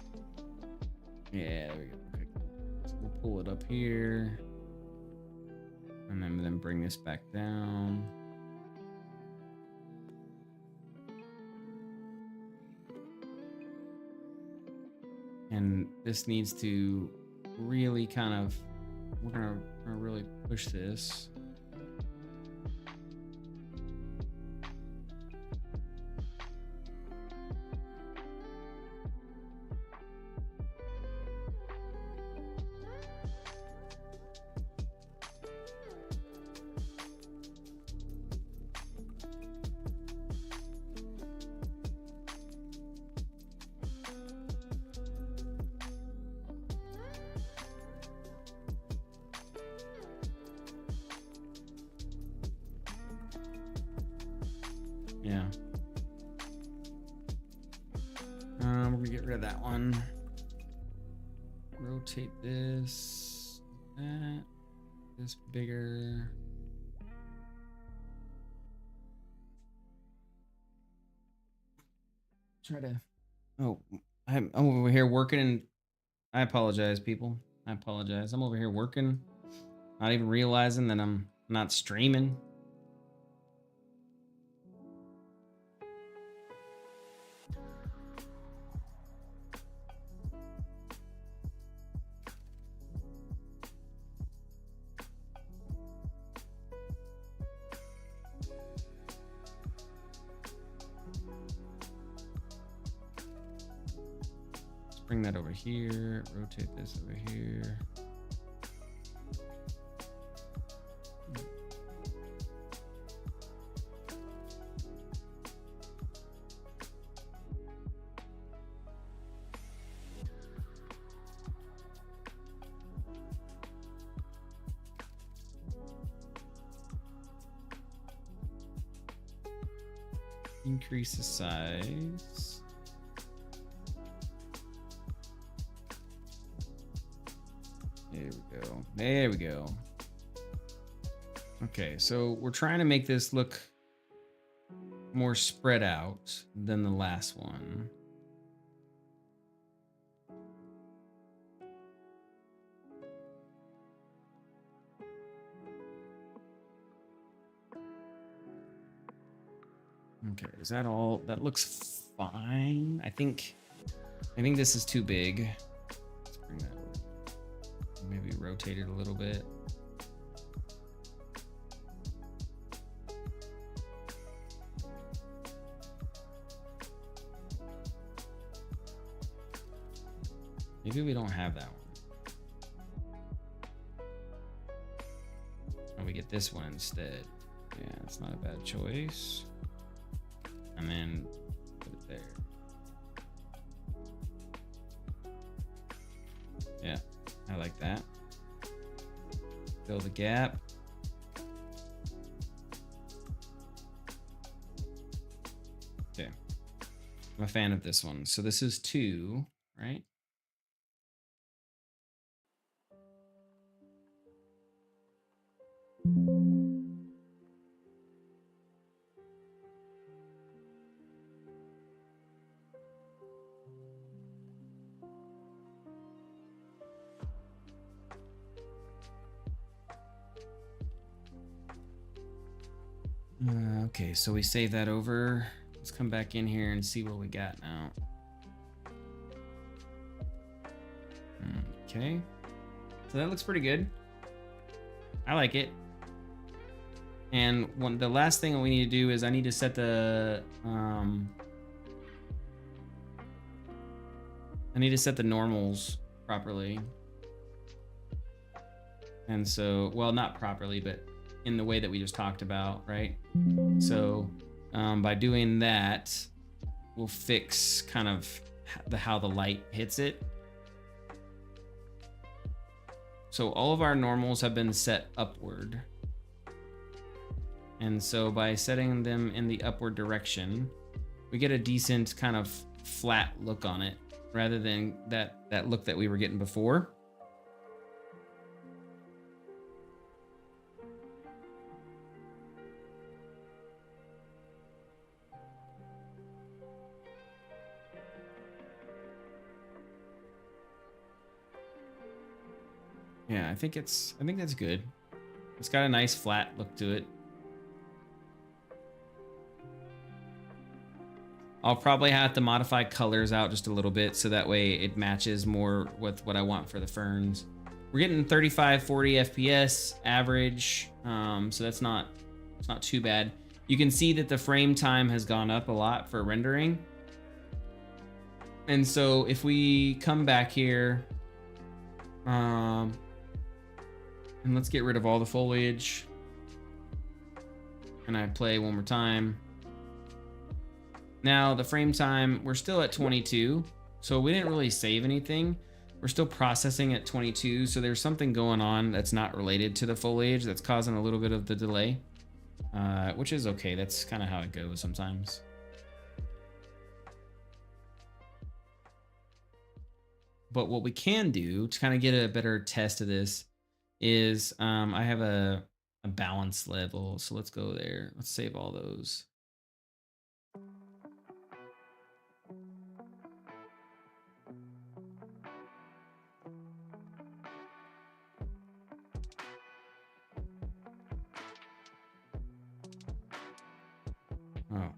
Yeah, there we go. Okay, cool. So we'll pull it up here and then bring this back down. And this needs to really kind of, we're gonna really push this. Yeah. We're gonna get rid of that one. Rotate this, that, this bigger. Try to. Oh, I'm over here working, and I apologize, people. I apologize. I'm over here working, not even realizing that I'm not streaming. Bring that over here, rotate this over here. Increase the size. There we go. There we go. Okay, so we're trying to make this look more spread out than the last one. Okay, is that all? That looks fine. I think this is too big. Let's bring that over. Maybe rotate it a little bit. Maybe we don't have that one. And we get this one instead. Yeah, it's not a bad choice. And then put it there. Yeah, I like that. Fill the gap. Okay. I'm a fan of this one. So this is 2, right? Okay, so we save that over. Let's come back in here and see what we got now. Okay, so that looks pretty good. I like it. And the last thing we need to do is I need to set the normals properly. And so, well, not properly, but in the way that we just talked about, right? So by doing that, will fix kind of how the light hits it. So all of our normals have been set upward. And so by setting them in the upward direction, we get a decent kind of flat look on it rather than that look that we were getting before. Yeah, I think that's good. It's got a nice flat look to it. I'll probably have to modify colors out just a little bit so that way it matches more with what I want for the ferns. We're getting 35, 40 FPS average, so it's not too bad. You can see that the frame time has gone up a lot for rendering. And so if we come back here, and let's get rid of all the foliage. And I play one more time. Now the frame time, we're still at 22. So we didn't really save anything. We're still processing at 22. So there's something going on that's not related to the foliage that's causing a little bit of the delay, which is okay. That's kind of how it goes sometimes. But what we can do to kind of get a better test of this is I have a balance level. So let's go there. Let's save all those. Oh,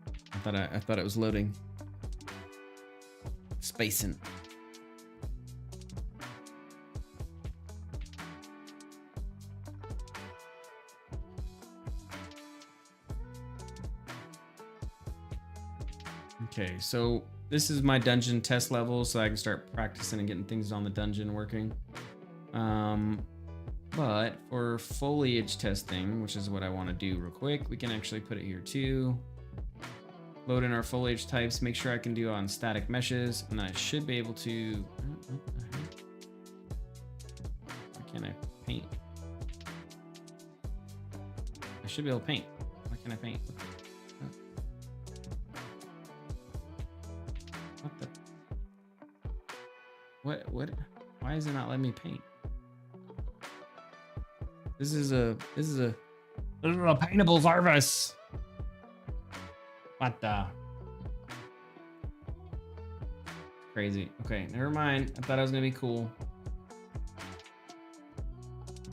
I thought it was loading. Spacing. Okay, so this is my dungeon test level, so I can start practicing and getting things on the dungeon working. But for foliage testing, which is what I want to do real quick, we can actually put it here too. Load in our foliage types, make sure I can do on static meshes, and I should be able to. Why can't I paint? I should be able to paint. Why can't I paint? What? Why is it not letting me paint? This is a paintable Zarvus. What the? Crazy. Okay, never mind. I thought I was gonna be cool.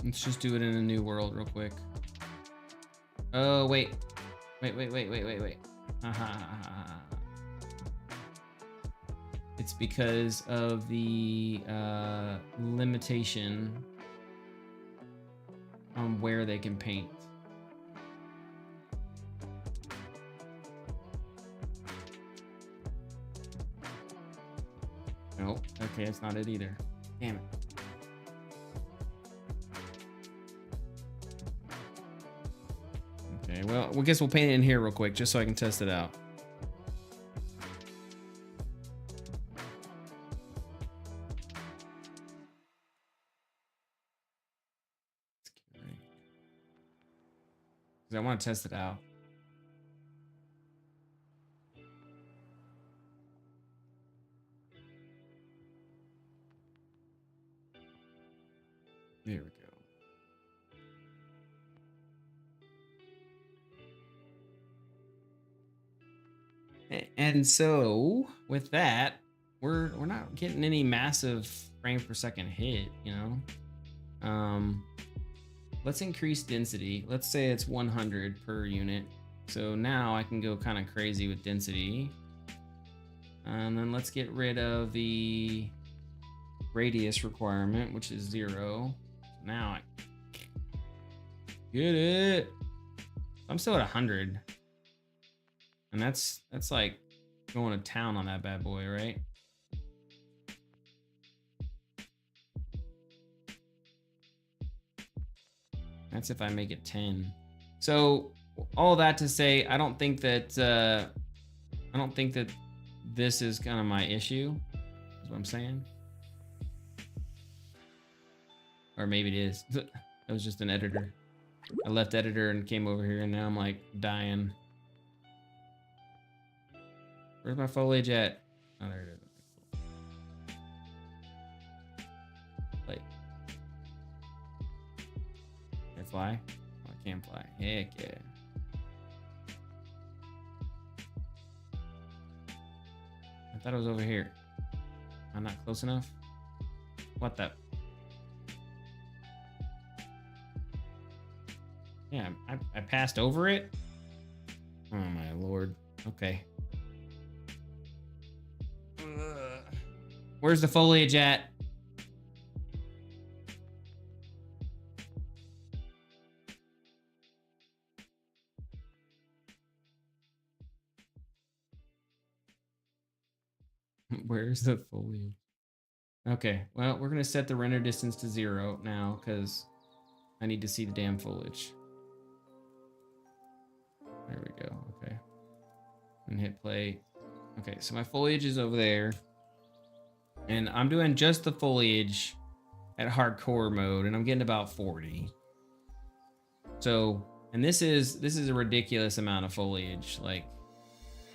Let's just do it in a new world real quick. Oh wait. Wait. It's because of the limitation on where they can paint. Nope. Okay, that's not it either. Damn it. Okay, well, I guess we'll paint it in here real quick just so I can test it out. I want to test it out. There we go. And so with that, we're not getting any massive frame per second hit, you know. Let's increase density. Let's say it's 100 per unit. So now I can go kind of crazy with density. And then let's get rid of the radius requirement, which is 0. Now I get it. I'm still at 100. And that's like going to town on that bad boy, right? That's if I make it 10. So all that to say, I don't think that this is kind of my issue, is what I'm saying. Or maybe it is. It was just an editor. I left editor and came over here, and now I'm like dying. Where's my foliage at? Oh, there it is. Wait. Can I fly? Oh, I can fly. Heck yeah. I thought it was over here. I'm not close enough. What the? Yeah, I passed over it. Oh my lord. Okay. Where's the foliage at? Where's the foliage? Okay, well, we're gonna set the render distance to 0 now because I need to see the damn foliage. There we go. Okay. And hit play. Okay, so my foliage is over there. And I'm doing just the foliage at hardcore mode, and I'm getting about 40. So, and this is a ridiculous amount of foliage. Like,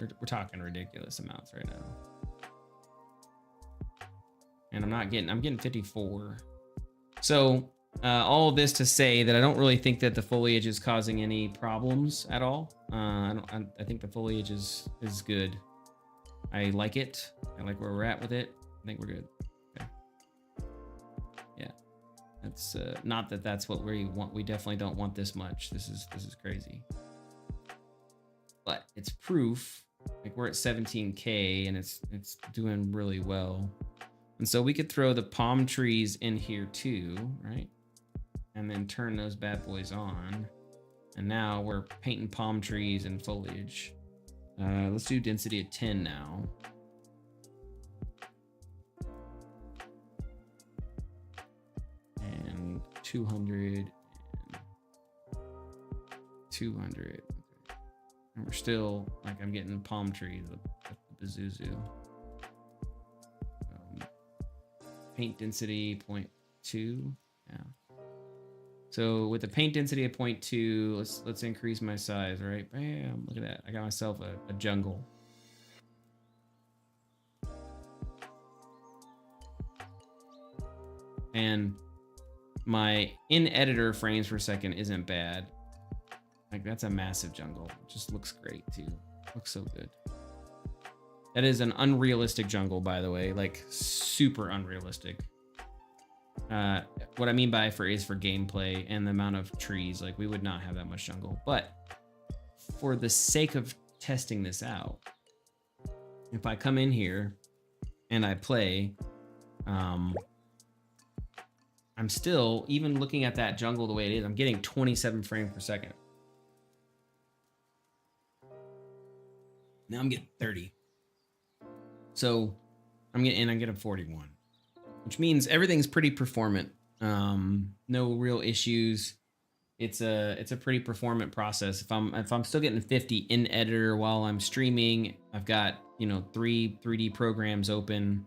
we're talking ridiculous amounts right now. And I'm getting 54. So, all of this to say that I don't really think that the foliage is causing any problems at all. I think the foliage is good. I like it. I like where we're at with it. I think we're good. Okay. Yeah. That's not that that's what we want. We definitely don't want this much. This is crazy. But it's proof. Like, we're at 17K and it's doing really well. And so we could throw the palm trees in here too, right? And then turn those bad boys on. And now we're painting palm trees and foliage. Let's do density of 10 now. And 200 and 200. And we're still, like, I'm getting palm trees with the Zuzu. Paint density 0.2. Yeah. So with the paint density of 0.2, let's increase my size, right? Bam! Look at that. I got myself a jungle. And my in-editor frames per second isn't bad. Like, that's a massive jungle. It just looks great too. Looks so good. That is an unrealistic jungle, by the way, like super unrealistic. What I mean by is for gameplay and the amount of trees, like we would not have that much jungle. But for the sake of testing this out, if I come in here and I play, I'm still, even looking at that jungle the way it is, I'm getting 27 frames per second. Now I'm getting 30. So I'm getting 41, which means everything's pretty performant. No real issues. It's a pretty performant process. If I'm still getting 50 in editor while I'm streaming, I've got, 3 3D programs open.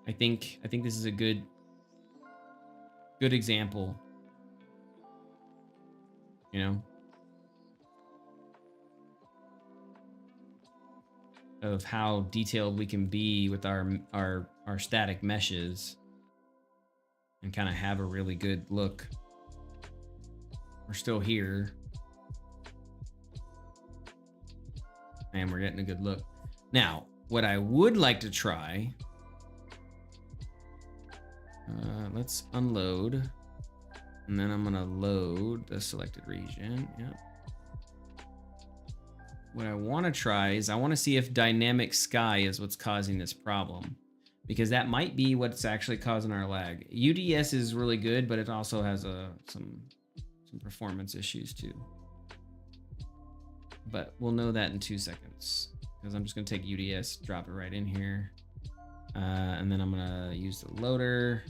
I think this is a good example. Of how detailed we can be with our static meshes and kind of have a really good look. We're still here and we're getting a good look. Now, what I would like to try, let's unload, and then I'm gonna load the selected region. Yep. What I want to try is I want to see if dynamic sky is what's causing this problem, because that might be what's actually causing our lag. UDS is really good, but it also has some performance issues too. But we'll know that in 2 seconds, because I'm just going to take UDS, drop it right in here, and then I'm going to use the loader.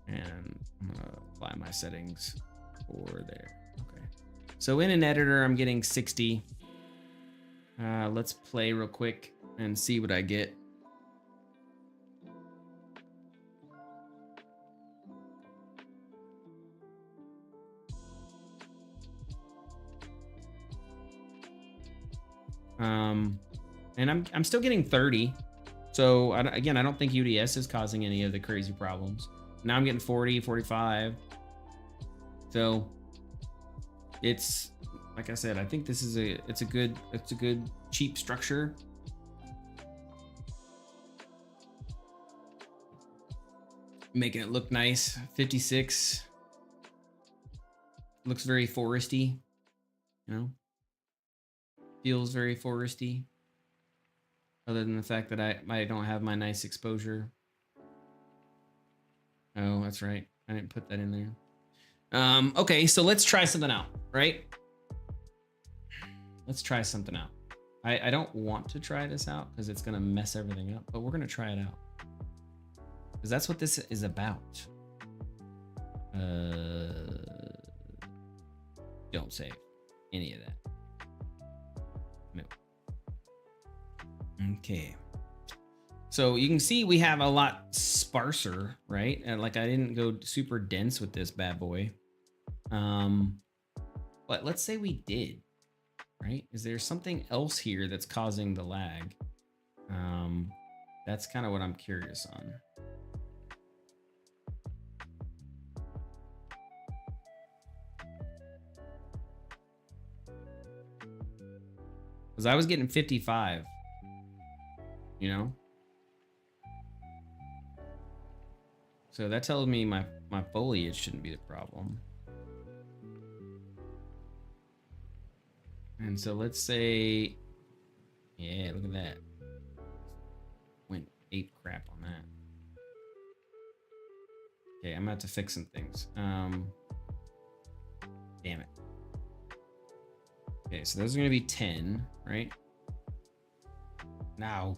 And I'm gonna apply my settings for there. Okay. So in an editor, I'm getting 60. Let's play real quick and see what I get. And I'm still getting 30. So again, I don't think UDS is causing any of the crazy problems. Now I'm getting 40, 45. So it's, like I said, I think this is it's a good cheap structure. Making it look nice. 56 looks very foresty, you know, feels very foresty, other than the fact that I don't have my nice exposure. Oh, that's right, I didn't put that in there. Okay, so let's try something out, right? Let's try something out. I don't want to try this out because it's gonna mess everything up, but we're gonna try it out because that's what this is about. Don't save any of that. No. Okay. So you can see we have a lot sparser, right? And like I didn't go super dense with this bad boy. But let's say we did, right? Is there something else here that's causing the lag? That's kind of what I'm curious on. Because I was getting 55, you know? So that tells me my foliage shouldn't be the problem. And so let's say, yeah, look at that. Went ape crap on that. Okay, I'm about to fix some things. Damn it. Okay, so those are gonna be 10, right? Now,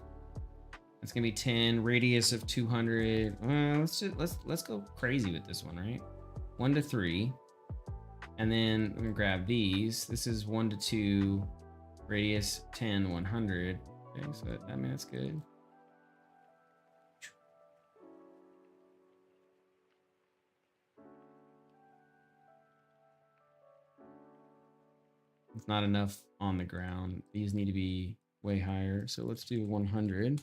that's gonna be 10, radius of 200. Let's go crazy with this one, right? 1 to 3. And then we're gonna grab these. This is 1 to 2, radius 10, 100. Okay, so that, I mean, that's good. It's not enough on the ground. These need to be way higher. So let's do 100.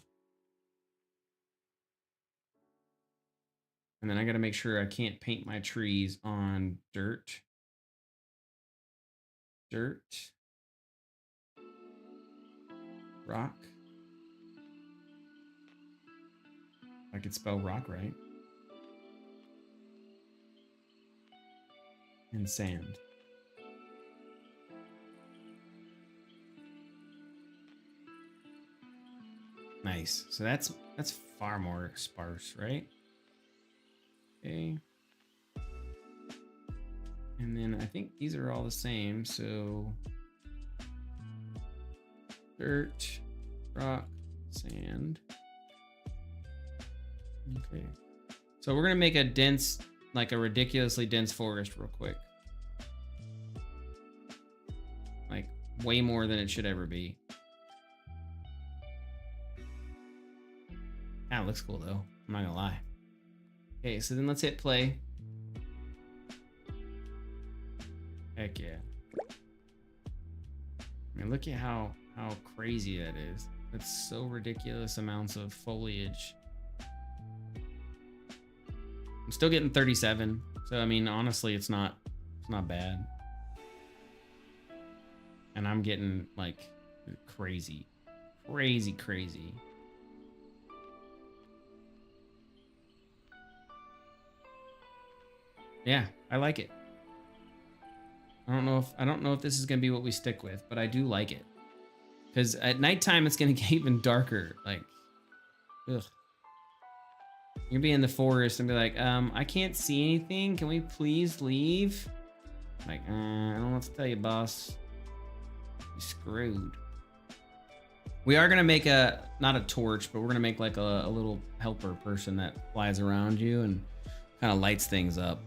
And then I gotta make sure I can't paint my trees on dirt. Dirt. Rock. I could spell rock right. And sand. Nice. So that's far more sparse, right? Okay. And then I think these are all the same. So dirt, rock, sand. Okay. So we're gonna make a dense, like a ridiculously dense forest real quick. Like way more than it should ever be. Ah, it looks cool though. I'm not gonna lie. Okay, so then let's hit play. Heck yeah. I mean, look at how crazy that is. That's so ridiculous amounts of foliage. I'm still getting 37. So I mean, honestly, it's not bad. And I'm getting like crazy. Crazy. Yeah, I like it. I don't know if this is gonna be what we stick with, but I do like it. Because at nighttime it's gonna get even darker. Like, ugh. You're gonna be in the forest and be like, I can't see anything. Can we please leave? Like, I don't know what to tell you, boss. You're screwed. We are gonna make not a torch, but we're gonna make like a little helper person that flies around you and kind of lights things up.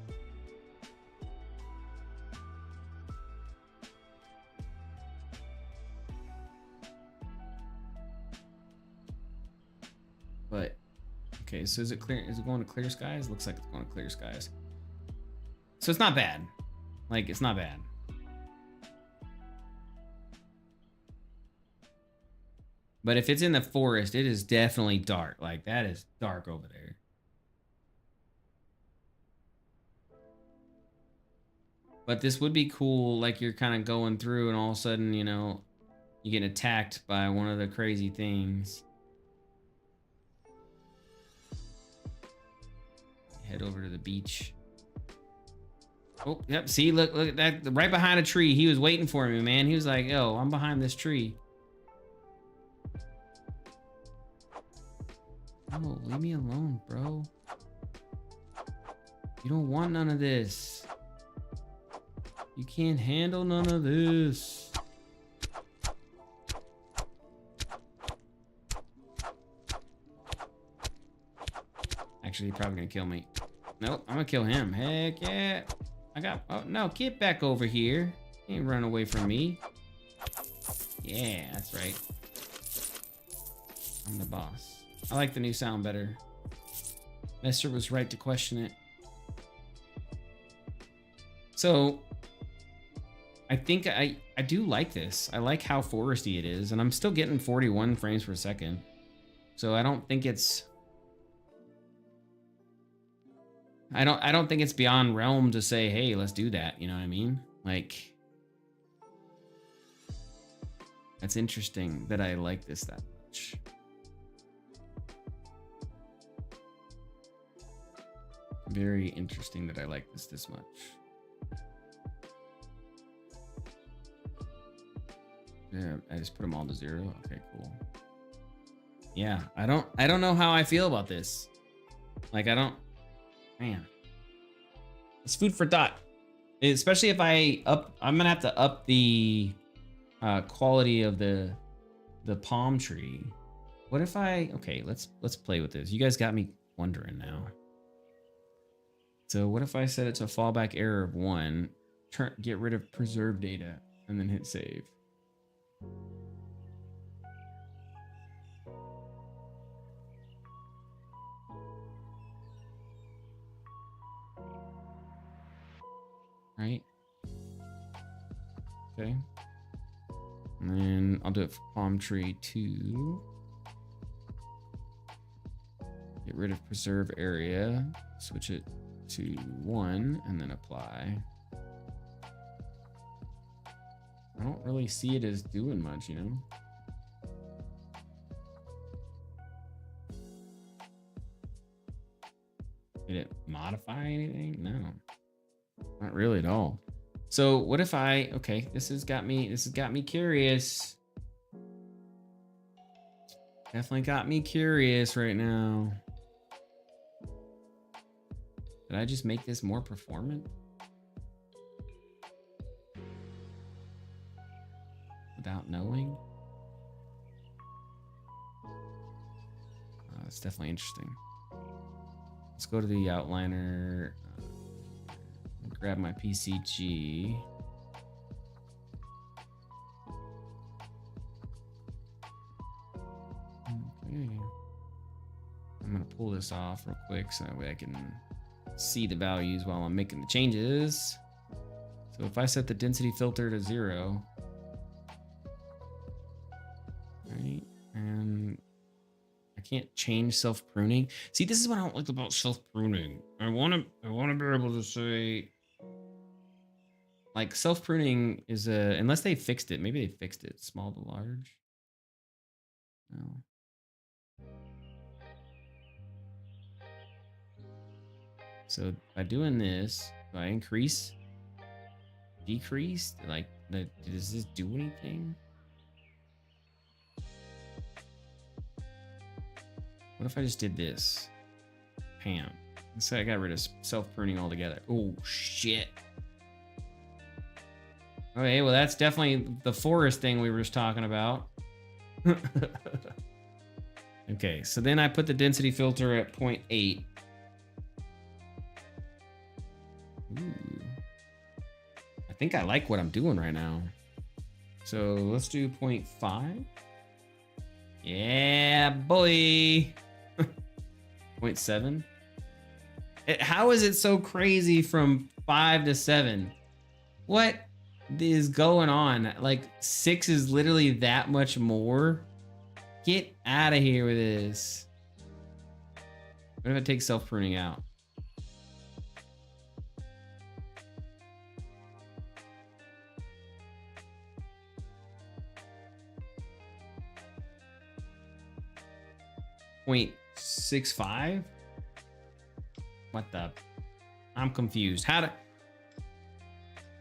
skies. So is it clear? Is it going to clear skies? Looks like it's going to clear skies. So it's not bad. Like, it's not bad. But if it's in the forest, it is definitely dark. Like, that is dark over there. But this would be cool, like you're kind of going through and all of a sudden, you know, you get attacked by one of the crazy things. Head over to the beach. Oh, yep, see, look at that, right behind a tree. He was waiting for me, man. He was like, yo, I'm behind this tree. Oh, leave me alone, bro. You don't want none of this. You can't handle none of this. Actually, he's probably gonna kill me. Nope, I'm gonna kill him. Heck yeah. Oh no, get back over here. You ain't run away from me. Yeah, that's right. I'm the boss. I like the new sound better. Lester was right to question it. So, I think I do like this. I like how foresty it is, and I'm still getting 41 frames per second. So I don't think it's... I don't think it's beyond realm to say, hey, let's do that. You know what I mean? Like, that's interesting that I like this that much. Very interesting that I like this much. Yeah, I just put them all to 0. Okay, cool. Yeah, I don't know how I feel about this. Like, man. It's food for thought. Especially if I'm gonna have to up the quality of the palm tree. What if okay, let's play with this. You guys got me wondering now. So what if I set it to fallback error of 1, get rid of preserve data, and then hit save? Right? Okay. And then I'll do it for palm tree 2. Get rid of preserve area, switch it to 1, and then apply. I don't really see it as doing much, you know? Did it modify anything? No, not really at all. So what if okay, this has got me curious. Definitely got me curious right now. Did I just make this more performant? Without knowing? That's definitely interesting. Let's go to the outliner. Grab my PCG. Okay. I'm gonna pull this off real quick so that way I can see the values while I'm making the changes. So if I set the density filter to 0, right, and I can't change self-pruning. See, this is what I don't like about self-pruning. I wanna be able to say, like, self-pruning is unless they fixed it. Maybe they fixed it. Small to large. No. So by doing this, do I increase, decrease? Like, does this do anything? What if I just did this? Pam. Let's say I got rid of self-pruning altogether. Oh, shit. Okay, well, that's definitely the forest thing we were just talking about. Okay, so then I put the density filter at 0.8. Ooh. I think I like what I'm doing right now. So let's do 0.5. Yeah, boy. 0.7. How is it so crazy from 5 to 7? What is going on? Like 6 is literally that much more. Get out of here with this. What if I take self-pruning out? .65? What the? I'm confused. How to...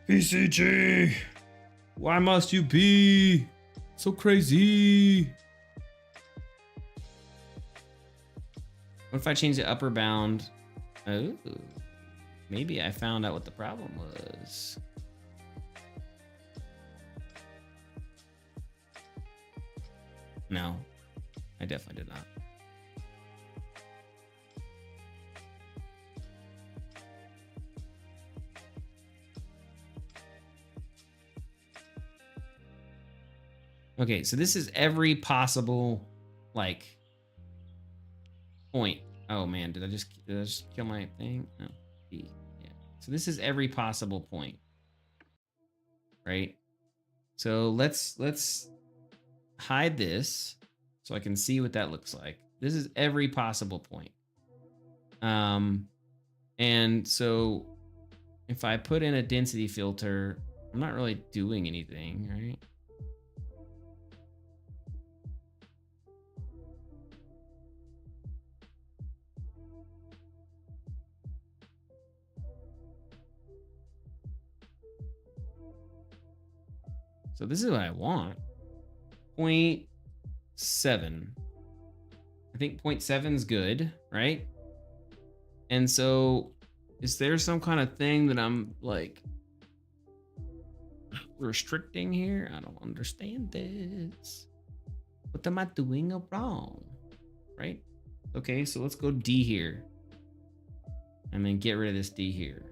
PCG! Why must you be so crazy? What if I change the upper bound? Oh, maybe I found out what the problem was. No, I definitely did not. Okay, so this is every possible, like, point. Oh man, did I just kill my thing? No. B. Yeah. So this is every possible point. Right? So let's hide this so I can see what that looks like. This is every possible point. And so if I put in a density filter, I'm not really doing anything, right? So this is what I want. 0.7. I think 0.7 is good, right? And so is there some kind of thing that I'm like restricting here? I don't understand this. What am I doing wrong? Right? Okay, so let's go D here. And then get rid of this D here.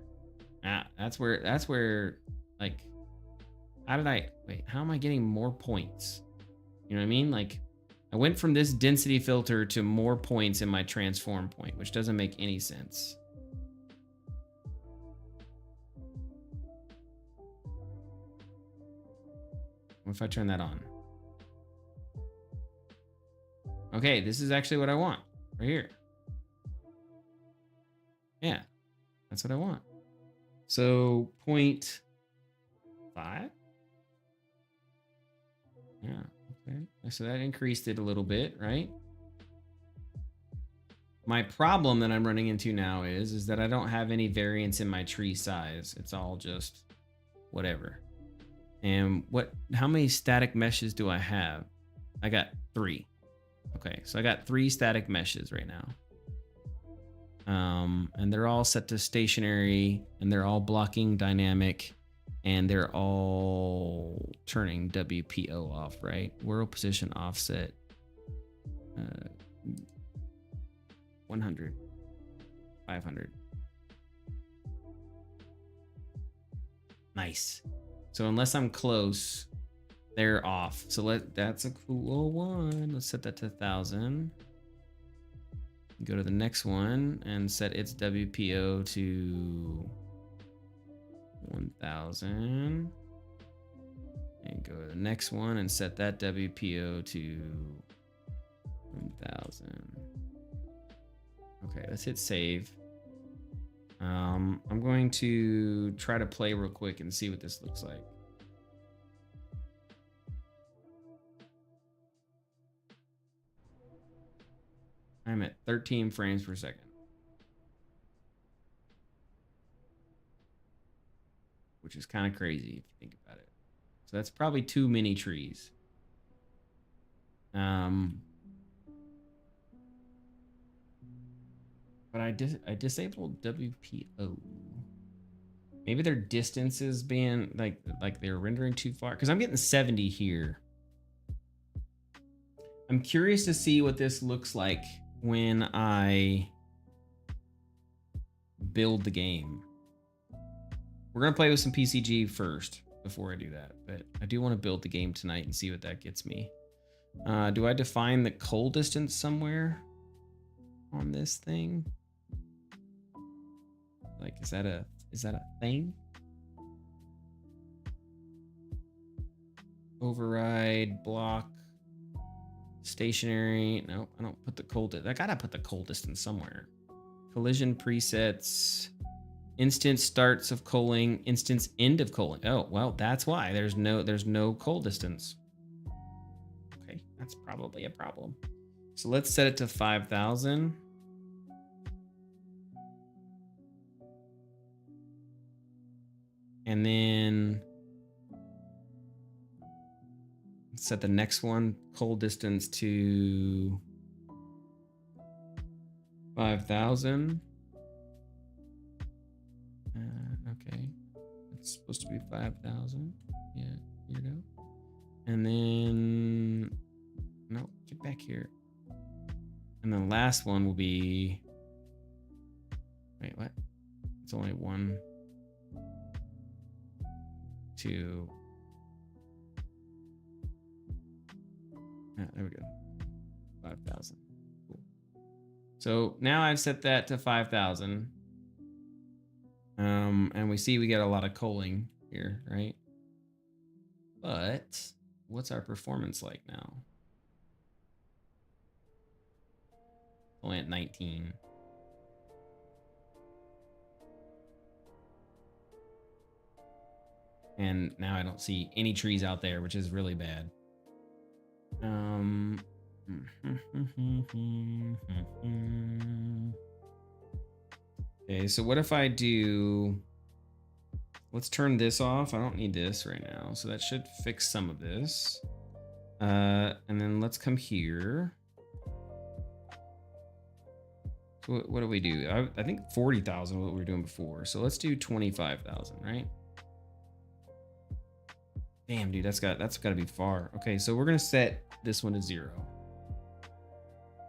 Ah, that's where like, how am I getting more points? You know what I mean? Like, I went from this density filter to more points in my transform point, which doesn't make any sense. What if I turn that on? Okay, this is actually what I want right here. Yeah, that's what I want. So 0.5. Yeah, okay. So that increased it a little bit, right? My problem that I'm running into now is that I don't have any variance in my tree size. It's all just whatever. And how many static meshes do I have? I got 3. Okay, so I got 3 static meshes right now. And they're all set to stationary, and they're all blocking dynamic, and they're all turning WPO off, right? World position offset 100, 500. Nice. So unless I'm close, they're off. So that's a cool one. Let's set that to 1,000. Go to the next one and set its WPO to 1,000. And go to the next one and set that WPO to 1,000. Okay, let's hit save. I'm going to try to play real quick and see what this looks like. I'm at 13 frames per second. Which is kind of crazy if you think about it. So that's probably too many trees. But I disabled WPO. Maybe their distance is being like they're rendering too far, because I'm getting 70 here. I'm curious to see what this looks like when I build the game. We're gonna play with some PCG first before I do that, but I do want to build the game tonight and see what that gets me. Do I define the coal distance somewhere? on this thing? Like, is that a thing? Override, block, stationary. No, I don't put the coldest. I gotta put the cold distance somewhere. Collision presets, instance starts of culling, instance end of culling. Oh, well, that's why there's no cold distance. Okay, that's probably a problem. So let's set it to 5,000. And then set the next one, cold distance to 5,000. Okay, it's supposed to be 5,000. Yeah, here we go. And then, no, get back here. And the last one will be, wait, what? It's only 1, 2. There we go. 5,000. Cool. So now I've set that to 5,000. And we see we get a lot of culling here, right? But what's our performance like now? Only at 19. And now I don't see any trees out there, which is really bad. Okay, so what if I do, let's turn this off. I don't need this right now. So that should fix some of this. And then let's come here. So what do we do? I think 40,000 what we were doing before. So let's do 25,000, right? Damn, dude, that's got to be far. Okay, so we're gonna set this one to 0.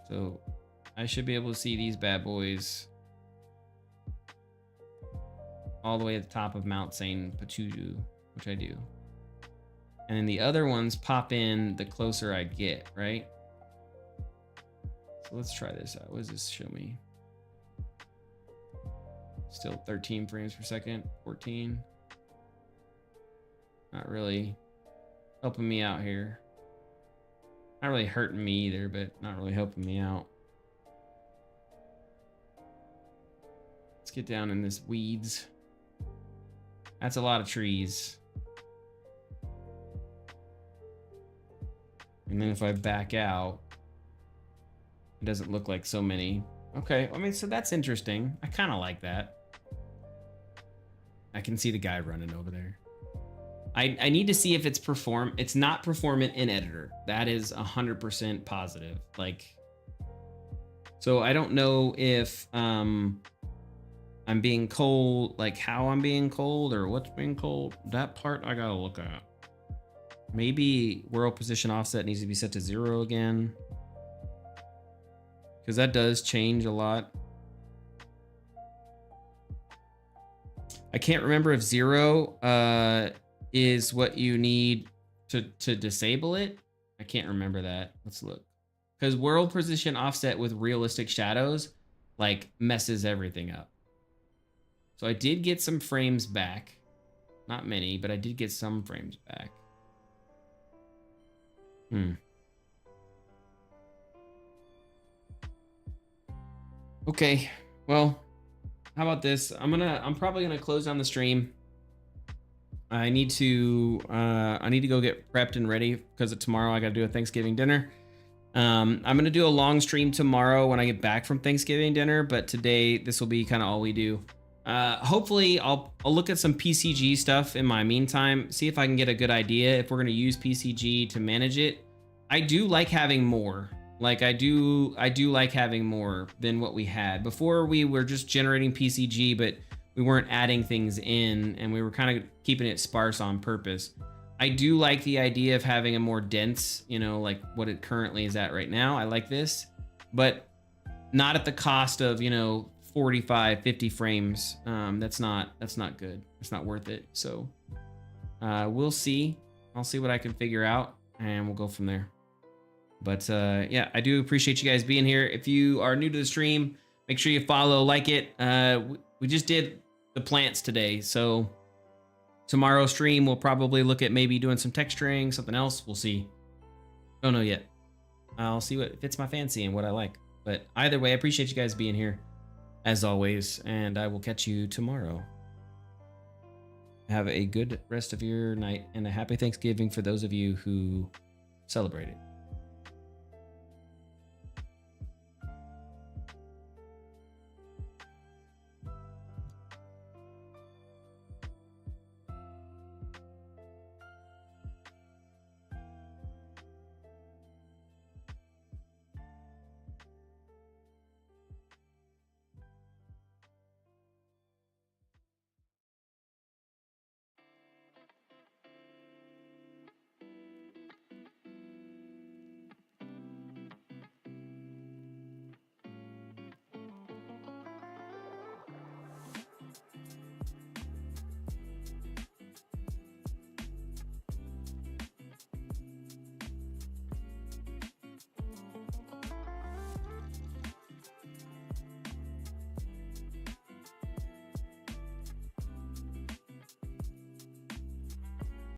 So I should be able to see these bad boys all the way at the top of Mount Saint Pachuju, which I do. And then the other ones pop in the closer I get, right? So let's try this out. What does this show me? Still 13 frames per second, 14. Not really helping me out here. Not really hurting me either, but not really helping me out. Let's get down in this weeds. That's a lot of trees. And then if I back out, it doesn't look like so many. Okay, I mean, so that's interesting. I kind of like that. I can see the guy running over there. I need to see if it's it's not performant in editor. That is 100% positive. Like, so I don't know if I'm being cold, like how I'm being cold or what's being cold. That part I gotta look at. Maybe world position offset needs to be set to 0 again, because that does change a lot. I can't remember if 0 is what you need to disable it. I can't remember that. Let's look. Because world position offset with realistic shadows like messes everything up. So I did get some frames back. Not many, but I did get some frames back. Okay, well, how about this? I'm probably gonna close down the stream. I need to go get prepped and ready because tomorrow I got to do a Thanksgiving dinner. I'm gonna do a long stream tomorrow when I get back from Thanksgiving dinner, but today this will be kind of all we do. Hopefully I'll look at some PCG stuff in my meantime, see if I can get a good idea if we're gonna use PCG to manage it. I do like having more. Like I do like having more than what we had. Before we were just generating PCG, but we weren't adding things in and we were kind of keeping it sparse on purpose. I do like the idea of having a more dense, you know, like what it currently is at right now. I like this, but not at the cost of, you know, 45, 50 frames. That's not good. It's not worth it. So we'll see. I'll see what I can figure out and we'll go from there. But yeah, I do appreciate you guys being here. If you are new to the stream, make sure you follow, like it. We just did the plants today, so tomorrow's stream we'll probably look at maybe doing some texturing, something else. We'll see. Don't know yet. I'll see what fits my fancy and what I like. But either way, I appreciate you guys being here as always, and I will catch you tomorrow. Have a good rest of your night and a happy Thanksgiving for those of you who celebrate it.